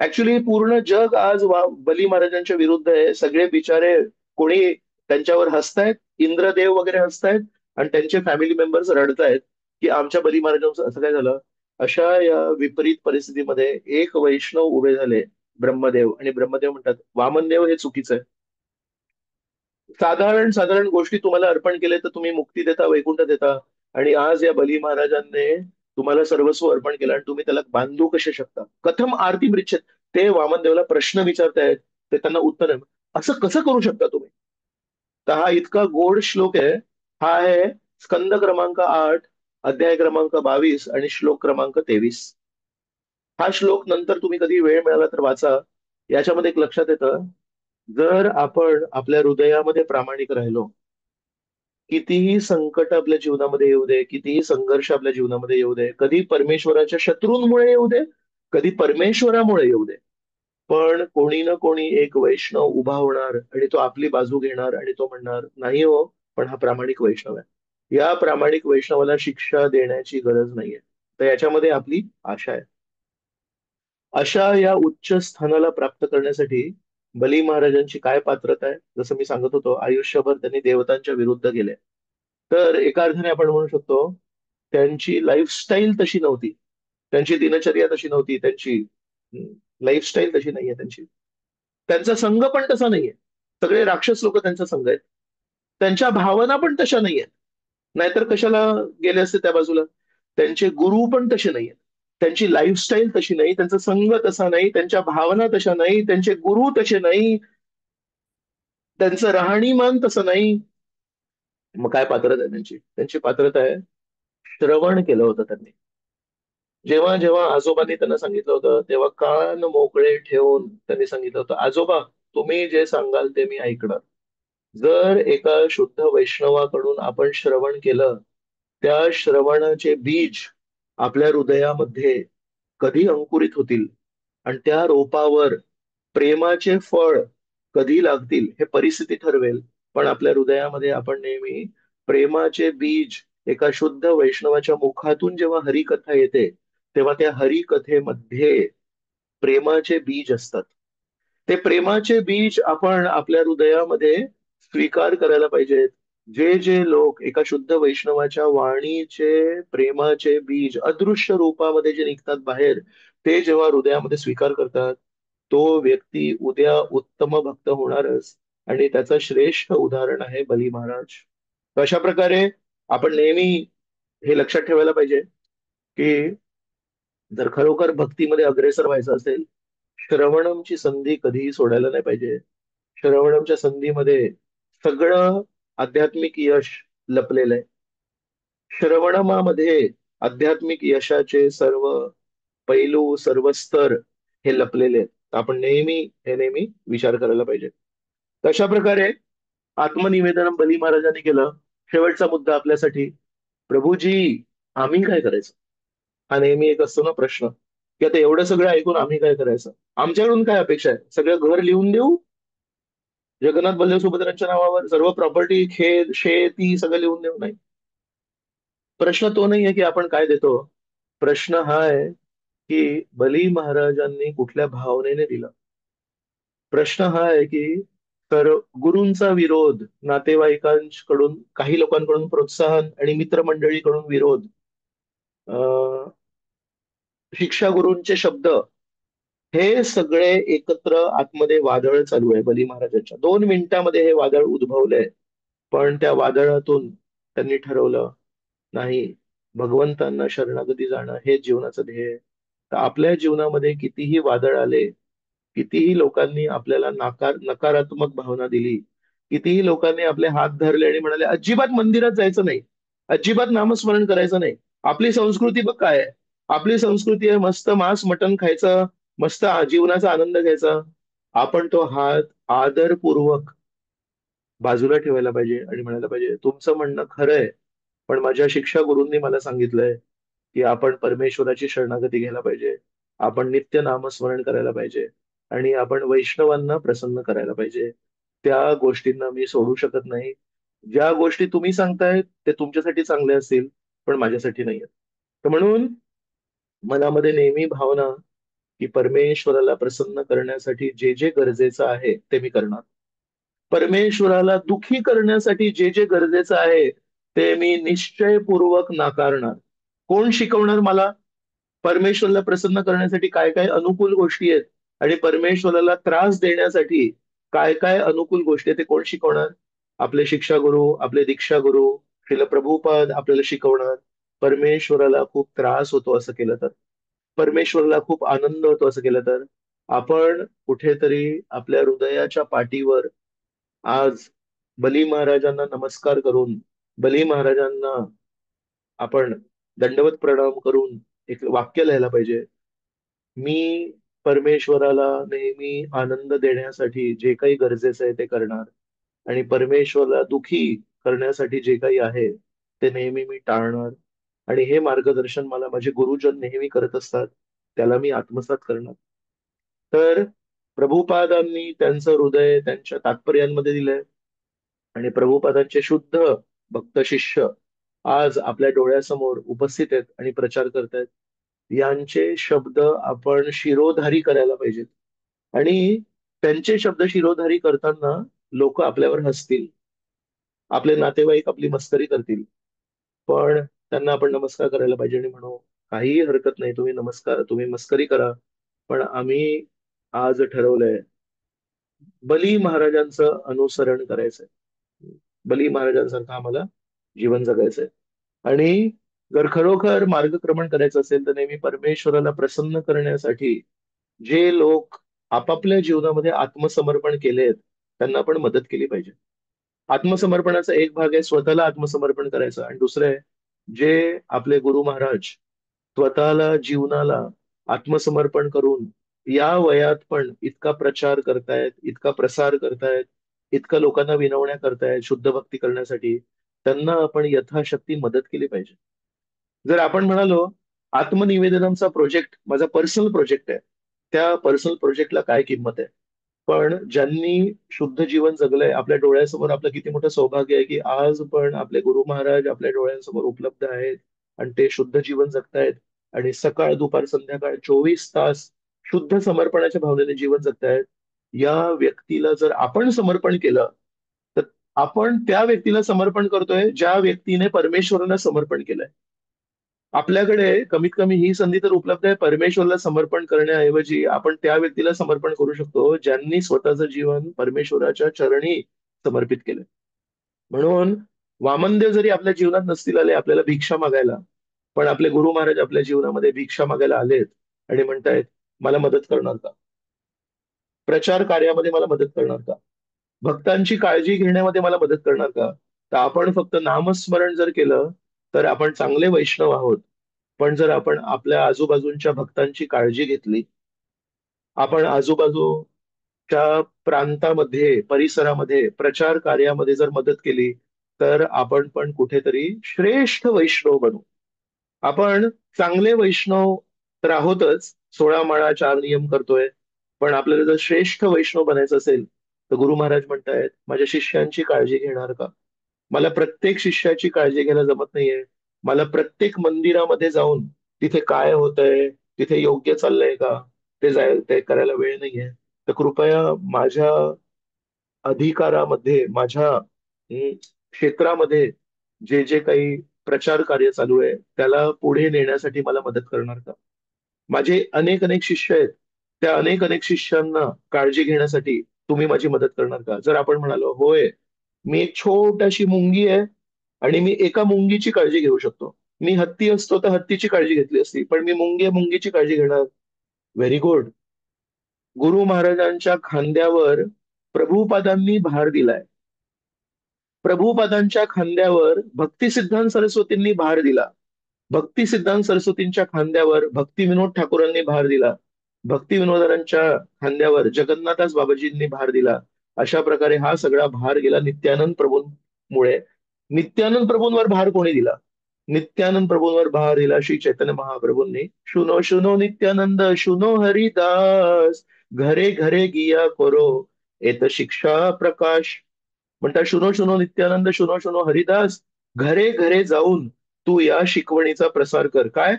ऍक्च्युली पूर्ण जग आज बली महाराजांच्या विरुद्ध आहे. सगळे बिचारे, कोणी त्यांच्यावर हसतायत, इंद्रदेव वगैरे हसतायत, आणि त्यांचे फॅमिली मेंबर्स रडतायत की आमच्या बली महाराजांचं असं काय झालं. अशा या विपरीत परिस्थितीमध्ये एक वैष्णव उभे झाले, ब्रह्मदेव, आणि ब्रह्मदेव म्हणतात वामनदेव हे चुकीचं आहे. साधारण साधारण गोष्टी तुम्हाला अर्पण केले तर तुम्ही मुक्ती देता, वैकुंठ देता, आणि आज या बली महाराजांनी तुम्हाला सर्वस्व अर्पण केलं आणि तुम्ही त्याला बांधू कसे शकता, कथम आरती मृच्छेत. ते वामनदेवला प्रश्न विचारतायत, ते त्यांना उत्तर आहे, असं कसं करू शकता तुम्ही. तर हा इतका गोड श्लोक आहे. हा आहे स्कंद क्रमांक 8, अध्याय क्रमांक 22 आणि श्लोक क्रमांक 23. हा श्लोक नंतर तुम्ही कधी वेळ मिळाला तर वाचा. याच्यामध्ये एक लक्षात येतं, जर आपण आपल्या हृदयामध्ये प्रामाणिक राहिलो, कितीही संकट आपल्या जीवनामध्ये येऊ दे, कितीही संघर्ष आपल्या जीवनामध्ये येऊ दे, कधी परमेश्वराच्या शत्रूंमुळे येऊ दे, कधी परमेश्वरामुळे येऊ दे, पण कोणी ना कोणी एक वैष्णव उभा होणार आणि तो आपली बाजू घेणार आणि तो म्हणणार नाही हो, पण हा प्रामाणिक वैष्णव आहे, या प्रामाणिक वैष्णवाला शिक्षा देण्याची गरज नाहीये. तर याच्यामध्ये आपली आशा आहे. अशा या उच्च स्थानाला प्राप्त करण्यासाठी बली महाराजांची काय पात्रता आहे. जसं मी सांगत होतो, आयुष्यभर त्यांनी देवतांच्या विरुद्ध गेले. तर एका अर्थाने आपण म्हणू शकतो, त्यांची लाईफस्टाईल तशी नव्हती, त्यांची दिनचर्या तशी नव्हती, त्यांची लाईफस्टाईल तशी नाहीये त्यांची, त्यांचा संघ पण तसा नाहीये. सगळे राक्षस लोक त्यांचा संघ आहेत. त्यांच्या भावना पण तशा नाहीयेत. नाहीतर कशाला गेले असते त्या बाजूला. त्यांचे गुरु पण तसे नाहीयेत. त्यांची लाईफस्टाईल तशी नाही, त्यांचा संघ तसा नाही, त्यांच्या भावना तशा नाही, त्यांचे गुरु तसे नाही, त्यांचं राहणीमान तसं नाही. मग काय पात्रता आहे त्यांची? त्यांची पात्रता आहे, श्रवण केलं होतं त्यांनी. जेव्हा जेव्हा आजोबांनी त्यांना सांगितलं होतं तेव्हा कान मोकळे ठेवून त्यांनी सांगितलं होतं, आजोबा तुम्ही जे सांगाल ते मी ऐकणार. जर एका शुद्ध वैष्णवाकडून आपण श्रवण केलं, त्या श्रवणाचे बीज आपल्या हृदयामध्ये कधी अंकुरित होतील आणि त्या रोपावर प्रेमाचे फळ कधी लागतील हे परिस्थिती ठरवेल. पण आपल्या हृदयामध्ये आपण नेहमी प्रेमाचे बीज एका शुद्ध वैष्णवाच्या मुखातून जेव्हा हरिकथा येते तेव्हा त्या हरिकथेमध्ये प्रेमाचे बीज असतात. ते प्रेमाचे बीज आपण आपल्या हृदयामध्ये स्वीकार करायला पाहिजेत. जे जे लोक एका शुद्ध वैष्णवाच्या वाणीचे प्रेमाचे बीज अदृश्य रूपामध्ये जे निघतात बाहेर, ते जेव्हा हृदयामध्ये स्वीकार करतात, तो व्यक्ती उद्या उत्तम भक्त होणारच. आणि त्याचं श्रेष्ठ उदाहरण आहे बली महाराज. तर अशा प्रकारे आपण नेहमी हे लक्षात ठेवायला पाहिजे की जर खरोखर भक्तीमध्ये अग्रेसर व्हायचं असेल, श्रवणमची संधी कधीही सोडायला नाही पाहिजे. श्रवणमच्या संधीमध्ये सगळं आध्यात्मिक यश लपलेलं आहे. श्रवणमामध्ये आध्यात्मिक यशाचे सर्व पैलू, सर्व स्तर हे लपलेले आहेत. आपण नेहमी विचार करायला पाहिजे. तशा प्रकारे आत्मनिवेदन बली महाराजांनी केलं. शेवटचा मुद्दा आपल्यासाठी, प्रभूजी आम्ही काय करायचं? हा नेहमी एक असतो ना प्रश्न, की आता एवढं सगळं ऐकून आम्ही काय करायचं? आमच्याकडून काय अपेक्षा आहे? सगळं घर लिहून देऊ जगन्नाथ बल्लभ सुभद्रांच्या नावावर, सर्व प्रॉपर्टी, खेत शेती सगळं लिहून देऊ? नाही. प्रश्न तो नाहीये की आपण काय देतो. प्रश्न हा आहे की बली महाराजांनी कुठल्या भावनेने दिला. प्रश्न हा आहे की तर गुरूंचा विरोध, नातेवाईकांकडून, काही लोकांकडून प्रोत्साहन आणि मित्रमंडळीकडून विरोध, अं, शिक्षा गुरूंचे शब्द, हे सगळे एकत्र आतमध्ये वादळ चालू आहे बली महाराजांच्या. 2 मिनिटामध्ये हे वादळ उद्भवलंय. पण त्या वादळातून त्यांनी ठरवलं, नाही, भगवंतांना शरणागती जाणं हे जीवनाचं ध्येय आहे. तर आपल्या जीवनामध्ये कितीही वादळ आले, कितीही लोकांनी आपल्याला नकारात्मक भावना दिली, कितीही लोकांनी आपले हात धरले आणि म्हणाले अजिबात मंदिरात जायचं नाही, अजिबात नामस्मरण करायचं नाही, आपली संस्कृती बघ काय आहे, आपली संस्कृती आहे मस्त मांस मटण खायचं, मस्त जीवनाचा आनंद घ्यायचा. आपण तो हात आदरपूर्वक बाजूला ठेवायला पाहिजे आणि म्हणायला पाहिजे, तुमचं म्हणणं खरं आहे, पण माझ्या शिक्षा गुरूंनी मला सांगितलंय की आपण परमेश्वराची शरणागती घ्यायला पाहिजे, आपण नित्य नामस्मरण करायला पाहिजे आणि आपण वैष्णवांना प्रसन्न करायला पाहिजे. त्या गोष्टींना मी सोडू शकत नाही. ज्या गोष्टी तुम्ही सांगताय ते तुमच्यासाठी चांगले असतील, पण माझ्यासाठी नाही आहेत. तर म्हणून मनामध्ये नेहमी भावना की परमेश्वराला प्रसन्न करण्यासाठी जे जे गरजेचं आहे ते मी करणार. परमेश्वराला दुखी करण्यासाठी जे जे गरजेचं आहे ते मी निश्चयपूर्वक नाकारणार. कोण शिकवणार मला परमेश्वराला प्रसन्न करण्यासाठी काय काय अनुकूल गोष्टी आहेत आणि परमेश्वराला त्रास देण्यासाठी काय काय अनुकूल गोष्टी आहेत ते कोण शिकवणार? आपले शिक्षा गुरु, आपले दीक्षा गुरु श्रील प्रभुपाद आपल्याला शिकवणार. परमेश्वराला खूप त्रास होतो असं केलं तर, परमेश्वराला खूप आनंद होतो असं केलं तर, आपण कुठेतरी आपल्या हृदयाच्या पाठीवर आज बली महाराजांना नमस्कार करून, बली महाराजांना आपण दंडवत प्रणाम करून एक वाक्य लिहायला पाहिजे, मी परमेश्वराला नेहमी आनंद देण्यासाठी जे काही गरजेचं आहे ते करणार आणि परमेश्वराला दुखी करण्यासाठी जे काही आहे ते नेहमी मी टाळणार. आणि हे मार्गदर्शन मला माझे गुरुजन नेहमी करत असतात, त्याला मी आत्मसात करणार. तर प्रभुपादांनी त्यांचं हृदय त्यांच्या तात्पर्यांमध्ये दिलंय आणि प्रभुपादांचे शुद्ध भक्त शिष्य आज आपल्या डोळ्यासमोर उपस्थित आहेत आणि प्रचार करतायत. यांचे शब्द आपण शिरोधारी करायला पाहिजेत आणि त्यांचे शब्द शिरोधारी करताना लोक आपल्यावर हसतील, आपले नातेवाईक आपली मस्करी करतील, पण त्यांना आपण नमस्कार करायला पाहिजे आणि म्हणू, काहीही हरकत नाही, तुम्ही नमस्कार, तुम्ही मस्करी करा, पण आम्ही आज ठरवलंय बली महाराजांचं अनुसरण करायचंय. बली महाराजांसारखं आम्हाला जीवन जगायचंय. आणि जर खरोखर मार्गक्रमण करायचं असेल तर नेहमी परमेश्वराला प्रसन्न करण्यासाठी जे लोक आपापल्या जीवनामध्ये आत्मसमर्पण केलेत त्यांना पण मदत केली पाहिजे. आत्मसमर्पणाचा एक भाग आहे स्वतःला आत्मसमर्पण करायचं, आणि दुसरं आहे जे आपले गुरु महाराज स्वतःला जीवनाला आत्मसमर्पण करून या वयात पण इतका प्रचार करतायत, इतका प्रसार करतायत, इतकं लोकांना विनवण्या करतायत शुद्ध भक्ती करण्यासाठी, त्यांना आपण यथाशक्ती मदत केली पाहिजे. जर आपण म्हणालो आत्मनिवेदनाचा प्रोजेक्ट माझा पर्सनल प्रोजेक्ट आहे, त्या पर्सनल प्रोजेक्टला काय किंमत आहे? पण ज्यांनी शुद्ध जीवन जगलंय आपल्या डोळ्यासमोर, आपलं किती मोठं सौभाग्य आहे की आज पण आपले गुरु महाराज आपल्या डोळ्यांसमोर उपलब्ध आहेत आणि ते शुद्ध जीवन जगतायत, आणि सकाळ दुपार संध्याकाळ 24 तास शुद्ध समर्पणाच्या भावनेने जीवन जगतायत. या व्यक्तीला जर आपण समर्पण केलं तर आपण त्या व्यक्तीला समर्पण करतोय ज्या व्यक्तीने परमेश्वराला समर्पण केलंय. आपल्याकडे कमीत कमी ही संधी तर उपलब्ध आहे, परमेश्वरला समर्पण करण्याऐवजी आपण त्या व्यक्तीला समर्पण करू शकतो ज्यांनी स्वतःचं जीवन परमेश्वराच्या चरणी समर्पित केलं. म्हणून वामनदेव जरी आपल्या जीवनात नसतील आले आपल्याला भिक्षा मागायला, पण आपले गुरु महाराज आपल्या जीवनामध्ये भिक्षा मागायला आलेत आणि म्हणतायत मला मदत करणार का? प्रचार कार्यामध्ये मला मदत करणार का? भक्तांची काळजी घेण्यामध्ये मला मदत करणार का? तर आपण फक्त नामस्मरण जर केलं तर आपण चांगले वैष्णव आहोत. पण जर आपण आपल्या आजूबाजूच्या भक्तांची काळजी घेतली, आपण आजूबाजूच्या प्रांतामध्ये परिसरामध्ये प्रचार कार्यामध्ये जर मदत केली, तर आपण पण कुठेतरी श्रेष्ठ वैष्णव बनू. आपण चांगले वैष्णव तर आहोतच, 16 माळा 4 नियम करतोय, पण आपल्याला जर श्रेष्ठ वैष्णव बनायचं असेल तर गुरु महाराज म्हणतायत माझ्या शिष्यांची काळजी घेणार का? मला प्रत्येक शिष्याची काळजी घ्यायला जमत नाहीये. मला प्रत्येक मंदिरामध्ये जाऊन तिथे काय होतंय, तिथे योग्य चाललंय का, ते करायला वेळ नाहीये. तर कृपया माझ्या अधिकारामध्ये, माझ्या क्षेत्रामध्ये जे जे काही प्रचार कार्य चालू आहे त्याला पुढे नेण्यासाठी मला मदत करणार का? माझे अनेक अनेक शिष्य आहेत, त्या अनेक अनेक शिष्यांना काळजी घेण्यासाठी तुम्ही माझी मदत करणार का? जर आपण म्हणालो होय, मी एक छोटाशी मुंगी आहे आणि मी एका मुंगीची काळजी घेऊ शकतो. मी हत्ती असतो तर हत्तीची काळजी घेतली असती, पण मी मुंगी आहे, मुंगीची काळजी घेणार. Very good. गुरु महाराजांच्या खांद्यावर प्रभुपादांनी भार दिलाय. प्रभुपादांच्या खांद्यावर भक्तिसिद्धांत सरस्वतींनी भार दिला. भक्ती सिद्धांत सरस्वतींच्या खांद्यावर भक्ती विनोद ठाकूरांनी भार दिला. भक्ती विनोदांच्या खांद्यावर जगन्नाथदास बाबाजींनी भार दिला. अशा प्रकारे हा सगळा भार गेला नित्यानंद प्रभूंमुळे. नित्यानंद प्रभूंवर भार कोणी दिला? नित्यानंद प्रभूंवर भार दिला श्री चैतन्य महाप्रभूंनी. शुनो शुनो नित्यानंद शुनो हरिदास, घरे घरे गिया करो एत शिक्षा प्रकाश. म्हणतात शुनो शुनो नित्यानंद शुनो शुनो हरिदास, घरे घरे जाऊन तू या शिकवणीचा प्रसार कर. काय?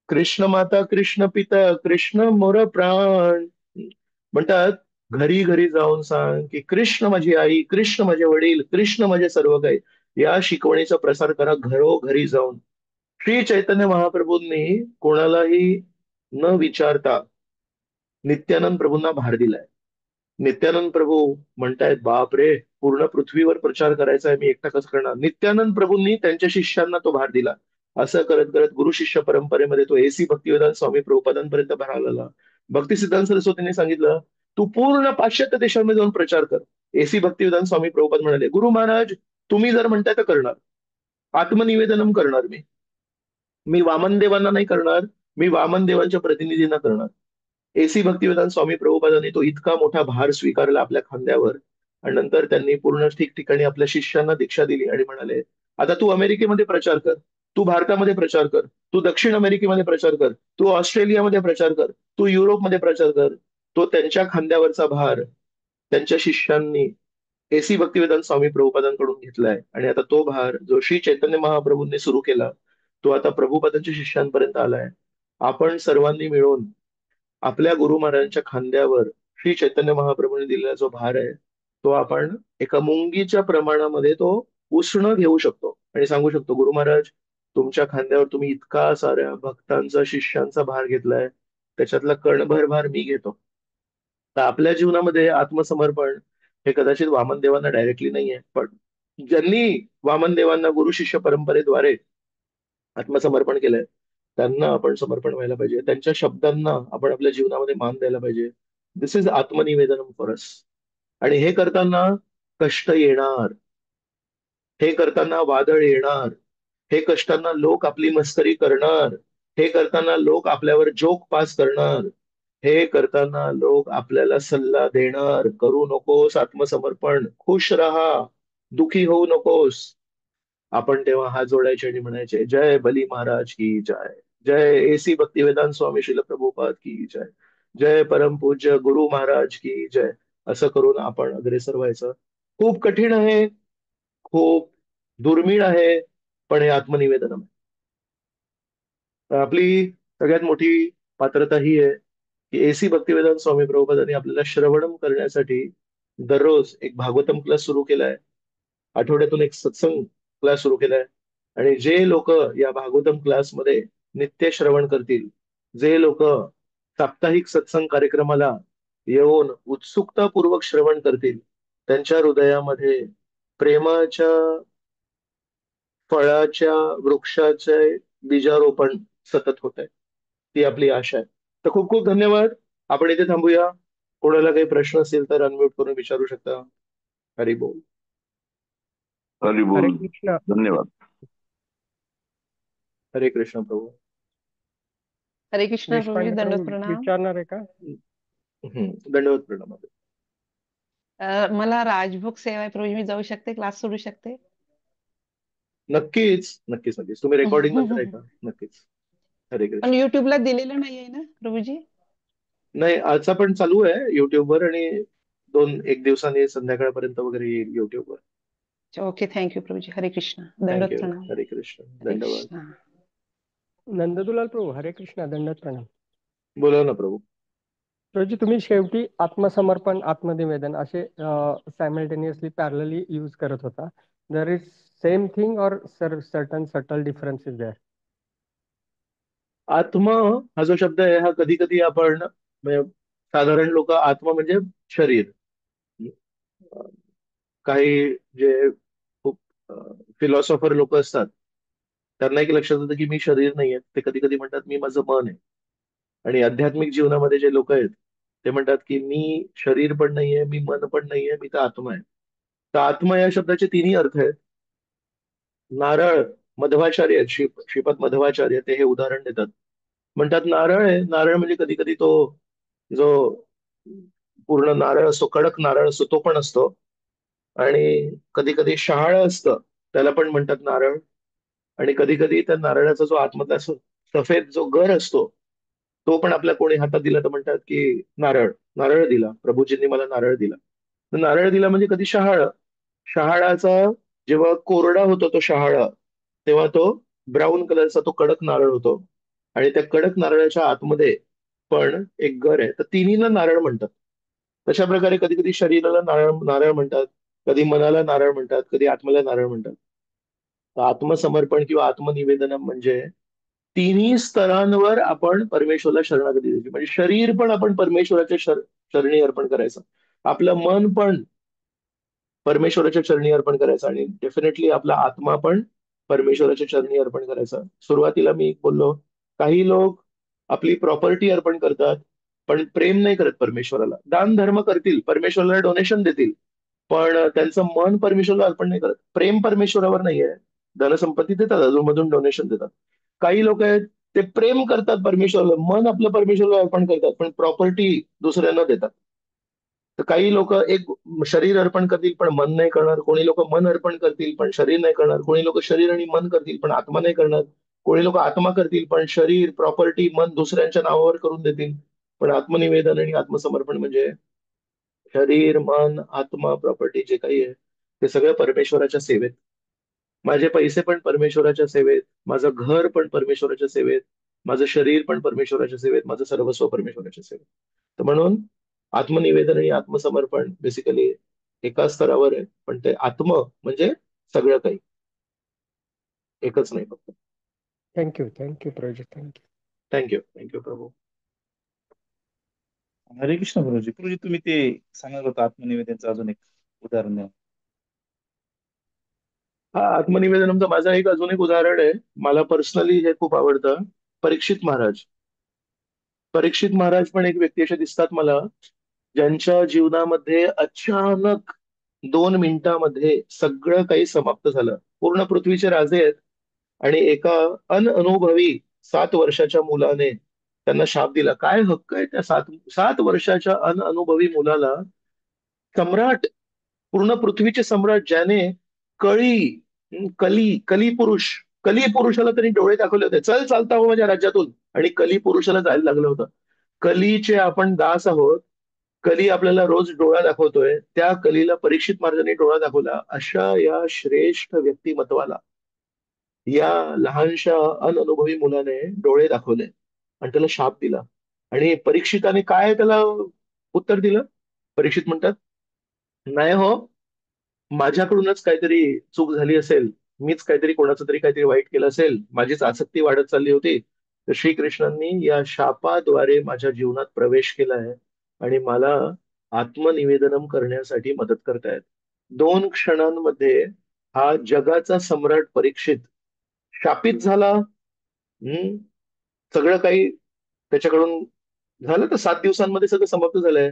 कृष्ण माता कृष्ण पिता कृष्ण मोर प्राण. म्हणतात घरी घरी जाऊन सांग की कृष्ण माझी आई, कृष्ण माझे वडील, कृष्ण माझे सर्व काही. या शिकवणीचा प्रसार करा घरोघरी जाऊन. श्री चैतन्य महाप्रभूंनी कोणालाही न विचारता नित्यानंद प्रभूंना भार दिलाय. नित्यानंद प्रभू म्हणतायत बाप रे, पूर्ण पृथ्वीवर प्रचार करायचा आहे, मी एकटा कसं करणार? नित्यानंद प्रभूंनी त्यांच्या शिष्यांना तो भार दिला. असं करत करत गुरु शिष्य परंपरेमध्ये तो एसी भक्तिवेदांत स्वामी प्रभुपादांपर्यंत भार आलेला. भक्ती सिद्धांत सरस्वतींनी सांगितलं तू पूर्ण पाश्चात्य देशांमध्ये जाऊन प्रचार कर. एसी भक्तिवेदांत स्वामी प्रभुपाद म्हणाले गुरु महाराज तुम्ही जर म्हणताय तर करणार, आत्मनिवेदनम करणार. मी वामनदेवांना नाही करणार, मी वामनदेवांच्या प्रतिनिधींना करणार. एसी भक्तिवेदांत स्वामी प्रभुपादांनी तो इतका मोठा भार स्वीकारला आपल्या खांद्यावर, आणि नंतर त्यांनी पूर्ण ठिकठिकाणी आपल्या शिष्यांना दीक्षा दिली आणि म्हणाले आता तू अमेरिकेमध्ये प्रचार कर, तू भारतामध्ये प्रचार कर, तू दक्षिण अमेरिकेमध्ये प्रचार कर, तू ऑस्ट्रेलियामध्ये प्रचार कर, तू युरोपमध्ये प्रचार कर. तो त्यांच्या खांद्यावरचा भार त्यांच्या शिष्यांनी एसी भक्तिवेदांत स्वामी प्रभुपादांकडून घेतलाय, आणि आता तो भार जो श्री चैतन्य महाप्रभूंनी सुरू केला तो आता प्रभुपादांच्या शिष्यांपर्यंत आलाय. आपण सर्वांनी मिळून आपल्या गुरु महाराजांच्या खांद्यावर श्री चैतन्य महाप्रभूंनी दिलेला जो भार आहे तो आपण एका मुंगीच्या प्रमाणामध्ये तो उष्ण घेऊ शकतो आणि सांगू शकतो गुरु महाराज तुमच्या खांद्यावर तुम्ही इतका साऱ्या भक्तांचा शिष्यांचा भार घेतलाय, त्याच्यातला कणभर भार मी घेतो. तर आपल्या जीवनामध्ये आत्मसमर्पण हे कदाचित वामन देवांना डायरेक्टली नाहीये, पण ज्यांनी वामन देवांना गुरु शिष्य परंपरेद्वारे आत्मसमर्पण केलंय, त्यांना आपण समर्पण व्हायला पाहिजे. त्यांच्या शब्दांना आपण आपल्या जीवनामध्ये मान द्यायला पाहिजे. दिस इज आत्मनिवेदनम फॉर अस. आणि हे करताना कष्ट येणार, हे करताना वादळ येणार, हे कष्टांना लोक आपली मस्करी करणार, हे करताना लोक आपल्यावर जोक पास करणार, हे करताना लोक आपल्याला सल्ला देणार. करू नकोस आत्मसमर्पण, खुश राहा, दुखी होऊ नकोस. आपण तेव्हा हात जोडायचे आणि म्हणायचे, जय बली महाराज की जय, जय एसी भक्तिवेदांत स्वामी श्रील प्रभुपाद की जय, जय परमपूज्य गुरु महाराज की जय. असं करून आपण अग्रेसर व्हायचं. खूप कठीण आहे, खूप दुर्मिळ आहे, पण हे आत्मनिवेदन आहे. तर आपली सगळ्यात मोठी पात्रता ही आहे की एसी भक्तिवेदांत स्वामी प्रभुपादांनी आपल्याला श्रवणम करण्यासाठी दररोज एक भागवतम क्लास सुरू केलाय, आठवड्यातून एक सत्संग क्लास सुरू केलाय. आणि जे लोक या भागवतम क्लासमध्ये नित्य श्रवण करतील, जे लोक साप्ताहिक सत्संग कार्यक्रमाला येऊन उत्सुकतापूर्वक श्रवण करतील, त्यांच्या हृदयामध्ये प्रेमाच्या फळाच्या वृक्षाचे बीजारोपण सतत होत आहे. ती आपली आशा आहे. तर खूप खूप धन्यवाद. आपण इथे थांबूया. कोणाला काही प्रश्न असेल तर अनम्यूट करून विचारू शकता. हरी बोल. हरी हरे बोल. कृष्ण. धन्यवाद. हरे कृष्ण प्रभू. हरे कृष्ण प्रभूजी, देशपांडे दंडवत प्रभू प्रणाम. विचारणार आहे का? दंडवत प्रणाम. मला राजभोग सेवा आहे प्रभूजी, मी जाऊ शकते, क्लास सोडू शकते? नक्कीच नक्कीच नक्कीच. तुम्ही रेकॉर्डिंग नंतर ऐका. नक्कीच. हरे पण कृष्ण. युट्यूबला दिलेलं नाहीये ना प्रभूजी? नाही, आजचा पण चालू आहे युट्यूबवर, आणि 1 दिवसांनी संध्याकाळपर्यंत वगैरे येईल युट्यूबवर. Okay, thank you Prabhuji. हरे कृष्ण, दंडवत थँक्यू. प्रणाम. हरे कृष्ण. हरे धन्यवाद. कृष्ण. नंददुलाल प्रभू, हरे कृष्ण, दंडवत प्रणाम. बोला ना प्रभू. प्रभूजी, तुम्ही शेवटी आत्मसमर्पण, आत्मनिवेदन असे सायमल्टेनियसली पॅरलली यूज करत होता. There is same thing or certain subtle difference is there? आत्मा हा जो शब्द आहे, हा कधी कधी आपण म्हणजे साधारण लोक आत्मा म्हणजे शरीर, काही जे खूप फिलॉसॉफर लोक असतात, त्यांना एक लक्षात येतं की मी शरीर नाहीये. ते कधी कधी म्हणतात मी माझं मन आहे. आणि आध्यात्मिक जीवनामध्ये जे लोक आहेत, ते म्हणतात की मी शरीर पण नाहीये, मी मन पण नाहीये, मी तर आत्मा आहे. तर आत्मा या शब्दाचे तिन्ही अर्थ आहेत. नारळ मध्वाचार्य आहेत, श्रीपाद मध्वाचार्य ते हे उदाहरण देतात. म्हणतात नारळ आहे, नारळ म्हणजे कधी कधी तो जो पूर्ण नारळ असतो, कडक नारळ असतो, तो पण असतो. आणि कधी कधी शहाळ असतं, त्याला पण म्हणतात नारळ. आणि कधी कधी त्या नारळाचा जो आतमधला सफेद जो गर असतो, तो पण आपल्या कोणी हातात दिला तर म्हणतात की नारळ, नारळ दिला प्रभूजींनी मला, नारळ दिला. तर नारळ दिला म्हणजे कधी शहाळ. शहाळाचा जेव्हा कोरडा होतो तो शहाळा, तेव्हा तो ब्राऊन कलरचा तो कडक नारळ होतो. आणि त्या कडक नारळाच्या आतमध्ये पण एक गर आहे. तर तिन्हीला नारळ म्हणतात. तशा प्रकारे कधी कधी शरीराला नारळ नारळ म्हणतात, कधी मनाला नारळ म्हणतात, कधी आत्म्याला नारळ म्हणतात. तर आत्मसमर्पण किंवा आत्मनिवेदन म्हणजे तिन्ही स्तरांवर आपण परमेश्वराला शरणागती द्यायची. म्हणजे शरीर पण आपण परमेश्वराच्या चरणी अर्पण करायचं, आपलं मन पण परमेश्वराच्या चरणी अर्पण करायचं, आणि डेफिनेटली आपला आत्मा पण परमेश्वराच्या चरणी अर्पण करायचा. सुरुवातीला मी बोललो, काही लोक आपली प्रॉपर्टी अर्पण करतात, पण प्रेम नाही करत परमेश्वराला. दान धर्म करतील, परमेश्वराला डोनेशन देतील, पण त्यांचं मन परमेश्वराला अर्पण नाही करत. प्रेम परमेश्वरावर नाहीये. धनसंपत्ती देतात, अधूनमधून डोनेशन देतात. काही लोक आहेत, ते प्रेम करतात परमेश्वराला, मन आपलं परमेश्वराला अर्पण करतात, पण प्रॉपर्टी दुसऱ्यांना देतात. तर काही लोक एक शरीर अर्पण करतील पण मन नाही करणार, कोणी लोक मन अर्पण करतील पण शरीर नाही करणार, कोणी लोक शरीर आणि मन करतील पण आत्मा नाही करणार, कोणी लोक आत्मा करतील पण शरीर प्रॉपर्टी मन दुसऱ्यांच्या नावावर करून देतील. पण आत्मनिवेदन आणि आत्मसमर्पण म्हणजे शरीर मन आत्मा प्रॉपर्टी जे काही आहे, ते सगळं परमेश्वराच्या सेवेत. माझे पैसे पण परमेश्वराच्या सेवेत, माझं घर पण परमेश्वराच्या सेवेत, माझं शरीर पण परमेश्वराच्या सेवेत, माझं सर्वस्व परमेश्वराच्या सेवेत. तर म्हणून आत्मनिवेदन आणि आत्मसमर्पण बेसिकली एका स्तरावर आहे, पण ते आत्म म्हणजे सगळं काही, एकच नाही फक्त. थँक्यू, थँक्यू प्रभूजी, थँक्यू. थँक्यू. थँक्यू प्रभू. हरे कृष्ण गुरुजी. गुरुजी तुम्ही ते सांगत होता आत्मनिवेदनचं अजून एक उदाहरण द्या. हा आत्मनिवेदनमचं माझं अजून एक उदाहरण आहे. मला पर्सनली हे खूप आवडतं. परीक्षित महाराज. परीक्षित महाराज पण एक व्यक्ती असे दिसतात मला, ज्यांच्या जीवनामध्ये अचानक 2 मिनिटामध्ये सगळं काही समाप्त झालं. पूर्ण पृथ्वीचे राजे आहेत आणि एका अनअनुभवी 7 वर्षाच्या मुलाने त्यांना शाप दिला. काय हक्क आहे त्या 7 वर्षाच्या अनअनुभवी मुलाला? सम्राट, पूर्ण पृथ्वीचे सम्राट, ज्याने कळी कली पुरुष, कली पुरुषाला त्यांनी डोळे दाखवले होते, चल चालता हो माझ्या राज्यातून, आणि कली पुरुषाला जायला लागलं होतं. कलीचे आपण दास आहोत. कली आपल्याला रोज डोळा दाखवतोय, त्या कलीला परीक्षित महाराजांनी डोळा दाखवला. अशा या श्रेष्ठ व्यक्तिमत्वाला या लहानशा अनअनुभवी मुलाने डोळे दाखवले आणि त्याला शाप दिला. आणि परीक्षिताने काय त्याला उत्तर दिलं? परीक्षित म्हणतात, नाही हो, माझ्याकडूनच काहीतरी चूक झाली असेल, मीच काहीतरी कोणाचं तरी काहीतरी वाईट केलं असेल, माझीच आसक्ती वाढत चालली होती. तर श्रीकृष्णांनी या शापाद्वारे माझ्या जीवनात प्रवेश केलाय आणि मला आत्मनिवेदनम करण्यासाठी मदत करतायत. 2 क्षणांमध्ये हा जगाचा सम्राट परीक्षित शापित झाला. सगळं काही त्याच्याकडून झालं. तर 7 दिवसांमध्ये सगळं समाप्त झालंय.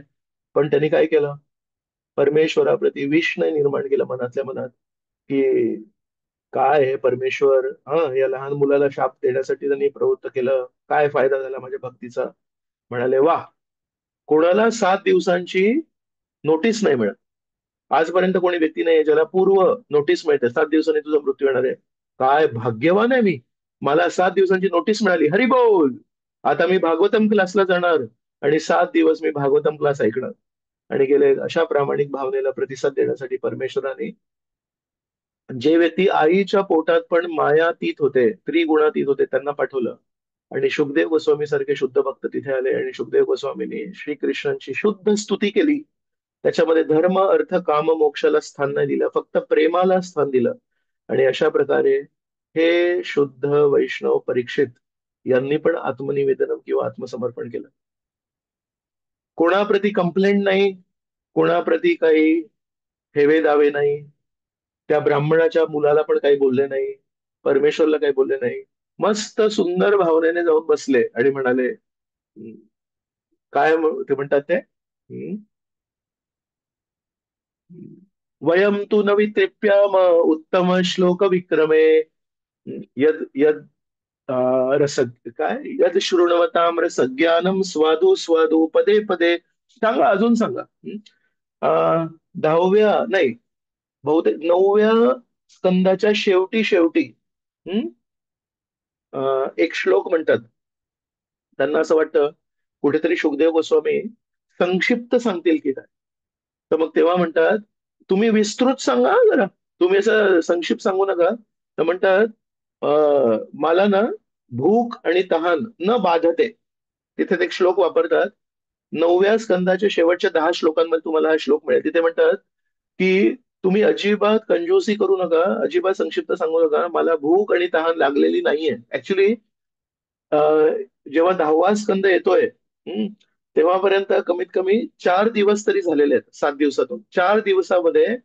पण त्यांनी काय केलं? परमेश्वराप्रती विष नाही निर्माण केलं मनातल्या मनात, की काय आहे परमेश्वर, या लहान मुलाला शाप देण्यासाठी त्यांनी प्रवृत्त केलं, काय फायदा झाला माझ्या भक्तीचा? म्हणाले, वा, कोणाला 7 दिवसांची नोटीस नाही मिळत. आजपर्यंत कोणी व्यक्ती नाही ज्याला पूर्व नोटीस मिळते, 7 दिवसांनी तुझा मृत्यू येणार आहे. काय भाग्यवान आहे मी, मला 7 दिवसांची नोटीस मिळाली. हरी बोल, आता मी भागवतम क्लासला जाणार आणि 7 दिवस मी भागवतम क्लास ऐकणार. आणि गेले अशा प्रामाणिक भावनेला प्रतिसाद देण्यासाठी परमेश्वराने जे व्यक्ती आईच्या पोटात पण मायातीत होते, त्रिगुणातीत होते, त्यांना पाठवलं. आणि शुकदेव गोस्वामी सारखे शुद्ध भक्त तिथे आले आणि शुकदेव गोस्वामींनी श्रीकृष्णांची शुद्ध स्तुती केली. त्याच्यामध्ये धर्म, अर्थ, काम, मोक्षाला स्थान नाही दिलं, फक्त प्रेमाला स्थान दिलं. आणि अशा प्रकारे हे शुद्ध वैष्णव परीक्षित यांनी पण आत्मनिवेदन किंवा आत्मसमर्पण केलं. कोणाप्रती कंप्लेंट नाही, कोणाप्रती काही हेवे दावे नाही. त्या ब्राह्मणाच्या मुलाला पण काही बोलले नाही, परमेश्वरला काही बोलले नाही. मस्त सुंदर भावनेने जाऊन बसले आणि म्हणाले, काय ते म्हणतात ते, वयम तु न वितृप्याम उत्तम श्लोक विक्रमे यद यद रस काय यद शृण्वताम रसज्ञानम स्वादु स्वादु पदे पदे. सांगा, अजून सांगा. 10व्या नाही, बहुतेक 9व्या स्कंदाच्या शेवटी शेवटी एक श्लोक म्हणतात. त्यांना असं वाटतं कुठेतरी शुकदेव गोस्वामी संक्षिप्त सांगतील की काय. तर मग तेव्हा म्हणतात, तुम्ही विस्तृत सांगा जरा, तुम्ही असं संक्षिप्त सांगू नका. तर म्हणतात, मला ना भूक आणि तहान न बाधते. तिथे ते एक श्लोक वापरतात. 9व्या स्कंदाच्या शेवटच्या 10 श्लोकांमध्ये तुम्हाला हा श्लोक मिळेल. तिथे म्हणतात की तुम्ही अजिबात कंजूसी करू नका, अजिबात संक्षिप्त सांगू नका, मला भूक आणि तहान लागलेली नाहीये. ऍक्च्युली जेव्हा 10वा स्कंद येतोय, तेव्हापर्यंत कमीत कमी 4 दिवस तरी झालेले आहेत. 7 दिवसातून 4 दिवसामध्ये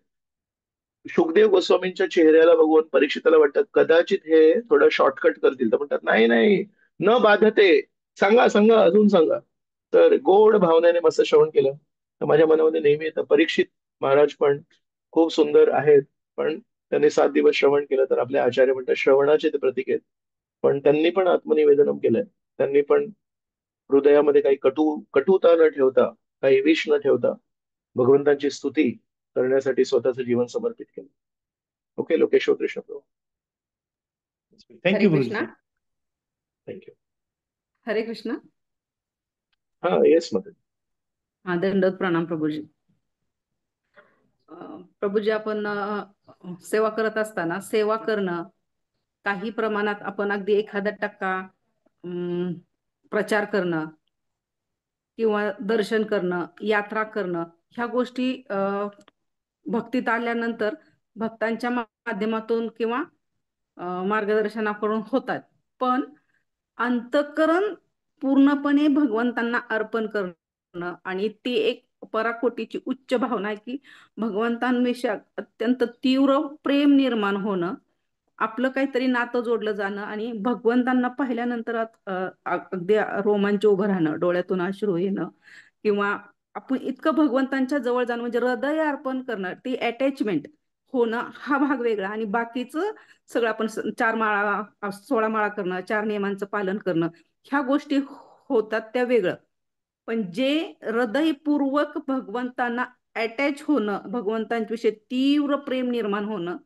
शुकदेव गोस्वामींच्या चेहऱ्याला बघून परीक्षिताला वाटतं कदाचित हे थोडं शॉर्टकट करतील. तर म्हणतात, नाही नाही, न बाधते, सांगा सांगा, अजून सांगा. तर गोड भावनेने मस्त श्रवण केलं. तर माझ्या मनामध्ये नेहमी येतं, परीक्षित महाराज पण खूप सुंदर आहेत, पण त्यांनी 7 दिवस श्रवण केलं. तर आपले आचार्य म्हणतात श्रवणाचे ते प्रतीक आहेत. पण त्यांनी पण आत्मनिवेदनम केलंय. त्यांनी पण हृदयामध्ये काही कटुता न ठेवता, काही विष न ठेवता भगवंतांची स्तुती करण्यासाठी स्वतःचं जीवन समर्पित केलं. ओके, लोकेश्वर कृष्ण प्रभू. थँक्यू हरे गुरुजी. कृष्णा. थँक्यू. हरे कृष्णा. हा, येस मदन. हा, दंडवत प्रणाम प्रभूजी. प्रभूजी, आपण सेवा करत असताना सेवा करणं काही प्रमाणात आपण अगदी 1% प्रचार करणं किंवा दर्शन करणं, यात्रा करणं, ह्या गोष्टी भक्तीत आल्यानंतर भक्तांच्या माध्यमातून किंवा मार्गदर्शनाकडून होतात. पण अंतःकरण पूर्णपणे भगवंतांना अर्पण करणं आणि ती एक पराकोटीची उच्च भावना आहे की भगवंतांविषयी अत्यंत तीव्र प्रेम निर्माण होणं, आपलं काहीतरी नातं जोडलं जाणं आणि भगवंतांना पाहिल्यानंतर अगदी रोमांच उभं राहणं, डोळ्यातून अश्रू येणं किंवा आपण इतकं भगवंतांच्या जवळ जाणं म्हणजे हृदय अर्पण करणं, ती अटॅचमेंट होणं हा भाग वेगळा आणि बाकीचं सगळं आपण 4 माळा 16 माळा करणं, 4 नियमांचं पालन करणं, ह्या गोष्टी होतात त्या वेगळं. पण जे हृदयपूर्वक भगवंतांना अटॅच होणं, भगवंतांविषयी तीव्र प्रेम निर्माण होणं,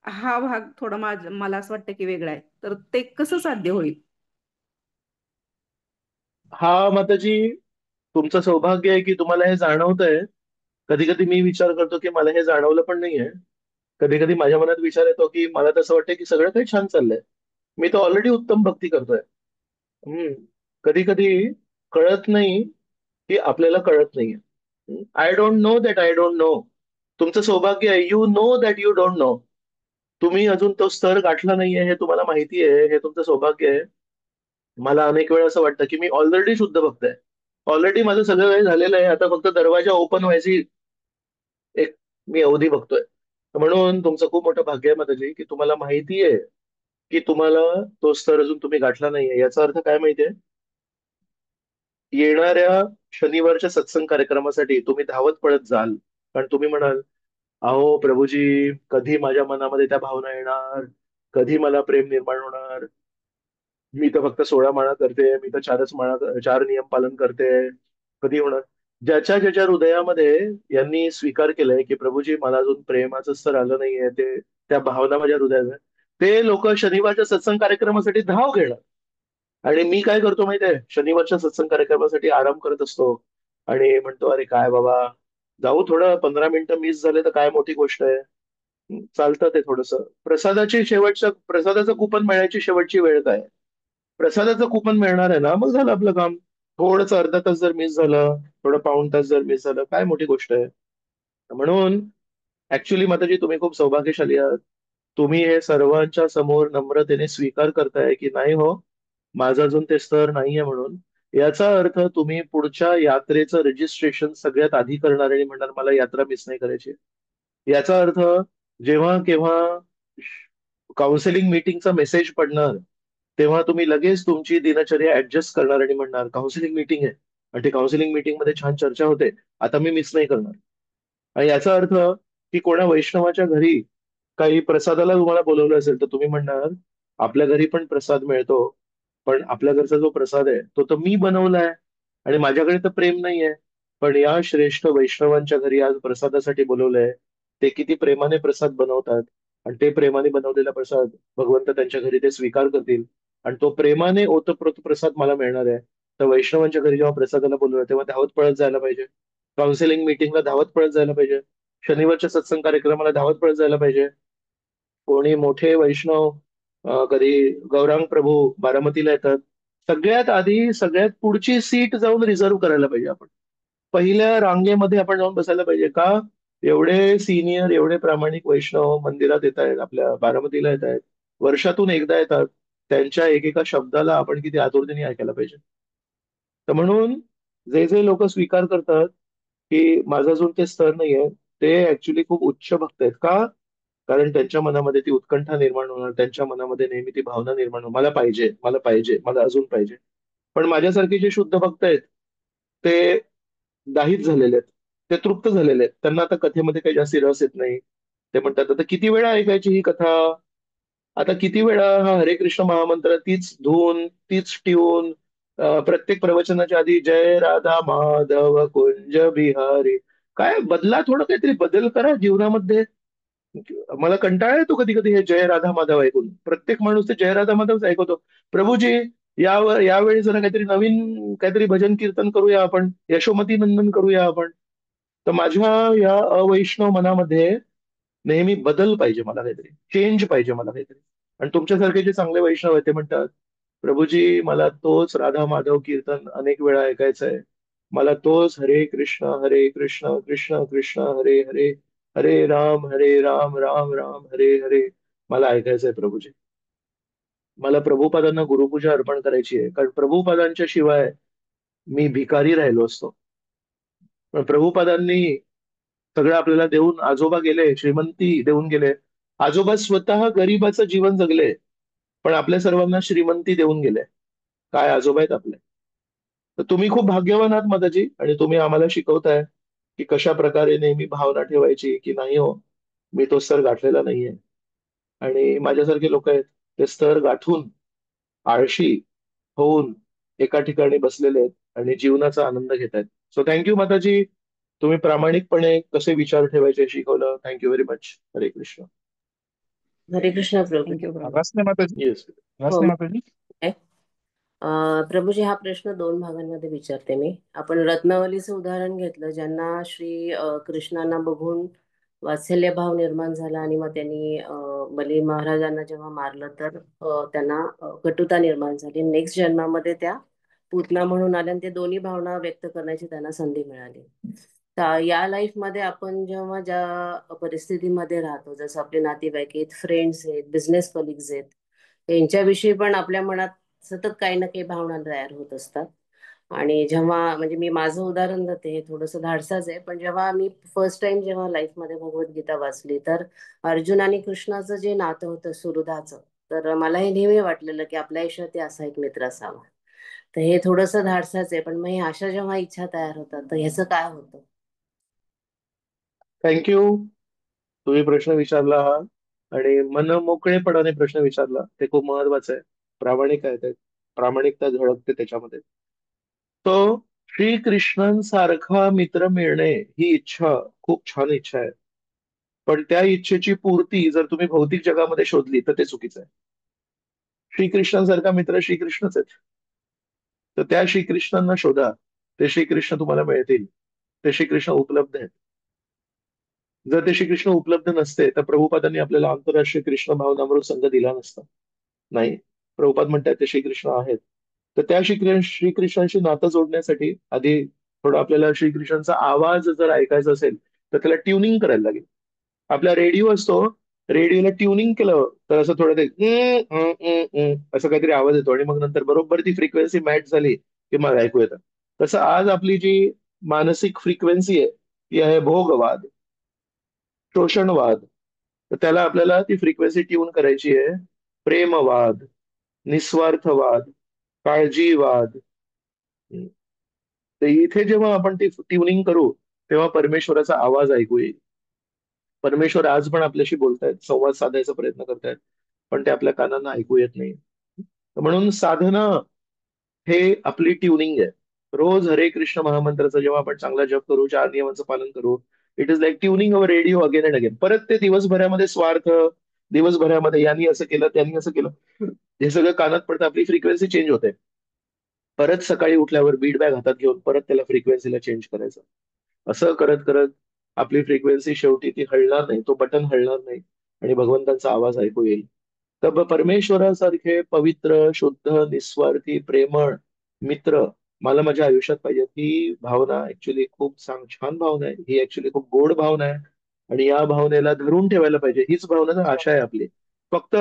हा भाग थोडा मला असं वाटतं की वेगळा आहे. तर ते कसं साध्य होईल? हा माताजी, तुमचं सौभाग्य आहे की तुम्हाला हे जाणवतंय. कधी कधी मी विचार करतो की मला हे जाणवलं पण नाहीये. कधी कधी माझ्या मनात विचार येतो की मला तसं वाटतं की सगळं काही छान चाललंय, मी तर ऑलरेडी उत्तम भक्ती करतोय. हम्म. कधी कधी कळत नाही की आपल्याला कळत नाहीये. I don't know that I don't know. तुमचं सौभाग्य आहे, you know that you don't know. तुम्ही अजून तो स्तर गाठला नाहीये हे तुम्हाला माहिती आहे, हे तुमचं सौभाग्य आहे. मला अनेक वेळा असं वाटतं की मी ऑलरेडी शुद्ध भक्त आहे. ऑलरेडी माझं सगळं काही झालेलं आहे, आता फक्त दरवाजा ओपन व्हायची एक मी अवधी बघतोय. म्हणून तुमचं खूप मोठं भाग्य आहे माताजी की तुम्हाला माहिती आहे की तुम्हाला तो स्तर अजून तुम्ही गाठला नाहीये. याचा अर्थ काय माहितीये? येणाऱ्या शनिवारच्या सत्संग कार्यक्रमासाठी तुम्ही धावत पळत जाल. कारण तुम्ही म्हणाल, अहो प्रभूजी, कधी माझ्या मनामध्ये त्या भावना येणार, कधी मला प्रेम निर्माण होणार. मी तर फक्त 16 माळा करते, मी तर 4 नियम पालन करते, कधी होणार? ज्याच्या ज्याच्या हृदयामध्ये यांनी स्वीकार केलंय की प्रभूजी मला अजून प्रेमाचं स्तर आलं नाहीये, ते त्या भावना माझ्या हृदयात आहे, ते लोक शनिवारच्या सत्संग कार्यक्रमासाठी धाव घेणार. आणि मी काय करतो माहितीये, शनिवारच्या सत्संग कार्यक्रमासाठी आराम करत असतो आणि म्हणतो, अरे काय बाबा, जाऊ थोडं 15 मिनिटं मिस झाले तर काय मोठी गोष्ट आहे. चालतं ते थोडंसं. प्रसादाचं कुपन मिळायची शेवटची वेळ काय? प्रसादाचं कुपन मिळणार आहे ना, मग झालं आपलं काम. थोडंसं अर्धा तास जर मिस झालं, थोडं पाऊण तास जर मिस झालं, काय मोठी गोष्ट आहे. म्हणून ऍक्च्युली माताजी तुम्ही खूप सौभाग्यशाली आहात. तुम्ही हे सर्वांच्या समोर नम्रतेने स्वीकार करताय की नाही हो, माझं अजून ते स्तर नाहीये म्हणून. याचा अर्थ तुम्ही पुढच्या यात्रेचं रजिस्ट्रेशन सगळ्यात आधी करणार आणि म्हणणार मला यात्रा मिस नाही करायची. याचा अर्थ जेव्हा केव्हा काउन्सिलिंग मीटिंगचा मेसेज पडणार, तेव्हा तुम्ही लगेच तुमची दिनचर्या ऍडजस्ट करणार आणि म्हणणार काउन्सिलिंग मीटिंग आहे आणि ते काउन्सिलिंग मीटिंग मध्ये छान चर्चा होते, आता मी मिस नाही करणार. आणि याचा अर्थ की कोणा वैष्णवाच्या घरी काही प्रसादाला तुम्हाला बोलवलं असेल तर तुम्ही म्हणणार आपल्या घरी पण प्रसाद मिळतो, पण आपल्या घरचा जो प्रसाद आहे तो तर मी बनवलाय आणि माझ्याकडे तर प्रेम नाहीये. पण या श्रेष्ठ वैष्णवांच्या घरी आज प्रसादासाठी बोलवलंय, ते किती प्रेमाने प्रसाद बनवतात आणि ते प्रेमाने बनवलेला प्रसाद भगवंत त्यांच्या घरी ते स्वीकार करतील आणि तो प्रेमाने ओतप्रोत प्रसाद मला मिळणार आहे. तर वैष्णवांच्या घरी जेव्हा प्रसादाला बोलवलं तेव्हा धावत पळत जायला पाहिजे, काउन्सिलिंग मीटिंगला धावत पळत जायला पाहिजे, शनिवारच्या सत्संग कार्यक्रमाला धावत पळत जायला पाहिजे. कोणी मोठे वैष्णव कधी गौरांग प्रभू बारामतीला येतात, सगळ्यात आधी सगळ्यात पुढची सीट जाऊन रिझर्व्ह करायला पाहिजे आपण. पहिल्या रांगेमध्ये आपण जाऊन बसायला पाहिजे का? एवढे सिनियर एवढे प्रामाणिक वैष्णव मंदिरात येत आहेत, आपल्या बारामतीला येत आहेत, वर्षातून एकदा येतात. त्यांच्या एकेका शब्दाला आपण किती आतुरतेने ऐकायला पाहिजे. तर म्हणून जे जे लोक स्वीकार करतात की माझा अजून ते स्तर नाहीये, ते ऍक्च्युली खूप उच्च भक्त आहेत. का? कारण त्यांच्या मनामध्ये ती उत्कंठा निर्माण होणार, त्यांच्या मनामध्ये नेहमी ती भावना निर्माण होणार, मला पाहिजे, मला पाहिजे, मला अजून पाहिजे. पण माझ्यासारखे जे शुद्ध भक्त आहेत ते दाहित झालेले आहेत, ते तृप्त झालेले आहेत, त्यांना आता कथेमध्ये काही जास्त रस येत नाही. ते म्हणतात आता किती वेळा ऐकायची ही कथा, आता किती वेळा हा हरे कृष्ण महामंत्र, तीच धून, तीच ट्यून, प्रत्येक प्रवचनाच्या आधी जय राधा माधव कुंज बिहारी. काय बदला, थोडं काहीतरी बदल करा जीवनामध्ये. मला कंटाळा येतो कधी कधी हे जय राधा माधव ऐकून. प्रत्येक माणूस ते जय राधा माधवच ऐकवतो. प्रभूजी, यावेळी जरा काहीतरी नवीन काहीतरी भजन कीर्तन करूया आपण, यशोमती नंदन करूया आपण. तर माझ्या या अवैष्णव मनामध्ये नेहमी बदल पाहिजे, मला काहीतरी चेंज पाहिजे, मला काहीतरी. आणि तुमच्यासारखे जे चांगले वैष्णव आहेत ते म्हणतात, प्रभूजी मला तोच राधा माधव कीर्तन अनेक वेळा ऐकायचंय, मला तोच हरे कृष्ण कृष्ण कृष्ण हरे हरे, हरे राम राम राम हरे हरे मला ऐकायचंय प्रभूजी. मला प्रभुपादांना गुरुपूजा अर्पण करायची आहे, कारण प्रभुपादांच्या शिवाय मी भिकारी राहिलो असतो. पण प्रभुपादांनी सगळं आपल्याला देऊन आजोबा गेले, श्रीमंती देऊन गेले. आजोबा स्वतः गरिबाचं जीवन जगले, पण आपल्या सर्वांना श्रीमंती देऊन गेले. काय आजोबा आहेत आपले. तर तुम्ही खूप भाग्यवान आहात माताजी, आणि तुम्ही आम्हाला शिकवताय की कशा प्रकारे नेहमी भावना ठेवायची की नाही हो, मी तो स्तर गाठलेला नाहीये. आणि माझ्यासारखे लोक आहेत, ते स्तर गाठून आळशी होऊन एका ठिकाणी बसलेले आहेत आणि जीवनाचा आनंद घेत आहेत. सो थँक्यू माताजी, तुम्ही प्रामाणिकपणे कसे विचार ठेवायचे शिकवलं. Thank you very much. हरे कृष्ण. हरे कृष्ण प्रभू. थँक्यू प्रभू. वाचले माताजी, येस. हो वाचले माताजी. प्रभूजी, हा प्रश्न 2 भागांमध्ये विचारते मी. आपण रत्नावलीचं उदाहरण घेतलं, ज्यांना श्री कृष्णांना बघून वात्सल्य भाव निर्माण झाला आणि मग त्यांनी बली महाराजांना जेव्हा मारलं तर त्यांना कटुता निर्माण झाली. नेक्स्ट जन्मामध्ये त्या पूतना म्हणून आल्या आणि ते दोन्ही भावना व्यक्त करण्याची त्यांना संधी मिळाली. तर या लाईफमध्ये आपण जेव्हा ज्या परिस्थितीमध्ये राहतो, जसं आपले नातेवाईक आहेत, फ्रेंड्स आहेत, बिझनेस कलिग्स आहेत, यांच्याविषयी पण आपल्या मनात सतत काही ना काही भावना तयार होत असतात. आणि जेव्हा, म्हणजे मी माझं उदाहरण देते, हे थोडंसं धाडसाच आहे, पण जेव्हा मी फर्स्ट टाइम जेव्हा लाईफमध्ये भगवद्गीता वाचली, तर अर्जुन आणि कृष्णाचं जे नातं होतं सुहृदाचं, तर मला हे नेहमी वाटलेलं की आपल्या आयुष्यात असा एक मित्र असावा. तर हे थोडंसं धाडसाच आहे, पण मग हे अशा जेव्हा इच्छा तयार होतात तर ह्याचं काय होतं? थँक्यू. तुम्ही प्रश्न विचारला हा, आणि मन मोकळेपणाने प्रश्न विचारला, ते खूप महत्वाचं आहे. प्रामाणिक आहे ते, प्रामाणिकता झळकते त्याच्यामध्ये. तो श्रीकृष्णांसारखा मित्र मिळणे ही इच्छा खूप छान इच्छा आहे, पण त्या इच्छेची पूर्ती जर तुम्ही भौतिक जगामध्ये शोधली तर ते चुकीचं आहे. श्रीकृष्णांसारखा मित्र श्रीकृष्णच आहेत. तर त्या श्रीकृष्णांना शोधा, ते श्रीकृष्ण तुम्हाला मिळतील. ते श्रीकृष्ण उपलब्ध आहेत. जर ते श्रीकृष्ण उपलब्ध नसते तर प्रभुपादांनी आपल्याला आंतरराष्ट्रीय कृष्ण भावनामृत संघ दिला नसता. नाही, प्रभुपाद म्हणतात ते श्रीकृष्ण आहेत. तर त्या श्रीकृष्णांशी नातं जोडण्यासाठी आधी थोडं आपल्याला श्रीकृष्णांचा आवाज जर ऐकायचा असेल तर त्याला ट्युनिंग करायला लागेल. आपला रेडिओ असतो, रेडिओला ट्युनिंग केलं तर असं थोडं ते असं काहीतरी आवाज येतो, आणि मग नंतर बरोबर ती फ्रिक्वेन्सी मॅच झाली की मग ऐकू येतं. तसं आज आपली जी मानसिक फ्रिक्वेन्सी आहे ती आहे भोगवाद, शोषणवाद. तर त्याला आपल्याला ती फ्रिक्वेन्सी ट्यून करायची आहे. प्रेमवाद, निस्वार्थवाद, काळजीवाद. तर इथे जेव्हा आपण ती ट्युनिंग करू तेव्हा परमेश्वराचा आवाज ऐकू येईल. परमेश्वर आज पण आपल्याशी बोलतायत, संवाद साधायचा प्रयत्न करतायत, पण ते आपल्या कानांना ऐकू येत नाही. म्हणून साधना हे आपली ट्युनिंग आहे. रोज हरे कृष्ण महामंत्राचं जेव्हा आपण चांगला जप करू, 4 नियमांचं पालन करू, it is like tuning our radio again and again. परत ते दिवसभरामध्ये स्वार्थ, दिवसभरामध्ये यांनी असं केलं त्यांनी असं केलं, हे सगळं कानात पडतं, आपली फ्रिक्वेन्सी चेंज होते. परत सकाळी उठल्यावर बीट बॅग हातात घेऊन परत त्याला फ्रिक्वेन्सीला चेंज करायचं. असं करत करत आपली फ्रिक्वेन्सी शेवटी ती हलणार नाही, तो बटन हलणार नाही, आणि भगवंतांचा आवाज ऐकू येईल. तर परमेश्वरासारखे पवित्र, शुद्ध, निस्वार्थी, प्रेमळ मित्र मला माझ्या आयुष्यात पाहिजेत. ही भावना ऍक्च्युली खूप छान भावना आहे. ही ऍक्च्युली खूप गोड भावना आहे, आणि या भावनेला धरून ठेवायला पाहिजे. हीच भावना तर आशा आहे आपली. फक्त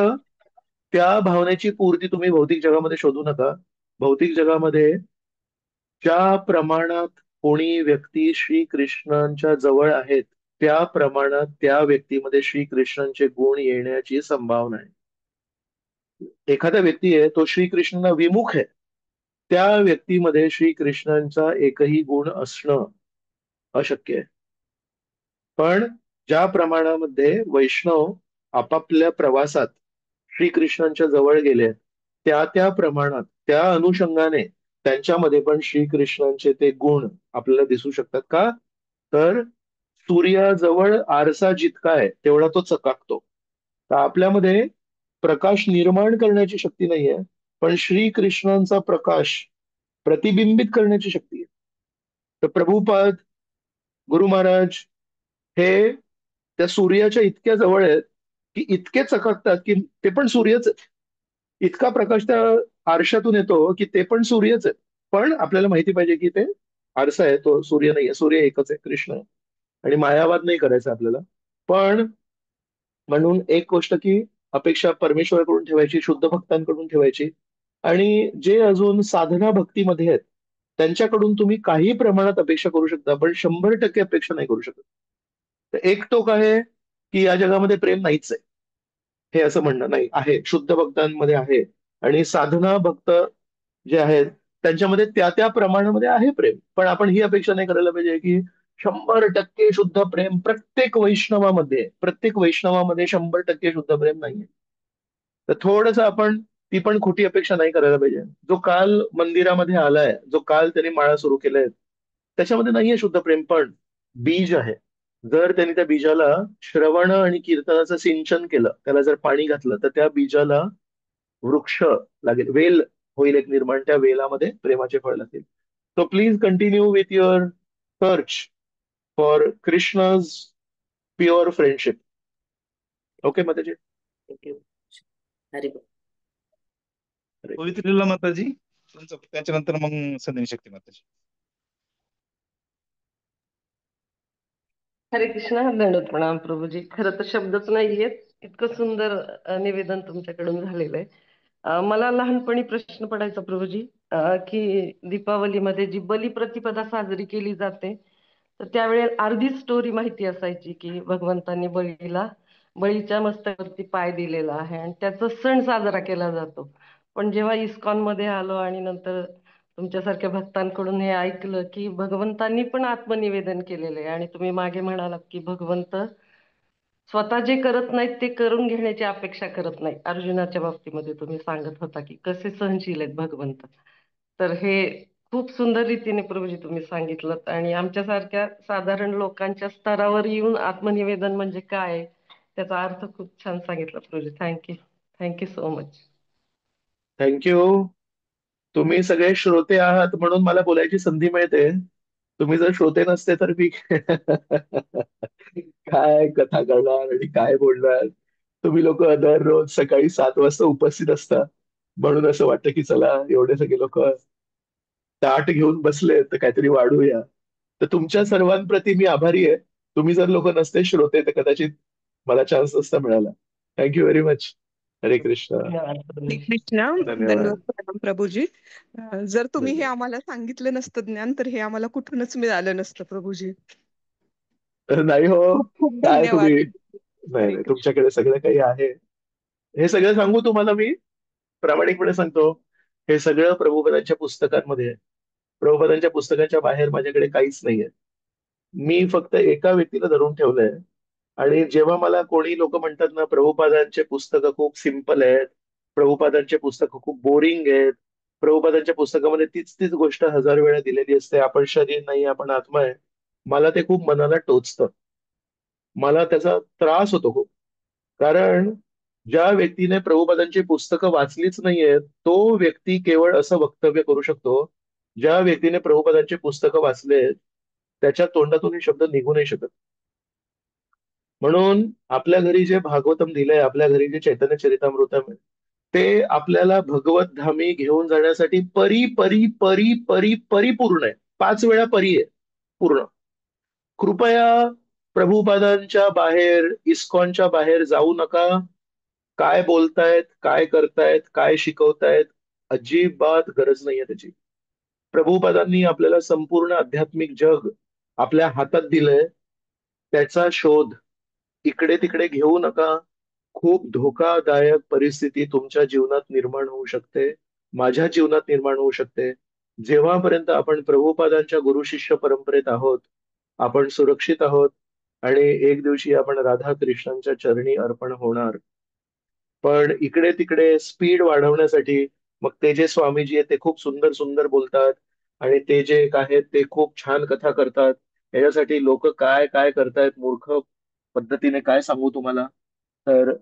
त्या भावनेची पूर्ती तुम्ही भौतिक जगामध्ये शोधू नका. भौतिक जगामध्ये ज्या प्रमाणात कोणी व्यक्ती श्रीकृष्णांच्या जवळ आहेत, त्या प्रमाणात त्या व्यक्तीमध्ये श्रीकृष्णांचे गुण येण्याची संभावना आहे. एखादा व्यक्ती आहे तो श्रीकृष्णांना विमुख आहे, त्या व्यक्तीमध्ये श्रीकृष्णांचा एकही गुण असणं अशक्य आहे. पण ज्या प्रमाणामध्ये वैष्णव आपापल्या प्रवासात श्रीकृष्णांच्या जवळ गेले, त्या त्या प्रमाणात, त्या अनुषंगाने त्यांच्यामध्ये पण श्रीकृष्णांचे ते गुण आपल्याला दिसू शकतात. का तर सूर्याजवळ आरसा जितका आहे तेवढा तो चकाकतो. तर आपल्यामध्ये प्रकाश निर्माण करण्याची शक्ती नाहीये, पण श्रीकृष्णांचा प्रकाश प्रतिबिंबित करण्याची शक्ती आहे. तर प्रभुपाद, गुरु महाराज हे त्या सूर्याच्या इतक्या जवळ आहेत की इतके चकाकतात की ते पण सूर्यच आहेत. इतका प्रकाश त्या आरशातून येतो की ते पण सूर्यच आहेत. पण आपल्याला माहिती पाहिजे की ते आरसा आहे, तो सूर्य नाहीये. सूर्य एकच आहे, कृष्ण आहे. आणि मायावाद नाही करायचा आपल्याला. पण म्हणून एक गोष्ट की अपेक्षा परमेश्वराकडून ठेवायची, शुद्ध भक्तांकडून ठेवायची. आणि जे अजून साधना भक्तीमध्ये आहेत त्यांच्याकडून तुम्ही काही प्रमाणात अपेक्षा करू शकता, पण 100% अपेक्षा नाही करू शकत. तर एक टोक आहे की या जगामध्ये प्रेम नाहीच आहे, हे असं म्हणणं नाही आहे. शुद्ध भक्तांमध्ये आहे, आणि साधना भक्त जे आहेत त्यांच्यामध्ये त्या त्या प्रमाणामध्ये आहे प्रेम. पण आपण ही अपेक्षा नाही करायला पाहिजे की 100% शुद्ध प्रेम प्रत्येक वैष्णवामध्ये 100% शुद्ध प्रेम नाहीये. तर थोडस आपण ती पण खोटी अपेक्षा नाही करायला पाहिजे. जो काल मंदिरामध्ये आलाय, जो काल त्यांनी माळा सुरू केलाय, त्याच्यामध्ये नाहीये शुद्ध प्रेम, पण बीज आहे. जर त्यांनी त्या बीजाला श्रवण आणि कीर्तनाचं सिंचन केलं, त्याला जर पाणी घातलं, तर त्या बीजाला वृक्ष लागेल, वेल होईल एक निर्माण, त्या वेलामध्ये प्रेमाचे फळ लागतील. So please continue with your search for Krishna's pure friendship. Okay माताजी. थँक्यू. हरी बोल. पवित्र लीला माताजी, त्याच्यानंतर मग संदिनी शक्ती माताजी. हरे कृष्णा. दंडवत प्रणाम प्रभूजी. खरं तर शब्दच नाहीयेत, इतकं सुंदर निवेदन तुमच्याकडून झालेलं आहे. मला लहानपणी प्रश्न पडायचा प्रभूजी, की दीपावलीमध्ये जी बलिप्रतिपदा साजरी केली जाते, तर त्यावेळेस अर्धी स्टोरी माहिती असायची की भगवंतांनी बळीच्या मस्तकावरती पाय दिलेला आहे आणि त्याचा सण साजरा केला जातो. पण जेव्हा इस्कॉन मध्ये आलो आणि नंतर तुमच्यासारख्या भक्तांकडून हे ऐकलं की भगवंतांनी पण आत्मनिवेदन केलेलं आहे, आणि तुम्ही मागे म्हणालात की भगवंत स्वतः जे करत नाहीत ते करून घेण्याची अपेक्षा करत नाही. अर्जुनाच्या बाबतीमध्ये तुम्ही सांगत होता की कसे सहनशील आहेत भगवंत. तर हे खूप सुंदर रीतीने प्रभूजी तुम्ही सांगितलं, आणि आमच्यासारख्या साधारण लोकांच्या स्तरावर येऊन आत्मनिवेदन म्हणजे काय आहे, त्याचा अर्थ खूप छान सांगितला Prabhuji. Thank you. Thank you so much. Thank you. तुम्ही सगळे श्रोते आहात म्हणून मला बोलायची संधी मिळते. तुम्ही जर श्रोते नसते तर मी काय कथा करणार आणि काय बोलणार. तुम्ही लोक दररोज सकाळी 7 वाजता उपस्थित असता, म्हणून असं वाटतं की चला एवढे सगळे लोक ताट घेऊन बसले तर काहीतरी वाढूया. तर तुमच्या सर्वांप्रती मी आभारी आहे. तुम्ही जर लोक नसते श्रोते तर कदाचित मला चान्स नसता मिळाला. Thank you very much. हरे कृष्ण. धन्यवाद श्री प्रभूजी. कृष्णा. धन्यवाद. दंडवत प्रणाम प्रभूजी. जर तुम्ही हे धन्यवाद. आम्हाला सांगितलं नसतं ज्ञान, तर हे आम्हाला कुठूनच मिळालं नसतं प्रभूजी. नाही हो, खूप खूप काय धन्यवाद. तुम्ही, नाही हरे नाही, कृष्ण. तुमच्याकडे सगळं काही आहे. हे सगळं सांगू तुम्हाला मी प्रामाणिकपणे सांगतो, हे सगळं प्रभुपदांच्या पुस्तकांमध्ये आहे. प्रभुपदांच्या पुस्तकाच्या बाहेर माझ्याकडे काहीच नाहीये. मी फक्त एका व्यक्तीला धरून ठेवलंय. आणि जेव्हा मला कोणी लोक म्हणतात ना प्रभुपादांचे पुस्तकं खूप सिम्पल आहेत, प्रभुपादांचे पुस्तकं खूप बोरिंग आहेत, प्रभुपादांच्या पुस्तकामध्ये तीच तीच गोष्ट 1000 वेळा दिलेली असते, आपण शरीर नाही आपण आत्मा आहे, मला ते खूप मनाला टोचतं. मला त्याचा त्रास होतो खूप. कारण ज्या व्यक्तीने प्रभुपादांची पुस्तकं वाचलीच नाहीयेत, तो व्यक्ती केवळ असं वक्तव्य करू शकतो. ज्या व्यक्तीने प्रभुपादांची पुस्तकं वाचलेत त्याच्या तोंडातून हे शब्द निघू नाही शकत. म्हणून आपल्या घरी जे भागवतम दिलंय, आपल्या घरी जे चैतन्य चरितामृतम आहे, ते आपल्याला भगवत धामी घेऊन जाण्यासाठी परी परी परी परी परिपूर्ण आहे. 5 वेळा परी आहे पूर्ण. कृपया प्रभुपादांच्या बाहेर, इस्कॉनच्या बाहेर जाऊ नका. काय बोलतायत, काय करतायत, काय शिकवतायत, अजिबात गरज नाहीये त्याची. प्रभुपादांनी आपल्याला संपूर्ण आध्यात्मिक जग आपल्या हातात दिलंय. त्याचा शोध इकडे तिकडे घेऊ नका. खूप धोकादायक परिस्थिती तुमच्या जीवनात निर्माण होऊ शकते, माझ्या जीवनात निर्माण होऊ शकते. जेव्हापर्यंत आपण प्रभुपादांच्या गुरु शिष्य परंपरेत आहोत, आपण सुरक्षित आहोत, आणि एक दिवशी आपण राधा कृष्णांच्या चरणी अर्पण होणार. पण इकडे तिकडे स्पीड वाढवण्यासाठी मग ते जे स्वामीजी आहेत ते खूप सुंदर सुंदर बोलतात, आणि ते जे एक आहेत ते खूप छान कथा करतात. याच्यासाठी लोक काय काय करतायत मूर्ख पद्धतीने काय सांगू तुम्हाला. तर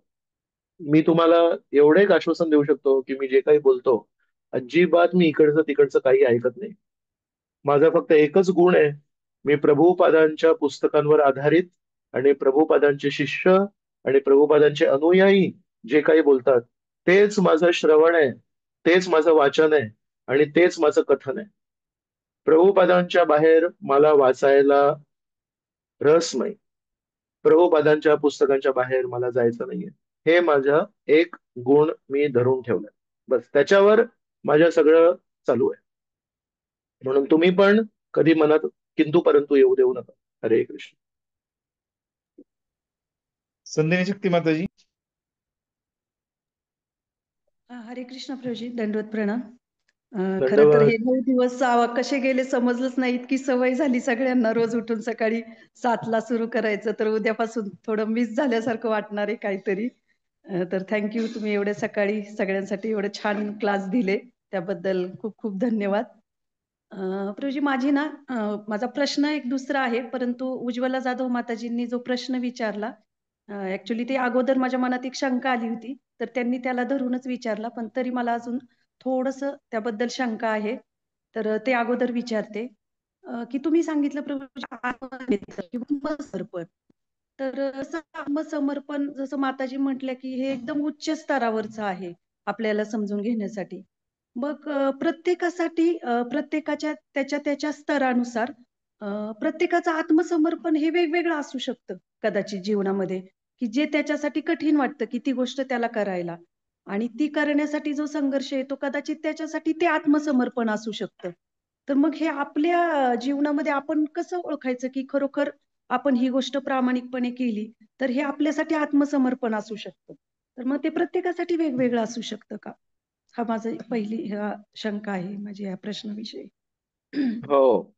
मी तुम्हाला एवढं एक आश्वासन देऊ शकतो की मी जे काही बोलतो, अजिबात मी इकडचं तिकडचं काही ऐकत नाही. माझा फक्त एकच गुण आहे, मी प्रभुपादांच्या पुस्तकांवर आधारित आणि प्रभुपादांचे शिष्य आणि प्रभुपादांचे अनुयायी जे काही बोलतात तेच माझं श्रवण आहे, तेच माझं वाचन आहे, आणि तेच माझं कथन आहे. प्रभुपादांच्या बाहेर मला वाचायला रस नाही. प्रभुपादांच्या पुस्तकांच्या बाहेर मला जायचं नाहीये. हे माझा एक गुण मी धरून ठेवलाय, बस त्याच्यावर माझं सगळं चालू आहे. म्हणून तुम्ही पण कधी मनात किंतु परंतु येऊ देऊ नका. हरे कृष्ण. संधिनी शक्ती माताजी. हरे कृष्ण प्रभूजी, दंडवत प्रणाम. खरं तर दंडवत. हे 9 दिवस कसे गेले समजलंच नाही. इतकी सवय झाली सगळ्यांना रोज उठून सकाळी 7ला सुरू करायचं, तर उद्यापासून थोडं मिस झाल्यासारखं वाटणार आहे काहीतरी. तर थँक यू, तुम्ही एवढे सकाळी सगळ्यांसाठी एवढे छान क्लास दिले त्याबद्दल खूप खूप धन्यवाद. प्रभूजी माझा प्रश्न एक दुसरा आहे, परंतु उज्ज्वला जाधव माताजींनी जो प्रश्न विचारला ऍक्च्युली ते अगोदर माझ्या मनात एक शंका आली होती, तर त्यांनी त्याला धरूनच विचारला, पण तरी मला अजून थोडंसं त्याबद्दल शंका आहे. तर ते अगोदर विचारते. की तुम्ही सांगितलं प्रभूजी आत्मनिर्भर किंवा आत्मसमर्पण. तर असं आत्मसमर्पण जसं माताजी म्हटल्या, की हे एकदम उच्च स्तरावरचं आहे आपल्याला समजून घेण्यासाठी. मग प्रत्येकासाठी प्रत्येकाच्या त्याच्या त्याच्या स्तरानुसार प्रत्येकाचं आत्मसमर्पण हे वेगवेगळं असू शकतं कदाचित जीवनामध्ये, की जे त्याच्यासाठी कठीण वाटतं, की ती गोष्ट त्याला करायला आणि ती करण्यासाठी जो संघर्ष आहे तो कदाचित त्याच्यासाठी ते आत्मसमर्पण असू शकतं. तर मग हे आपल्या जीवनामध्ये आपण कसं ओळखायचं, की खरोखर आपण ही गोष्ट प्रामाणिकपणे केली, तर हे आपल्यासाठी आत्मसमर्पण असू शकतं. तर मग ते प्रत्येकासाठी वेगवेगळं असू शकतं का? हा माझा पहिली शंका आहे माझी या प्रश्नाविषयी. हो.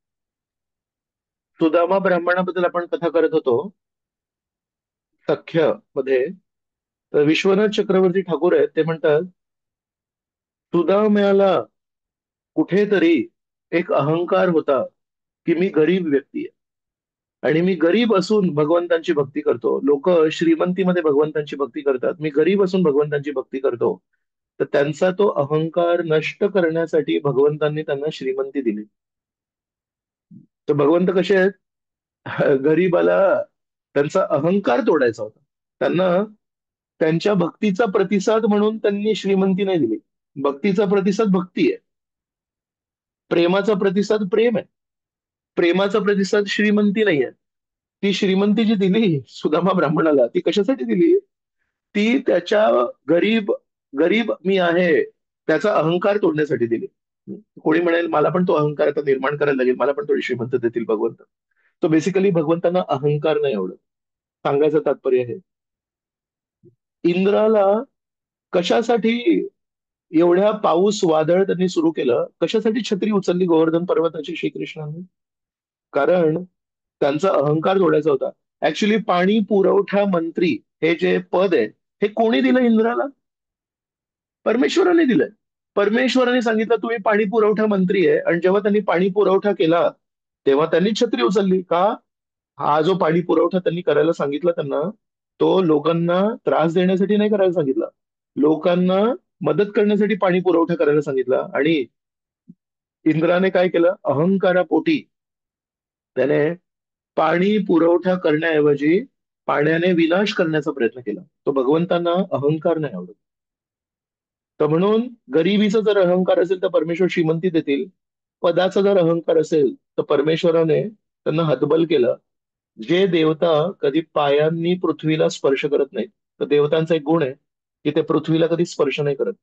सुदामा ब्राह्मणाबद्दल आपण कथा करत होतो सख्य मध्ये. तर विश्वनाथ चक्रवर्ती ठाकूर आहेत, ते म्हणतात सुदाम्याला कुठेतरी एक अहंकार होता की मी गरीब व्यक्ती आहे आणि मी गरीब असून भगवंतांची भक्ती करतो. लोक श्रीमंतीमध्ये भगवंतांची भक्ती करतात, मी गरीब असून भगवंतांची भक्ती करतो. तर त्यांचा तो अहंकार नष्ट करण्यासाठी भगवंतांनी त्यांना श्रीमंती दिली. तर भगवंत कसे आहेत? गरीबाला त्यांचा अहंकार तोडायचा होता. त्यांना त्यांच्या भक्तीचा प्रतिसाद म्हणून त्यांनी श्रीमंती नाही दिली. भक्तीचा प्रतिसाद भक्ती आहे, प्रेमाचा प्रतिसाद प्रेम आहे, प्रेमाचा प्रतिसाद श्रीमंती नाही आहे. ती श्रीमंती जी दिली सुदामा ब्राह्मणाला, ती कशासाठी दिली? ती त्याच्या गरीब गरीब मी आहे त्याचा अहंकार तोडण्यासाठी दिली. कोणी म्हणेल मला पण तो अहंकार आता निर्माण करायला लागेल, मला पण थोडी श्रीमंत देतील भगवंत. तो बेसिकली भगवंतांना अहंकार नाही आवडत. सांगायचं तात्पर्य आहे इंद्राला कशासाठी एवढ्या पाऊस वादळ त्यांनी सुरू केलं, कशासाठी छत्री उचलली गोवर्धन पर्वताची श्रीकृष्णांनी? कारण त्यांचा अहंकार तोडायचा होता. ऍक्च्युली पाणी पुरवठा मंत्री हे जे पद आहे हे कोणी दिलं इंद्राला? परमेश्वराने दिलंय. परमेश्वराने सांगितलं तुम्ही पाणी पुरवठा मंत्री आहे, आणि जेव्हा त्यांनी पाणी पुरवठा केला तेव्हा त्यांनी छत्री उचलली. का? हा जो पाणी पुरवठा त्यांनी करायला सांगितला त्यांना, तो लोकांना त्रास देण्यासाठी नाही करायला सांगितला, लोकांना मदत करण्यासाठी पाणी पुरवठा करायला सांगितला. आणि इंद्राने काय केलं? अहंकारापोटी त्याने पाणी पुरवठा करण्याऐवजी पाण्याने विनाश करण्याचा प्रयत्न केला. तो भगवंतांना अहंकार नाही आवडत. तर म्हणून गरिबीचा जर अहंकार असेल तर परमेश्वर श्रीमंती देतील, पदाचा जर अहंकार असेल तर परमेश्वराने त्यांना हतबल केलं. जे देवता कधी पायांनी पृथ्वीला स्पर्श करत नाहीत, तर देवतांचा एक गुण आहे की ते पृथ्वीला कधी स्पर्श नाही करत.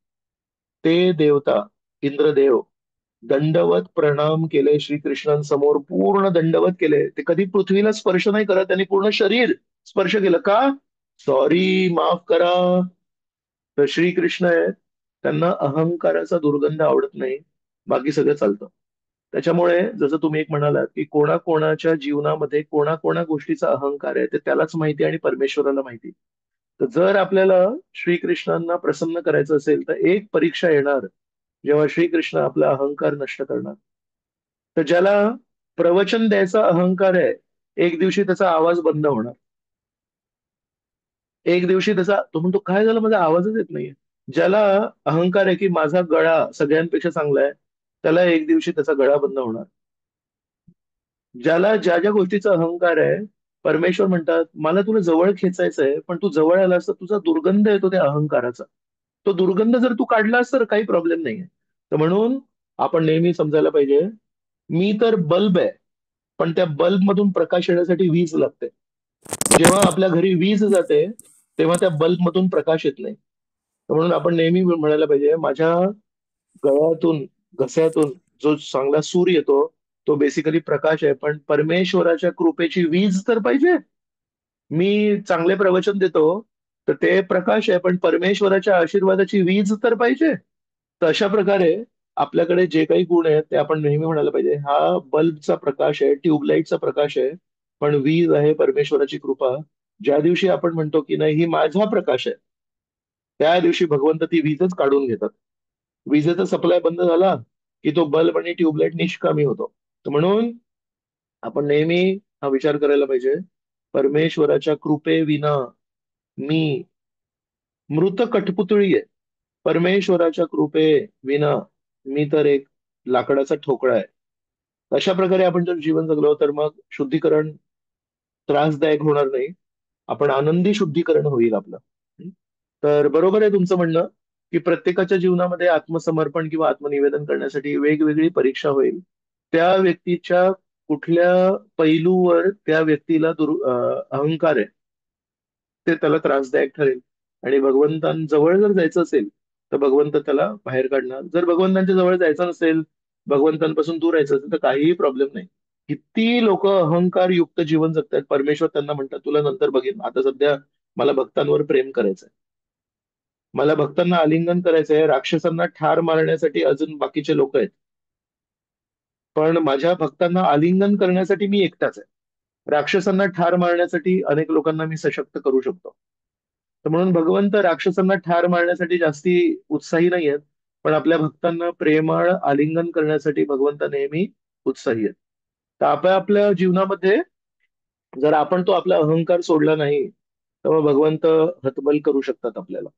ते देवता इंद्रदेव दंडवत प्रणाम केले श्रीकृष्णांसमोर, पूर्ण दंडवत केले. ते कधी पृथ्वीला स्पर्श नाही करत, त्यांनी पूर्ण शरीर स्पर्श केलं. का? सॉरी, माफ करा. तर श्रीकृष्ण आहेत, त्यांना अहंकाराचा दुर्गंध आवडत नाही, बाकी सगळं चालतं. त्याच्यामुळे जसं तुम्ही एक म्हणालात की कोणाकोणाच्या जीवनामध्ये कोणा गोष्टीचा अहंकार आहे ते त्यालाच माहिती आणि परमेश्वराला माहिती. तर जर आपल्याला श्रीकृष्णांना प्रसन्न करायचं असेल तर एक परीक्षा येणार जेव्हा श्रीकृष्ण आपला अहंकार नष्ट करणार. तर ज्याला प्रवचन द्यायचा अहंकार आहे, एक दिवशी त्याचा आवाज बंद होणार. एक दिवशी त्याचा तो म्हणतो काय झालं, माझा आवाजच येत नाहीये. ज्याला अहंकार आहे की माझा गळा सगळ्यांपेक्षा चांगला आहे, त्याला एक दिवशी त्याचा गळा बंद होणार. ज्याला ज्या ज्या गोष्टीचा अहंकार आहे, परमेश्वर म्हणतात मला तुला जवळ खेचायचंय, पण तू जवळ आलास तर तुझा दुर्गंध येतो त्या अहंकाराचा. तो दुर्गंध जर तू काढलास तर काही प्रॉब्लेम नाहीये. तर म्हणून आपण नेहमी समजायला पाहिजे, मी तर बल्ब आहे, पण त्या बल्ब मधून प्रकाश येण्यासाठी वीज लागते. जेव्हा आपल्या घरी वीज जाते तेव्हा त्या बल्ब मधून प्रकाश येत नाही. तर म्हणून आपण नेहमी म्हणायला पाहिजे, माझ्या गळ्यातून घश्यातून जो चांगला सूर्य येतो तो बेसिकली प्रकाश आहे, पण परमेश्वराच्या कृपेची वीज तर पाहिजे. मी चांगले प्रवचन देतो तर ते प्रकाश आहे, पण परमेश्वराच्या आशीर्वादाची वीज तर पाहिजे. तर अशा प्रकारे आपल्याकडे जे काही गुण आहेत ते आपण नेहमी म्हणायला पाहिजे, हा बल्बचा प्रकाश आहे, ट्यूबलाईटचा प्रकाश आहे, पण वीज आहे परमेश्वराची कृपा. ज्या दिवशी आपण म्हणतो की नाही ही माझा प्रकाश आहे, त्या दिवशी भगवंत ती वीजच काढून घेतात. विजेचा सप्लाय बंद झाला की तो बल्ब आणि ट्यूबलाईट निष्कामी होतो. तर म्हणून आपण नेहमी हा विचार करायला पाहिजे, परमेश्वराच्या कृपेविना मी मृत कठपुतळी आहे. परमेश्वराच्या कृपे विना मी तर एक लाकडाचा ठोकळा आहे. अशा प्रकारे आपण जर जीवन जगलो तर मग शुद्धीकरण त्रासदायक होणार नाही, आपण आनंदी शुद्धीकरण होईल आपलं. तर बरोबर आहे तुमचं म्हणणं की प्रत्येकाच्या जीवनामध्ये आत्मसमर्पण किंवा आत्मनिवेदन करण्यासाठी वेगवेगळी परीक्षा होईल. त्या व्यक्तीच्या कुठल्या पैलूवर त्या व्यक्तीला अहंकार आहे ते त्याला त्रासदायक ठरेल. आणि भगवंतांजवळ जर जायचं असेल तर भगवंत त्याला बाहेर काढणार. जर भगवंतांच्या जवळ जायचं नसेल, भगवंतांपासून दूर राहायचं असेल तर काहीही प्रॉब्लेम नाही. किती लोक अहंकार युक्त जीवन जगतात, परमेश्वर त्यांना म्हणतात तुला नंतर बघेन, आता सध्या मला भक्तांवर प्रेम करायचंय, मला भक्तांना आलिंगन करायचंय, राक्षसांना ठार मारण्यासाठी अजून बाकीचे लोक आहेत, पण माझ्या भक्तांना आलिंगन करण्यासाठी मी एकटाच आहे. राक्षसांना ठार मारण्यासाठी अनेक लोकांना मी सशक्त करू शकतो. तर म्हणून भगवंत राक्षसांना ठार मारण्यासाठी जास्ती उत्साही नाही आहेत, पण आपल्या भक्तांना प्रेमळ आलिंगन करण्यासाठी भगवंत नेहमी उत्साही आहेत. तर आपल्या जीवनामध्ये जर आपण तो आपला अहंकार सोडला नाही तर मग भगवंत हतबल करू शकतात आपल्याला.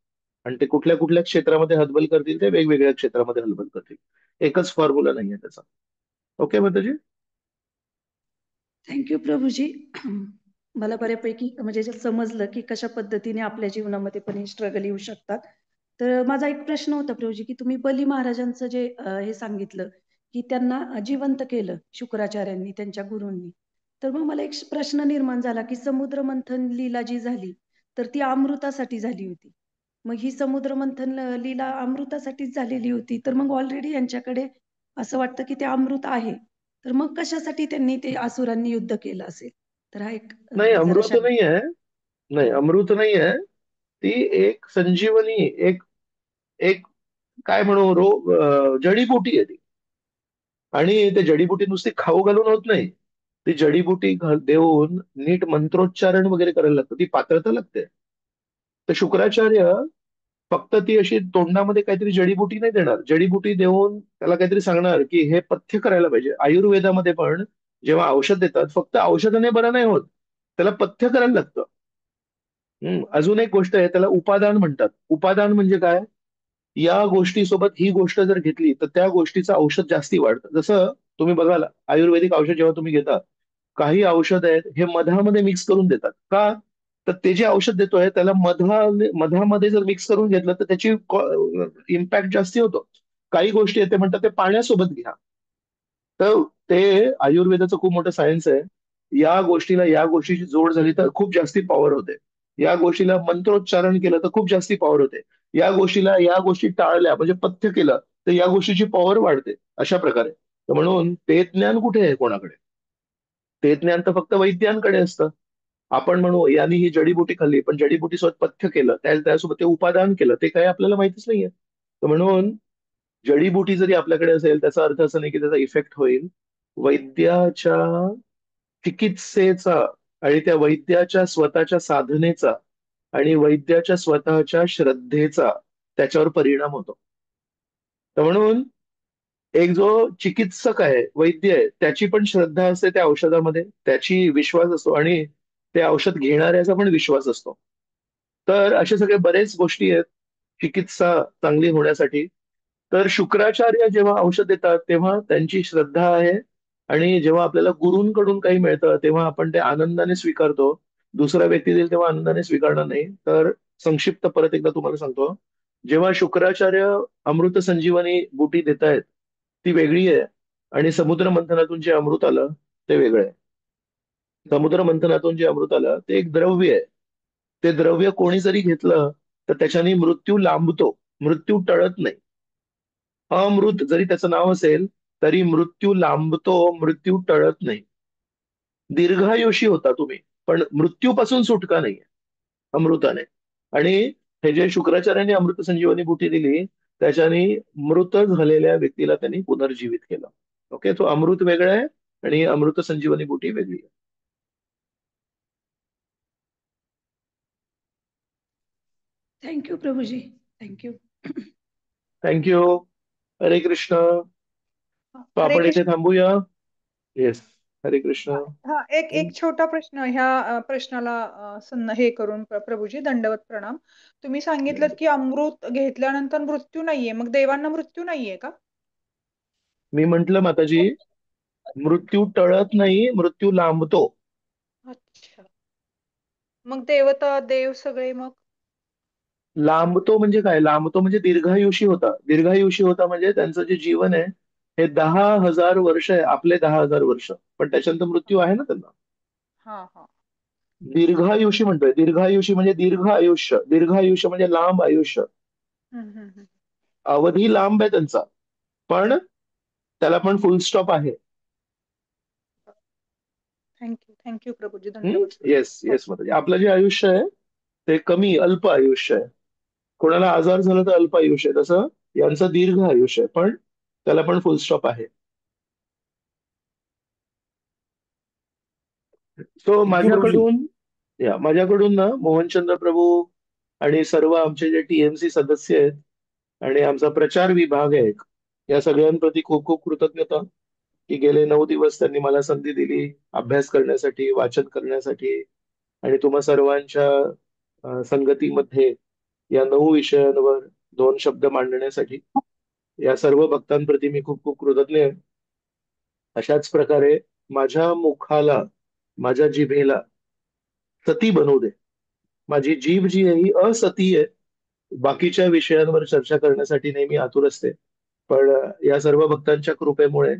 आणि ते कुठल्या कुठल्या क्षेत्रामध्ये हतबल करतील ते वेगवेगळ्या क्षेत्रामध्ये हतबल करतील. एकच फॉर्म्युला नाहीये त्याचा. ओके माताजी. थँक्यू प्रभूजी. मला बऱ्यापैकी म्हणजे जे समजलं की कशा पद्धतीने आपल्या जीवनामध्ये पण हे स्ट्रगल येऊ शकतात. तर माझा एक प्रश्न होता प्रभूजी की तुम्ही बली महाराजांचं जे हे सांगितलं की त्यांना जिवंत केलं शुक्राचार्यांनी, त्यांच्या गुरूंनी. तर मग मला एक प्रश्न निर्माण झाला की समुद्र मंथन लीला जी झाली तर ती अमृतासाठी झाली होती. मग ही समुद्र मंथन लीला अमृतासाठीच झालेली होती. तर मग ऑलरेडी यांच्याकडे असं वाटतं की ते अमृत आहे. तर मग कशासाठी त्यांनी ते असुरांनी युद्ध केलं असेल? तर हा एक नाही जरा अमृत नाही आहे. नाही अमृत नाही आहे. ती एक संजीवनी, एक एक काय म्हणू जडीबुटी आहे ती. आणि ते जडीबुटी नुसती खाऊ घालून होत नाही. ती जडीबुटी देऊन नीट मंत्रोच्चारण वगैरे करायला लागतं, ती पात्रता लागते. तर शुक्राचार्य फक्त ती अशी तोंडामध्ये काहीतरी जडीबुटी नाही देणार, जडीबुटी देऊन त्याला काहीतरी सांगणार की हे पथ्य करायला पाहिजे. आयुर्वेदामध्ये पण जेव्हा औषध देतात फक्त औषधाने बरं नाही होत, त्याला पथ्य करायला लागतं. अजून एक गोष्ट आहे, त्याला उपादान म्हणतात. उपादान म्हणजे काय, या गोष्टीसोबत ही गोष्ट जर घेतली तर त्या गोष्टीचं औषध जास्ती वाढतं. जसं तुम्ही बघाल आयुर्वेदिक औषध जेव्हा तुम्ही घेता, काही औषध आहेत हे मधामध्ये मिक्स करून देतात का, तर ते जे औषध देतोय त्याला मधामध्ये जर मिक्स करून घेतलं तर त्याची इम्पॅक्ट जास्ती होतो. काही गोष्टी आहेत ते म्हणतात ते पाण्यासोबत घ्या. तर ते आयुर्वेदाचं खूप मोठं सायन्स आहे. या गोष्टीला या गोष्टीची जोड झाली तर खूप जास्ती पॉवर होते. या गोष्टीला मंत्रोच्चारण केलं तर खूप जास्ती पॉवर होते. या गोष्टीला या गोष्टी टाळल्या म्हणजे पथ्य केलं तर या गोष्टीची पॉवर वाढते. अशा प्रकारे. तर म्हणून ते ज्ञान कुठे आहे कोणाकडे, ते ज्ञान तर फक्त वैद्यांकडे असतं. आपण म्हणू यांनी ही जडीबुटी खाल्ली, पण जडीबुटी सोबत पथ्य केलं, त्यासोबत ते उपादान केलं, ते काही आपल्याला माहितीच नाहीये. तर म्हणून जडीबुटी जरी आपल्याकडे असेल त्याचा अर्थ असं नाही की त्याचा इफेक्ट होईल. वैद्याच्या चिकित्सेचा आणि त्या वैद्याच्या स्वतःच्या साधनेचा आणि वैद्याच्या स्वतःच्या श्रद्धेचा त्याच्यावर परिणाम होतो. तर म्हणून एक जो चिकित्सक आहे, वैद्य आहे, त्याची पण श्रद्धा असते त्या औषधामध्ये, त्याची विश्वास असतो आणि ते औषध घेणाऱ्याचा पण विश्वास असतो. तर असे सगळे बरेच गोष्टी आहेत चिकित्सा चांगली होण्यासाठी. तर शुक्राचार्य जेव्हा औषध देतात तेव्हा त्यांची श्रद्धा आहे, आणि जेव्हा आपल्याला गुरूंकडून काही मिळतं तेव्हा आपण ते आनंदाने स्वीकारतो. दुसरा व्यक्ती देईल तेव्हा आनंदाने स्वीकारणार नाही. तर संक्षिप्त परत एकदा तुम्हाला सांगतो, जेव्हा शुक्राचार्य अमृत संजीवनी बुटी देत आहेत ती वेगळी आहे, आणि समुद्र मंथनातून जे अमृत आलं ते वेगळं आहे. समुद्र मंथनातून जे अमृत आलं ते एक द्रव्य आहे. ते द्रव्य कोणी जरी घेतलं तर त्याच्याने मृत्यू लांबतो, मृत्यू टळत नाही. अमृत जरी त्याचं नाव असेल तरी मृत्यू लांबतो, मृत्यू टळत नाही. दीर्घायुषी होता तुम्ही, पण मृत्यूपासून सुटका नाहीये अमृताने. आणि हे जे शुक्राचार्यांनी अमृत संजीवनी बुटी दिली, त्याच्याने मृत झालेल्या व्यक्तीला त्यांनी पुनर्जीवित केलं. ओके, तो अमृत वेगळं आहे आणि अमृत संजीवनी बुटी वेगळी आहे. थँक्यू प्रभूजी, थँक्यू. थँक्यू. हरे कृष्ण. तो हरे आपण इथे कृष्ण. थांबूया. येस, हरे कृष्ण. हा, एक छोटा प्रश्न ह्या प्रश्नाला हे करून प्रभूजी दंडवत प्रणाम. तुम्ही सांगितलं की अमृत घेतल्यानंतर मृत्यू नाहीये, मग देवांना मृत्यू नाहीये का? मी म्हंटल माताजी, मृत्यू टळत नाही, मृत्यू लांबतो. अच्छा, मग देवता देव सगळे मग लांबतो म्हणजे काय? लांबतो म्हणजे दीर्घायुषी होता. दीर्घायुषी होता म्हणजे त्यांचं जे जीवन आहे हे 10,000 वर्ष आहे, आपले 10,000 वर्ष, पण त्याच्यानंतर मृत्यू आहे ना त्यांना. हा हा दीर्घायुषी म्हणतोय. दीर्घायुषी म्हणजे दीर्घ आयुष्य. दीर्घायुष्य म्हणजे लांब आयुष्य. अवधी लांब आहे त्यांचा, पण त्याला पण फुल स्टॉप आहे. थँक्यू प्रभूजी, धन्यवाद. येस येस माताजी. आपलं जे आयुष्य आहे ते कमी अल्प आयुष्य आहे. कोणाला आजार झाला तर अल्प आयुष्य आहे, तसं यांचं दीर्घ आयुष्य आहे, पण त्याला पण फुल स्टॉप आहे. सो माझ्याकडून ना मोहनचंद्र प्रभू आणि सर्व आमचे जे टीएमसी सदस्य आहेत आणि आमचा प्रचार विभाग आहे, या सगळ्यांप्रती खूप खूप कृतज्ञता की गेले 9 दिवस त्यांनी मला संधी दिली अभ्यास करण्यासाठी, वाचन करण्यासाठी आणि तुम्हा सर्वांच्या संगतीमध्ये या 9 विषयांवर 2 शब्द मांडण्यासाठी. या सर्व भक्तांप्रती मी खूप खूप कृतज्ञ आहे. अशाच प्रकारे माझ्या मुखाला, माझ्या जिभेला सती बनवू दे. माझी जीभ जी आहे ही असती आहे. बाकीच्या विषयांवर चर्चा करण्यासाठी नेहमी आतुर असते, पण या सर्व भक्तांच्या कृपेमुळे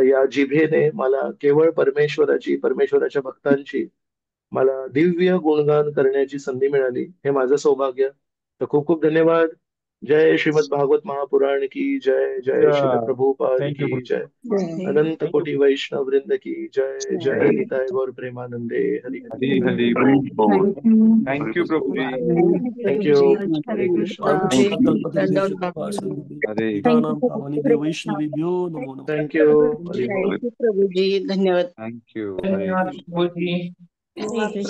या जिभेने मला केवळ परमेश्वराच्या भक्तांची मला दिव्य गुणगान करण्याची संधी मिळाली. हे माझं सौभाग्य. तर खूप खूप धन्यवाद. जय श्रीमद भागवत महापुराण की जय. जय श्रील प्रभुपाद की जय. अनंत कोटि वैष्णव वृंद की जय. जय निताय गौर प्रेमानंदे. हरि हरी हरी बोल. थँक्यू प्रभूजी. थँक्यू. हरे कृष्ण. हरे वैष्णवीभ्यो नमो नमः. थँक्यू. हरि बोल. प्रभूजी, धन्यवाद. थँक्यू. धन्यवाद प्रभूजी. धन्यवाद.